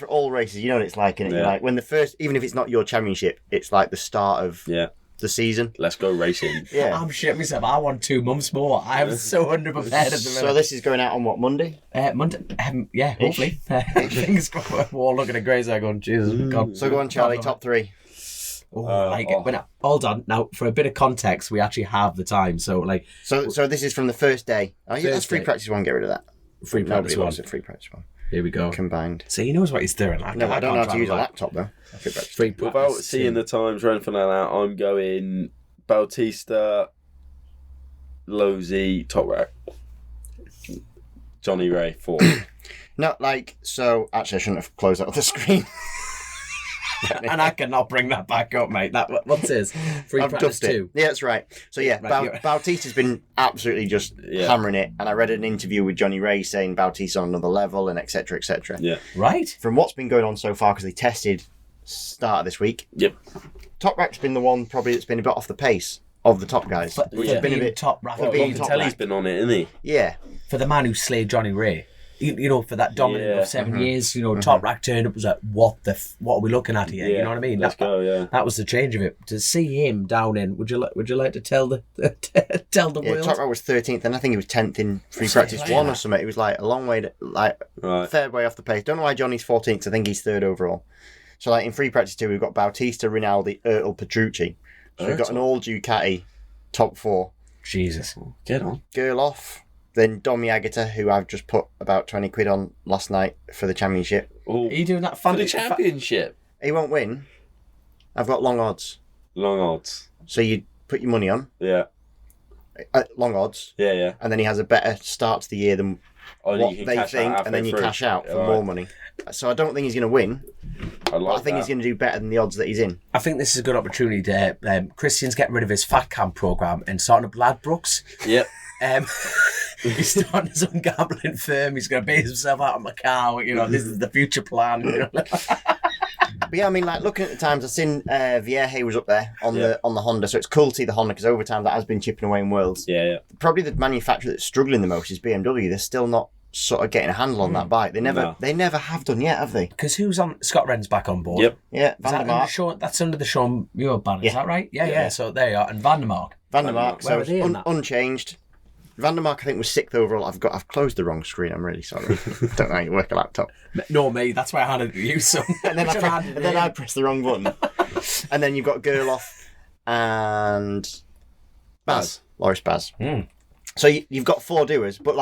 all races, you know what it's like, innit? Yeah. Like when the first, even if it's not your championship, it's like the start of the season. Let's go racing. Yeah. I'm shitting myself. I want 2 months more. I am so underprepared at the minute. So this is going out on what, Monday? Monday, yeah, hopefully. Fingers crossed. We're all looking at Grey's Eye going, Jesus, God. So go on, Charlie, top 3. But now, hold on. Now, for a bit of context, we actually have the time. So So this is from the first day. Oh, yeah, that's free Thursday. practice one. Get rid of that. Free Nobody practice one. wants a free practice one. Here we go. Combined. So he knows what he's doing. No, I don't know can't how to drive use a that. laptop though. Free practice. Free Without practice, seeing the times or anything like that, I'm going Bautista, Losey, Top Rack, Johnny Ray, 4. No, so actually I shouldn't have closed out the screen. And I cannot bring that back up, mate. What's this? Free I've practice dubbed it. 2. Yeah, that's right. So yeah, Right, Bautista's been absolutely just hammering it, and I read an interview with Johnny Ray saying Bautista's on another level, and etc. etc. Yeah. Right? From what's been going on so far, because they tested start of this week. Yep. Top Rack's been the one probably that's been a bit off the pace of the top guys, which has been a bit top rack. for You being can top tell rack. he's been on it, isn't he? Yeah, For the man who slayed Johnny Ray. You know, for that dominant of 7 years, Top Rack turned up, was like, what are we looking at here? You know what I mean? Let's go, yeah. That was the change of it. To see him down in, would you like to tell the tell the yeah. world? Top Rack was 13th, and I think he was 10th in free practice like 1 that? or something. It was like a long way, Right. fair way off the pace. Don't know why Johnny's 14th. I think he's 3rd overall. So in free practice 2, we've got Bautista, Rinaldi, Ertl, Petrucci. So we've got an all Ducati top 4. Jesus. Get on. Gerloff, then Domi Agata, who I've just put about 20 quid on last night for the championship. Oh, Are you doing that for the fantasy? championship. He won't win. I've got long odds. Long odds. So you put your money on Yeah. long odds, Yeah. and then he has a better start to the year than Oh, what you can they cash think, out and then you halfway cash through. out for Alright. more money. So I don't think he's going to win, I like but I think that. he's going to do better than the odds that he's in. I think this is a good opportunity to Christian's getting rid of his fat camp program and starting up Ladbrokes. Yep. He's starting his own gambling firm. He's going to base himself out of Macau. This is the future plan. But yeah, I mean, looking at the times, I've seen Vierge was up there on the Honda, so it's cool to see the Honda because over time that has been chipping away in Worlds. Yeah. Probably the manufacturer that's struggling the most is BMW. They're still not sort of getting a handle on that bike. They never have done yet, have they? Because who's on? Scott Wren's back on board. Yep. Yeah, Is Van that der Mark. that's under the Sean Muir banner, Yeah. is that right? Yeah. So there you are. And Van der Mark. Van der Mark, Where so are they in that? unchanged. Van der Mark, I think, was 6th overall. I've closed the wrong screen. I'm really sorry. Don't know how you work a laptop. No, me. That's why I handed it to you, son. And then I pressed the wrong button. And then you've got Gerloff and Baz, Loris Baz. So you've got 4 doers, but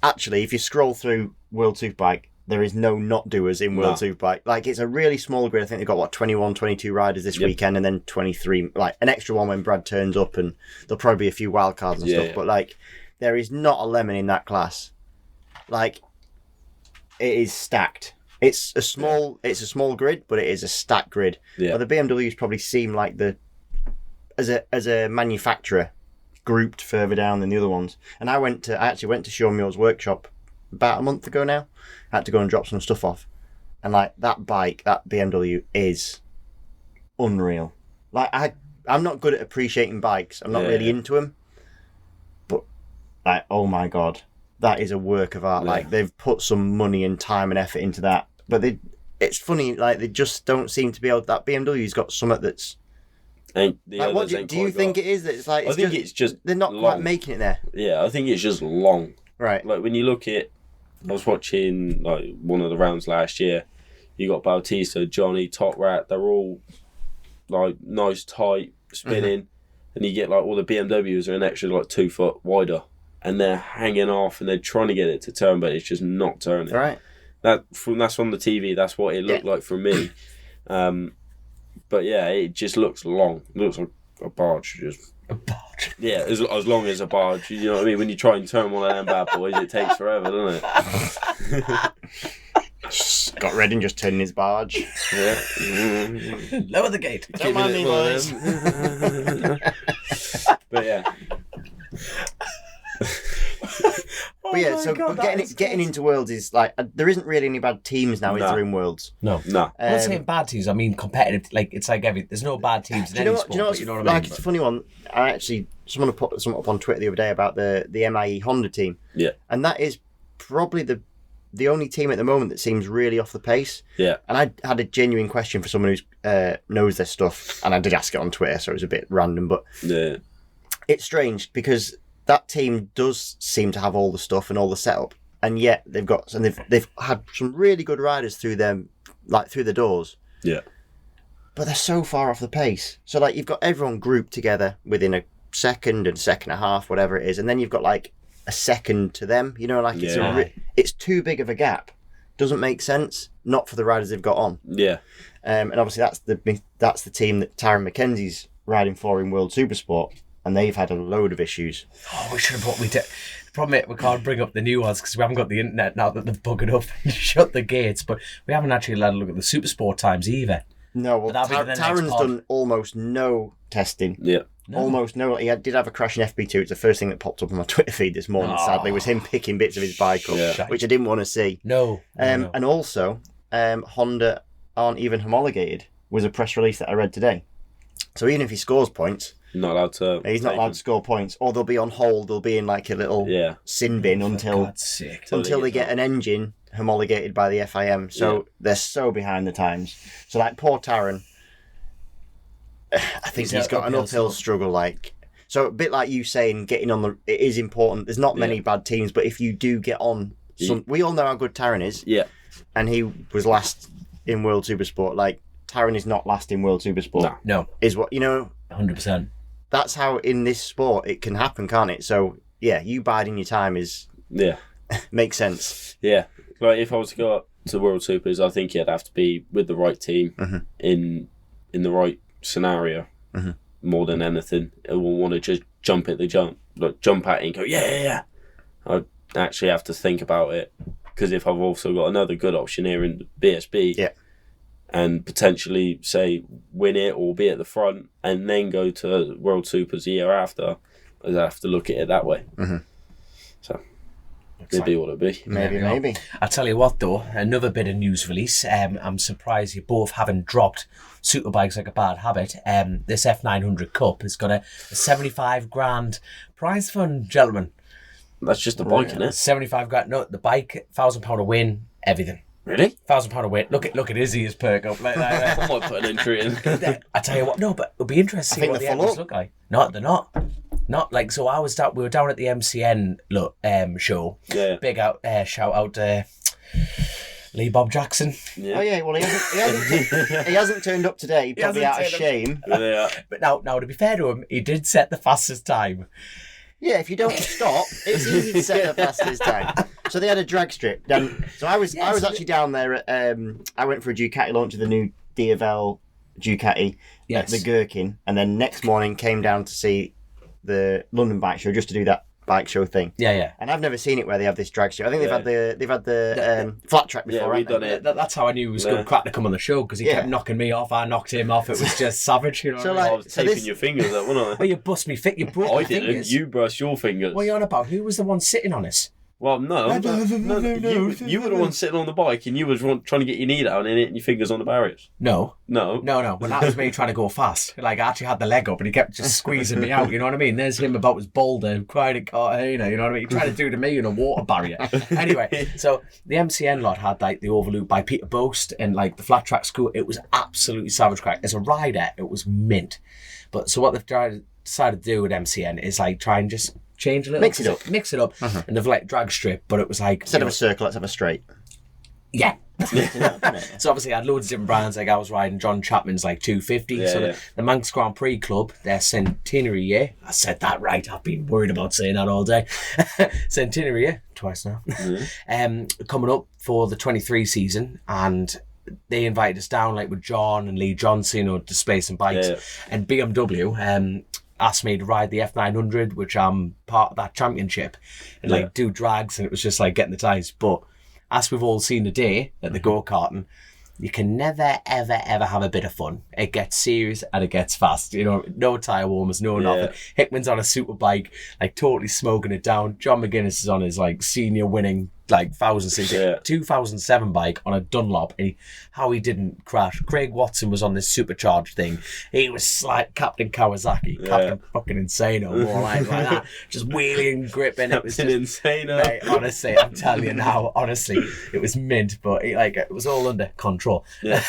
actually, if you scroll through World Superbike, there is no not doers in World Superbike. It's a really small grid. I think they've got 21, 22 riders this weekend, and then 23, an extra one when Brad turns up, and there'll probably be a few wild cards and stuff. Yeah. But there is not a lemon in that class. It is stacked. It's a small grid, but it is a stacked grid. Yeah. But the BMWs probably seem like as a manufacturer grouped further down than the other ones. And I actually went to Sean Muir's workshop about a month ago now. I had to go and drop some stuff off. And that bike, that BMW is unreal. I'm not good at appreciating bikes. I'm not really into them. But oh my God, that is a work of art. Yeah. They've put some money and time and effort into that but it's funny, like they just don't seem to be able. That BMW's got something that's. And the Like, what others do you think it is? That it's like I think it's just they're not long. quite making it there. Yeah, I think it's just long. Right. Like when you look at, I was watching like one of the rounds last year. You got Bautista, Johnny, Top Rat. They're all like nice, tight, spinning, and you get like all the BMWs are an extra like 2 foot wider, and they're hanging off and they're trying to get it to turn, but it's just not turning. Right. That's from the TV. That's what it looked like for me. But yeah, it just looks long. It looks like a barge. Just A barge. yeah, as long as a barge. You know what I mean? When you try and turn one of them bad boys, it takes forever, doesn't it? Got Redding just turning his barge. Yeah. Lower the gate. Don't mind me, boys. But yeah. But yeah, but getting into Worlds is like there isn't really any bad teams now, is No. there, in Worlds? No. No. I'm not saying bad teams. I mean competitive. Like it's like there's no bad teams in any sport. Do you know what's but you know what I like? mean? It's a funny one. Someone put something up on Twitter the other day about the MIE Honda team. Yeah. And that is probably the only team at the moment that seems really off the pace. Yeah. And I had a genuine question for someone who knows their stuff, and I did ask it on Twitter, so it was a bit random, but Yeah. it's strange because that team does seem to have all the stuff and all the setup, and yet they've had some really good riders through the doors. Yeah. But they're so far off the pace. So like you've got everyone grouped together within a second and a half, whatever it is, and then you've got like a second to them. You know, like it's too big of a gap. Doesn't make sense. Not for the riders they've got on. Yeah. And obviously that's the team that Tyron McKenzie's riding for in World Supersport, and they've had a load of issues. Oh, we should have brought. The problem is we can't bring up the new ones because we haven't got the internet now that they've buggered up and shut the gates. But we haven't actually had a look at the Supersport times either. No, well, But that'll be the next Tyron's pod. done almost no testing. Yeah. Almost no. He did have a crash in FP2. It's the first thing that popped up on my Twitter feed this morning, sadly, was him picking bits of his bike up, Yeah. which I didn't want to see. No. And also, Honda aren't even homologated, was a press release that I read today. So even if he scores points, Not allowed to. he's not allowed to score points, or they'll be on hold, they'll be in like a little Yeah. sin bin until God's sake. they get an engine homologated by the FIM. So they're so behind the times. So like poor Taron, I think he's got an uphill struggle. Like, so a bit like you saying, getting on it is important. There's not many bad teams, but if you do get on, we all know how good Taron is. Yeah. And he was last in World Supersport. Like, Taron is not last in World Supersport. No. Is what, 100%. That's how in this sport it can happen, can't it? So, yeah, you biding your time Yeah. makes sense. Yeah. Like if I was to go up to World Supers, I think you'd have to be with the right team in the right scenario more than anything. I won't want to just jump at it and go, yeah. I actually have to think about it, because if I've also got another good option here in the BSB and potentially say win it or be at the front and then go to World Supers the year after, I have to look at it that way. So it'd be what it'd be. Maybe. I tell you what though, another bit of news release. I'm surprised you both haven't dropped Superbikes like a bad habit. This F900 Cup has got a 75 grand prize fund, gentlemen. That's just the bike, isn't it? 75 grand. No, the bike, £1,000 a win, everything. Really? £1,000 a win. Look at Izzy's perk up. Like, I might put an entry in. I tell you what, no, but it'll be interesting to see what the Evans look like. No, they're not. Not like, so we were down at the MCN show. Yeah. Big shout out to Lee Bob Jackson. Yeah. Oh yeah, well he hasn't turned up today, probably out of shame. Yeah. But now to be fair to him, he did set the fastest time. Yeah, if you don't stop, it's easy to set the fastest time. So they had a drag strip. So I was actually down there at, I went for a Ducati launch of the new Diavel Ducati at the Gherkin, and then next morning came down to see the London Bike Show just to do that bike show thing. Yeah. And I've never seen it where they have this drag strip. I think they've had the flat track before. Yeah, we've done it. That's how I knew it was good crack to come on the show, because he kept knocking me off. I knocked him off. It was just savage. You know. So, what I mean? I was taping your fingers up, wasn't I? Well, you bust me fit. You broke I my didn't. fingers. You brushed your fingers. What are you on about? Who was the one sitting on us? Well, no, you were the one sitting on the bike and you was trying to get your knee down in it and your fingers on the barriers. No. No. Well, that was me trying to go fast. Like, I actually had the leg up and he kept just squeezing me out, you know what I mean? There's him about his boulder, crying at Cartagena, you know what I mean? He tried to do to me in a water barrier. Anyway, so the MCN lot had, like, the Overloop by Peter Boast and, like, the flat track school. It was absolutely savage crack. As a rider, it was mint. But so what they've decided to do with MCN is, like, try and just change a little. Mix it up. And they've, like, drag strip, but it was like... Instead of a circle, let's have a straight. Yeah. So obviously I had loads of different brands. Like I was riding John Chapman's like 250. The Manx Grand Prix Club, their centenary year. I said that right. I've been worried about saying that all day. Centenary year, twice now. Coming up for the 23 season, and they invited us down like with John and Lee Johnson, you know, to Space and Bikes, and BMW. Asked me to ride the F900, which I'm part of that championship, and like do drags, and it was just like getting the ties. But as we've all seen today at the go-karting, you can never, ever, ever have a bit of fun. It gets serious and it gets fast. You know, no tyre warmers, no nothing. Hickman's on a superbike, like totally smoking it down. John McGuinness is on his like senior winning like 2007 bike on a Dunlop. And how he didn't crash. Craig Watson was on this supercharged thing. He was like Captain Kawasaki, Captain fucking Insano, more like that. Just wheeling, gripping. It was just Insano. Mate, honestly, I'm telling you now, honestly, it was mint, but it was all under control. Yeah.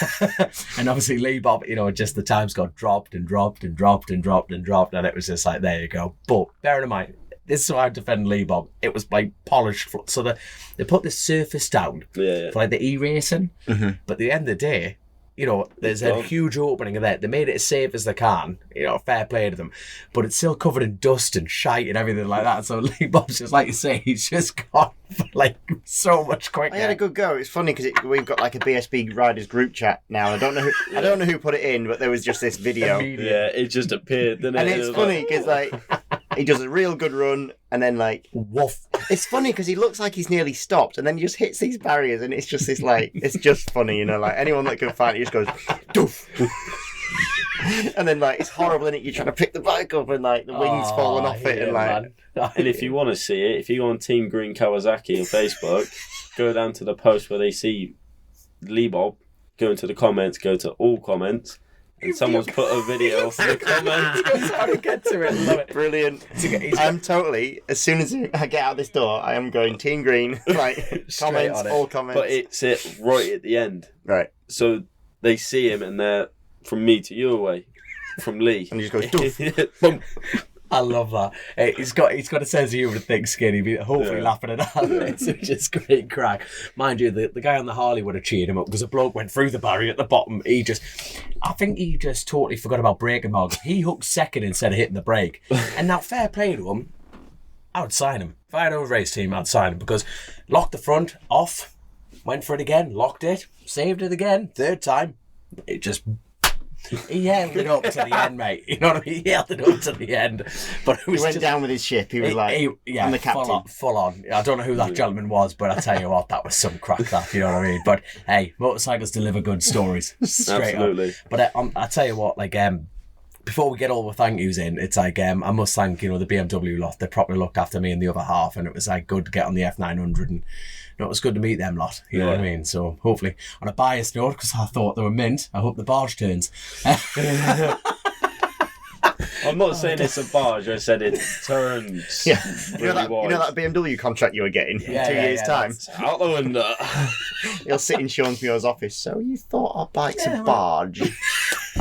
And obviously Lee Bob, you know, just the times got dropped, and it was just like, there you go. But bearing in mind, this is why I defend Lee Bob. It was like polished. So they put this surface down for like the e-racing. But at the end of the day, you know, there's a huge opening of that. They made it as safe as they can. You know, fair play to them. But it's still covered in dust and shite and everything like that. So Lee Bob's just, like you say, he's just gone like so much quicker. I had a good go. It's funny because we've got like a BSB riders group chat now. I don't know who put it in, but there was just this video. Yeah, it just appeared, didn't it? And it's funny because like he does a real good run and then like woof. It's funny because he looks like he's nearly stopped and then he just hits these barriers and it's just this like, it's just funny, you know, like anyone that can find it just goes doof. And then like it's horrible, and you're trying to pick the bike up and like the wings falling off it and like. And if you want to see it, if you go on Team Green Kawasaki on Facebook, go down to the post where they see Lee Bob, go into the comments, go to all comments, and someone's put a video for the comments. How to get to it? Love it. Brilliant. I'm totally, as soon as I get out this door, I am going Team Green, like comments, all comments. But it's it right at the end. Right. So they see him and they're from me to you away, from Lee. And he just goes, doof. Boom. I love that. He's got a sense of humour, thick skin. He'd be hopefully laughing at that. It's just great crack. Mind you, the guy on the Harley would have cheered him up because a bloke went through the barrier at the bottom. I think he just totally forgot about braking marks. He hooked second instead of hitting the brake. And now, fair play to him, I would sign him. If I had a race team, I'd sign him because locked the front, off, went for it again, locked it, saved it again, third time. It just... He held it up to the end, mate. You know what I mean? He held it up to the end. But it was he went down with his ship. He was I'm the captain. Full on. I don't know who that gentleman was, but I tell you what, that was some crack, that. You know what I mean? But hey, motorcycles deliver good stories. Straight Absolutely. up. But I tell you what, like, before we get all the thank yous in, it's like, I must thank, you know, the BMW lot. They properly looked after me and the other half, and it was like good to get on the F900, and you know, it was good to meet them lot. You know what I mean? So hopefully, on a biased note, because I thought they were mint, I hope the barge turns. I'm not saying it's a barge, I said it turns. Yeah. You know that BMW contract you were getting in 2 years' time? Out the window. He'll sit in Sean Muir's office. So you thought our bike's a barge?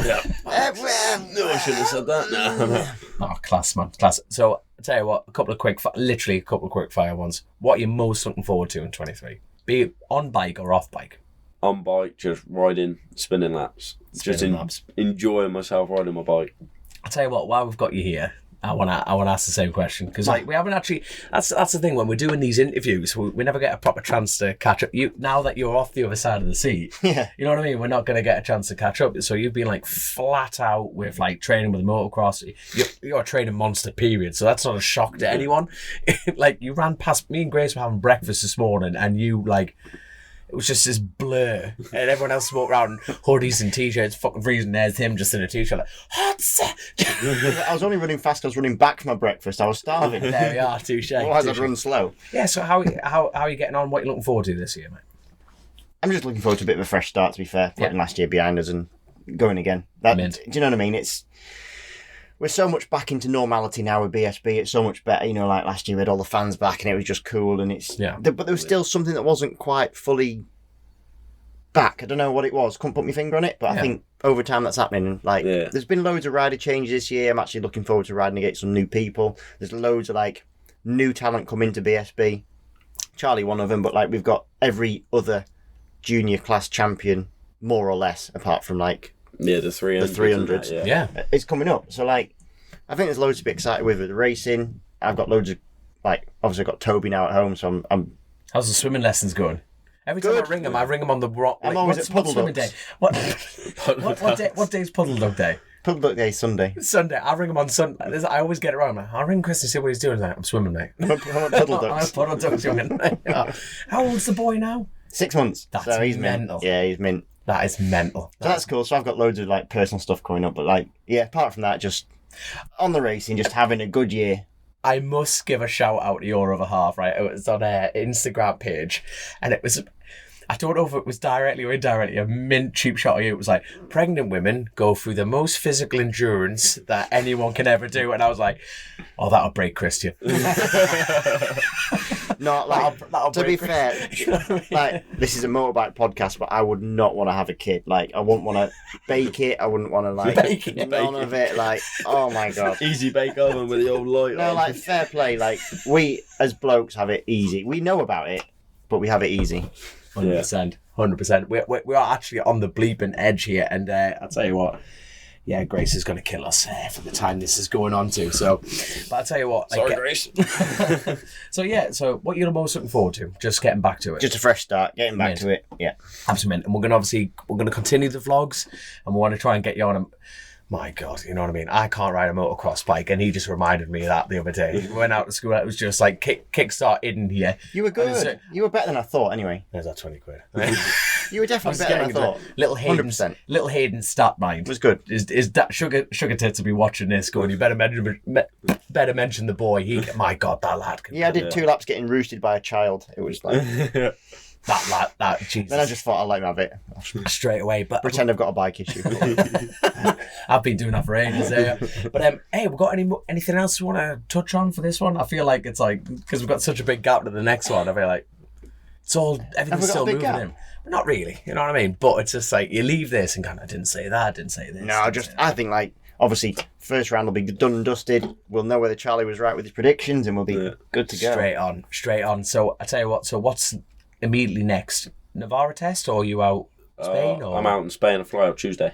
Yeah. No, I shouldn't have said that. No. Oh, class, man. Class. So, I'll tell you what, literally a couple of quick fire ones. What are you most looking forward to in 23? Be it on bike or off bike? On bike, just riding, spinning laps. Enjoying myself riding my bike. I'll tell you what, while we've got you here, I want to ask the same question because like we haven't actually. That's the thing when we're doing these interviews, we never get a proper chance to catch up. You now that you're off the other side of the seat, you know what I mean. We're not going to get a chance to catch up. So you've been like flat out with like training with motocross. You're a training monster, period. So that's not a shock to anyone. Like you ran past me and Grace were having breakfast this morning, and you like. it was just this blur, and everyone else walked around in hoodies and t-shirts, fucking freezing. There's him just in a t-shirt, like, hot set. I was only running fast. I was running back for my breakfast. I was starving. There we are, touche. Otherwise, I'd run slow. Yeah. So how are you getting on? What are you looking forward to this year, mate? I'm just looking forward to a bit of a fresh start. To be fair, putting last year behind us and going again. Do you know what I mean? We're so much back into normality now with BSB. It's so much better, like last year we had all the fans back and it was just cool. And but there was still something that wasn't quite fully back. I don't know what it was. Couldn't put my finger on it, but I think over time that's happening. There's been loads of rider changes this year. I'm actually looking forward to riding against some new people. There's loads of new talent coming to BSB. Charlie, one of them, but we've got every other junior class champion, more or less, apart from the 300s. Yeah, it's coming up. So I think there's loads to be excited with the racing. I've got loads of obviously I've got Toby now at home, so I'm. How's the swimming lessons going? Every time I ring him on the rock. I'm always at Puddle swimming Ducks. Day? What day is Puddle Duck Day? Puddle Duck Day is Sunday. Sunday. I ring him on Sunday. I always get it wrong. I'll ring Chris and see what he's doing. I'm swimming, mate. Puddle Ducks. Puddle Ducks, youngin. How old's the boy now? 6 months. That's so he's mental. Mint. Yeah, he's mint. That is mental. So that's cool. So I've got loads of personal stuff coming up, but apart from that, just on the racing, just having a good year. I must give a shout out to your other half, right? It was on an Instagram page, and it was, I don't know if it was directly or indirectly, a mint cheap shot of you. It was like, pregnant women go through the most physical endurance that anyone can ever do. And I was like, oh, that'll break Christian. Not that'll to be fair, you know what I mean? This is a motorbike podcast, but I would not want to have a kid. I wouldn't want to bake it. I wouldn't want to Bake it. none of it. Oh my god. Easy bake oven with the old light. No, fair play. We as blokes have it easy. We know about it, but we have it easy. 100%. 100%. We are actually on the bleeping edge here, and I'll tell you what. Yeah, Grace is going to kill us for the time this is going on to. So, but I'll tell you what. Sorry, Grace. So what you're most looking forward to? Just getting back to it. Just a fresh start, getting back to it. Yeah. Absolutely. And we're going to continue the vlogs, and we want to try and get you on a... My God, you know what I mean? I can't ride a motocross bike, and he just reminded me of that the other day. We went out to school, it was just kickstart Iddon here. You were good. You were better than I thought, anyway. There's that 20 quid. You were definitely better than I thought. Little Hayden's stat mind. It was good. Is that sugar tits to be watching this going, you better mention the boy. My God, that lad can... Yeah, I did 2 laps getting roosted by a child. It was that Jesus. Then I just thought I'd let him have it. Straight away. But pretend I've got a bike issue. I've been doing that for ages. But hey, we've got anything else we want to touch on for this one? I feel like it's because we've got such a big gap to the next one. I feel like everything's still moving in. But not really, you know what I mean? But it's just you leave this and I didn't say that, I didn't say this. No, I think obviously first round will be done and dusted. We'll know whether Charlie was right with his predictions and we'll be good to go. Straight on. So I tell you what, so what's immediately next? Navarra test, or are you out Spain? Or? I'm out in Spain. I fly out Tuesday,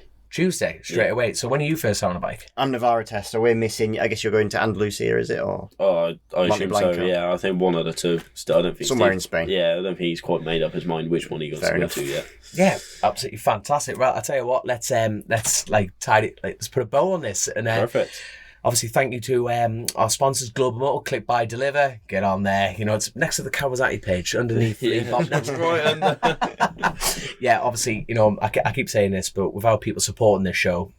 straight away. So when are you first on a bike? I'm Navarra test, so we're missing. I guess you're going to Andalusia, is it? Or I assume so. Yeah, I think one of the two. Still, I don't think somewhere in Spain. Yeah, I don't think he's quite made up his mind which one he wants to go to yet. Yeah, absolutely fantastic. Well, I tell you what, let's tidy. Let's put a bow on this and perfect. Obviously, thank you to our sponsors, Global Moto, Click, Buy, Deliver. Get on there. It's next to the Kawasaki page, underneath. That's right. Yeah, obviously, I keep saying this, but without people supporting this show,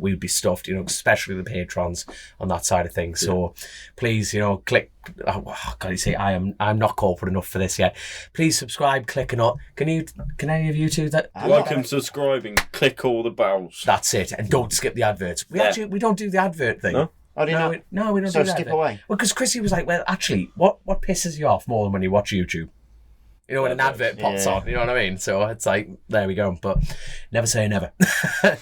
we'd be stuffed, especially the patrons on that side of things. Yeah. So please, click. Oh, God, you say I'm not corporate enough for this yet. Please subscribe, click and all. Can any of you two that like and subscribe and click all the bells? That's it, and don't skip the adverts. We don't do the advert thing. No? Oh, do you not? No, we don't so do that. Skip away. Well, because Chrissy was like, well, actually, what pisses you off more than when you watch YouTube? When an advert pops on, you know what I mean? So it's there we go. But never say never.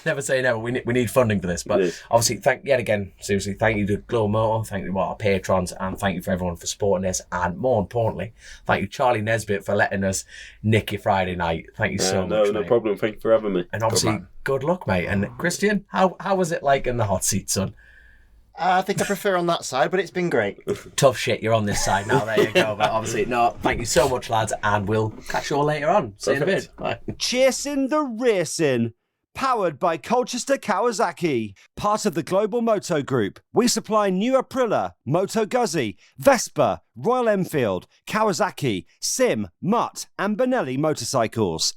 Never say never. We need funding for this. But obviously, thank you to Global Moto, thank you to our patrons, and thank you for everyone for supporting this. And more importantly, thank you, Charlie Nesbitt, for letting us nick your Friday night. Thank you so much. No problem. Thank you for having me. And obviously, good luck, mate. And Christian, how was it like in the hot seat, son? I think I prefer on that side, but it's been great. Tough shit, you're on this side now. There you go. But obviously, thank you so much, lads, and we'll catch you all later on. See you in a bit. Bye. Chasin The Racin, Powered by Colchester Kawasaki. Part of the global Moto Group, we supply new Aprilia, Moto Guzzi, Vespa, Royal Enfield, Kawasaki, Sim, Mutt and Benelli motorcycles.